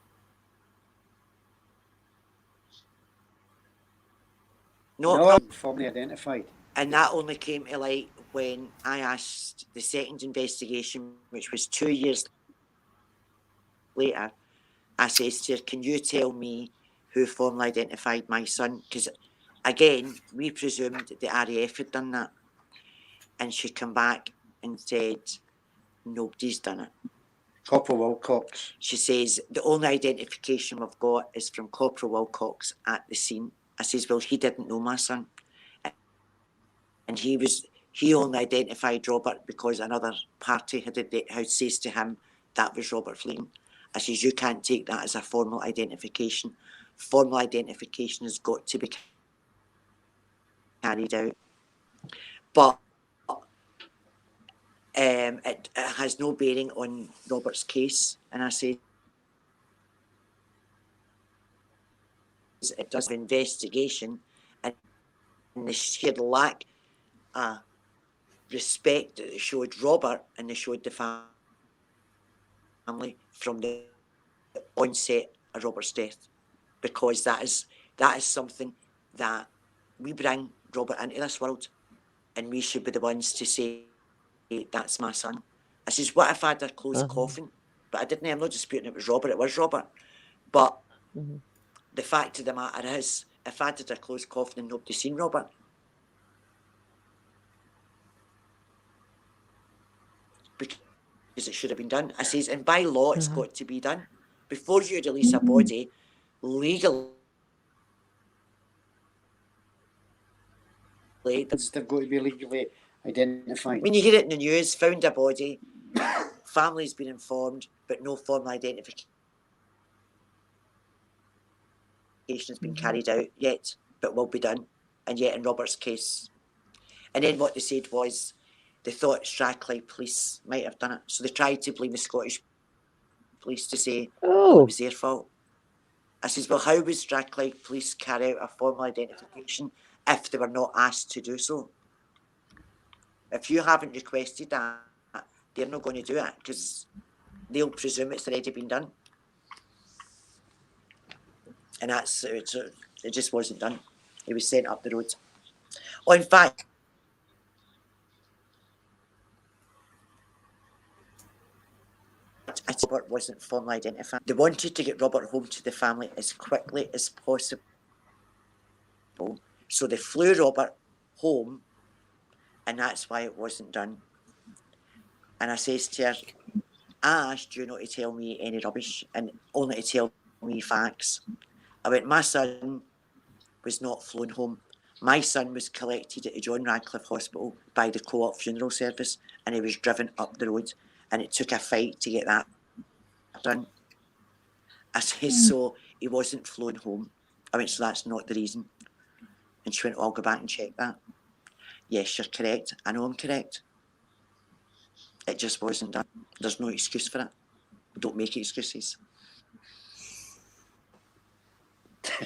No, formally identified. And that only came to light when I asked the second investigation, which was 2 years later. I says to her, can you tell me who formally identified my son? Because, again, we presumed that the RAF had done that. And she came back and said, nobody's done it. Corporal Wilcox. She says, the only identification we've got is from Corporal Wilcox at the scene. I says, well, he didn't know my son. And he only identified Robert because another party had says to him, that was Robert Fleeting. I says, you can't take that as a formal identification. Formal identification has got to be carried out. But it has no bearing on Robert's case. And I say, it does an investigation, and the sheer lack of respect that they showed Robert and they showed the family from the onset of Robert's death, because that is something that we bring Robert into this world, and we should be the ones to say, that's my son. I says, what if I had a closed coffin? But I didn't. I'm not disputing it was Robert. It was Robert. But the fact of the matter is, if I had a closed coffin and nobody seen Robert, because it should have been done. I says, and by law, it's got to be done. Before you release a body, legally, They've got to be legally identified. when you hear it in the news, found a body, family's been informed, but no formal identification has been carried out yet, but will be done. And yet in Robert's case. And then what they said was, they thought Strathclyde police might have done it. So they tried to blame the Scottish police to say it was their fault. I says, well, how would Strathclyde police carry out a formal identification if they were not asked to do so? If you haven't requested that, they're not going to do it because they'll presume it's already been done. And it just wasn't done. He was sent up the road. Oh, in fact, Robert wasn't formally identified. They wanted to get Robert home to the family as quickly as possible. So they flew Robert home, and that's why it wasn't done. And I says to her, I asked you not to tell me any rubbish and only to tell me facts. I went, my son was not flown home. My son was collected at the John Radcliffe Hospital by the Co-op funeral service, and he was driven up the road, and it took a fight to get that done. I said, so he wasn't flown home. I went, so that's not the reason. And she went, oh, I'll go back and check that. Yes, you're correct. I know I'm correct. It just wasn't done. There's no excuse for it. Don't make excuses.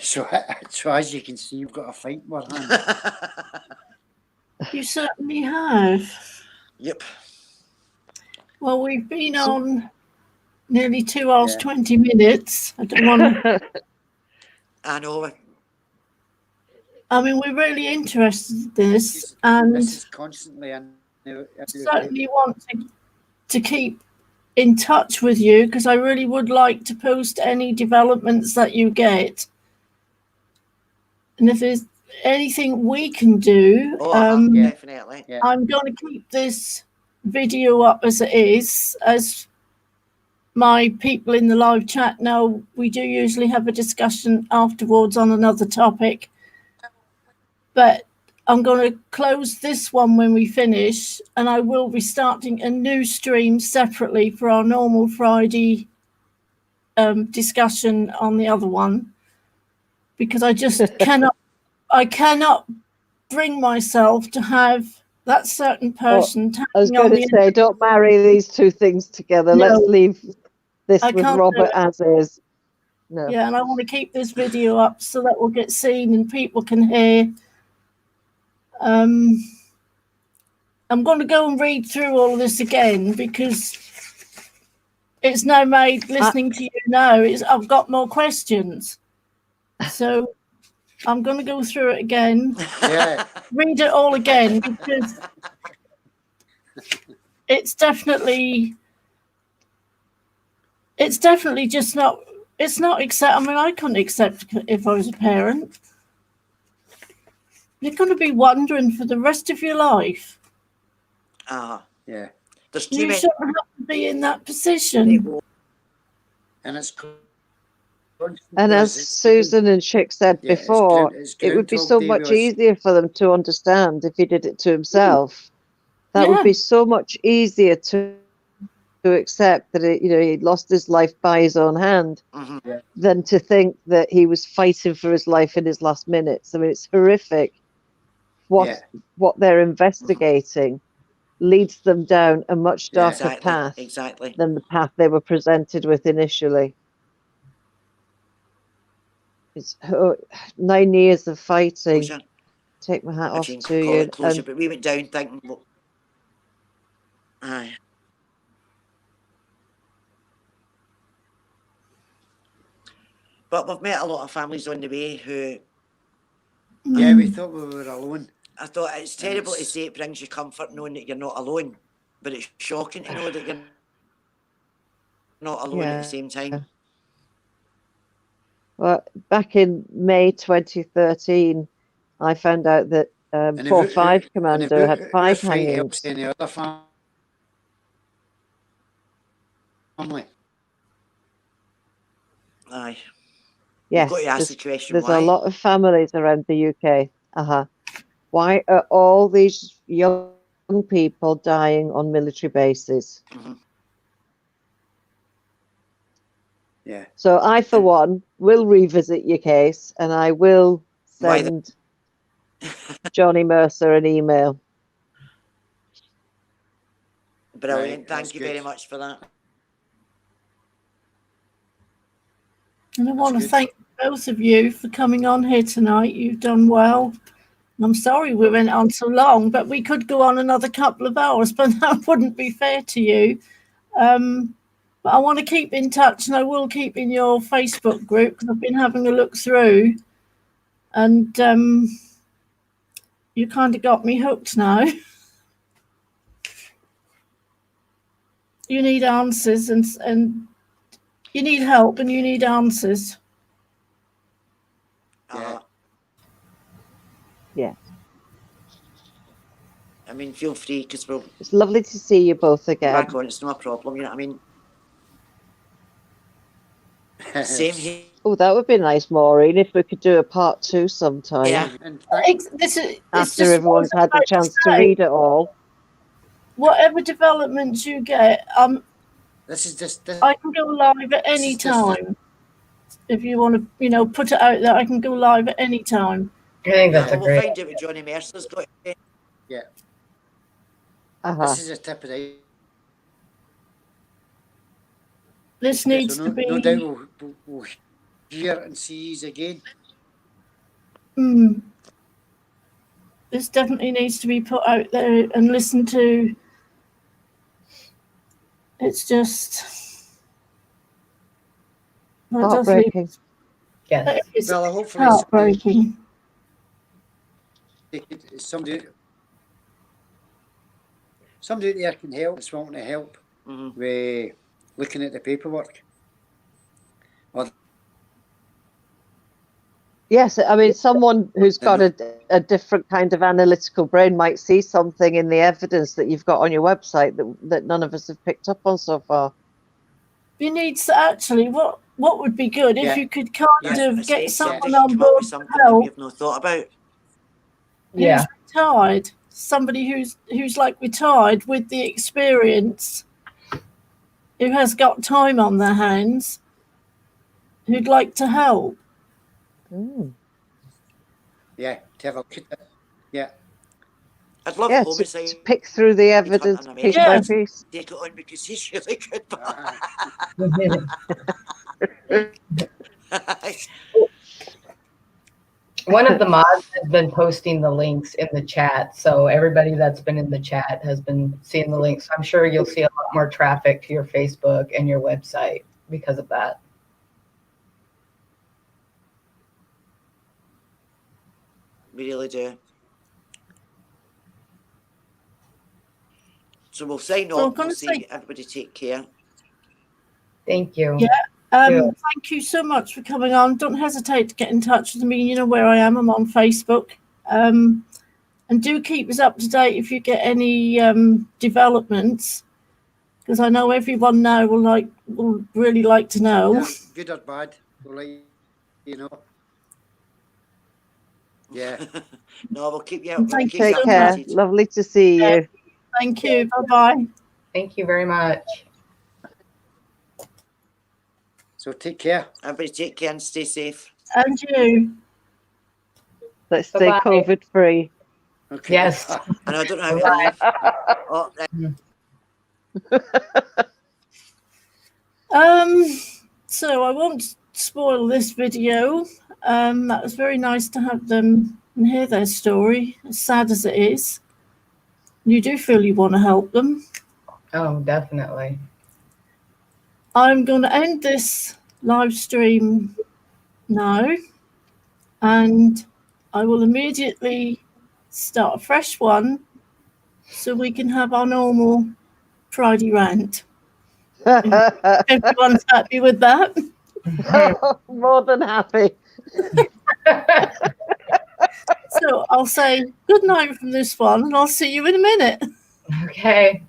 So as you can see, you've got a fight in one hand. You certainly have. Yep. Well, we've been on nearly 2 hours, 20 minutes. I don't want to... I know. I mean, we're really interested in this, and this is constantly certainly want to keep in touch with you, because I really would like to post any developments that you get. And if there's anything we can do, definitely. Yeah. I'm going to keep this video up as it is. As my people in the live chat know, we do usually have a discussion afterwards on another topic. But I'm going to close this one when we finish, and I will be starting a new stream separately for our normal Friday discussion on the other one, because I just cannot bring myself to have that certain person. I was going to say, don't marry these two things together. No, let's leave this with Robert as is. No. Yeah, and I want to keep this video up so that will get seen and people can hear I'm going to go and read through all of this again because it's no made listening to you now. I've got more questions. So I'm going to go through it again, Yeah. read it all again because it's definitely just not, it's not accept. I mean, I couldn't accept if I was a parent. You're going to be wondering for the rest of your life. Yeah. There's too You many. shouldn't have to be in that position. And it's And as Susan and Chick said Yeah, it's before, it's it would be Groundhog so Day much with us. easier for them to understand if he did it to himself. That would Yeah. be so much easier to accept that he lost his life by his own hand Mhm. than to think that he was fighting for his life in his last minutes. I mean, it's horrific. What they're investigating leads them down a much darker path Exactly. than the path they were presented with initially. It's 9 years of fighting. Closure. Take my hat off Imagine to call you. it closure, And but we went down thinking, well, aye. But we've met a lot of families on the way who Yeah, we thought we were alone. I thought it's terrible to it's- say it brings you comfort knowing that you're not alone, but it's shocking to know that you're not alone at the same time. well, back in May 2013, I found out that And if 4-5 and Commando if had our 5 fight helps hangings. any other family. Aye. Yes, You've got to ask the question there's why. a lot of families around the UK. Why are all these young people dying on military bases? Mhm. Yeah. So I, for one, will revisit your case and I will Why send Johnny Mercer an email. Brilliant. Right, Thank that's you good. very much for that. And I want to good. thank both of you for coming on here tonight. You've done well. I'm sorry we went on so long, but we could go on another couple of hours, but that wouldn't be fair to you. But I want to keep in touch, and I will keep in your Facebook group because I've been having a look through, and you kind of got me hooked now. You need answers, and you need help, and you need answers. Yeah. Yeah. I mean, feel free because we'll It's lovely to see you both again. back on. It's not a problem. You know what I mean? Same here. Oh, that would be nice, Maureen, if we could do a part 2 sometime. Yeah. And This is it's After just everyone's what I was had the about chance to say. read it all. Whatever developments you get, this is just I can go live at any is just- time. If you want to, put it out there, I can go live at any time. I think that's a We'll great. find out what Johnny Mercer's got to say. this is a tip of the This needs so to be. no doubt we'll hear and see you again. This definitely needs to be put out there and listened to. It's just Heartbreaking. Yes. It's Well, hopefully heartbreaking. somebody there can help. It's wanting to help with looking at the paperwork. Yes, I mean, someone who's got a different kind of analytical brain might see something in the evidence that you've got on your website that none of us have picked up on so far. You need to actually, what would be good if you could kind of get someone on come up board with something that we've not thought about. who's retired, somebody who's like retired with the experience, who has got time on their hands, who'd like to help. Yeah, to have a look at it. Yeah. I'd love to pick through the evidence piece by piece. Take it on because he's really good. One of the mods has been posting the links in the chat, so everybody that's been in the chat has been seeing the links. I'm sure you'll see a lot more traffic to your Facebook and your website because of that. We really do. So we'll sign So I'm off. gonna We'll say- say everybody take care. Thank you. Yeah. Yeah. Thank you so much for coming on. Don't hesitate to get in touch with me. You know where I am. I'm on Facebook. And do keep us up to date if you get any developments, because I know everyone now will really like to know. Yeah, good or bad, we'll let you know. Yeah. No, we'll keep you. And We'll thank keep you Take you so care. updated. Lovely to see you. Thank you. Bye bye. Thank you very much. So take care. Everybody take care and stay safe. And you. Let's stay Bye-bye. COVID free. Okay. Yes. And I don't know how to leave. Oh, right. So I won't spoil this video. That was very nice to have them and hear their story, as sad as it is. You do feel you want to help them. Oh, definitely. I'm going to end this live stream now, and I will immediately start a fresh one so we can have our normal Friday rant. Everyone's happy with that? More than happy. So I'll say good night from this one, and I'll see you in a minute. Okay.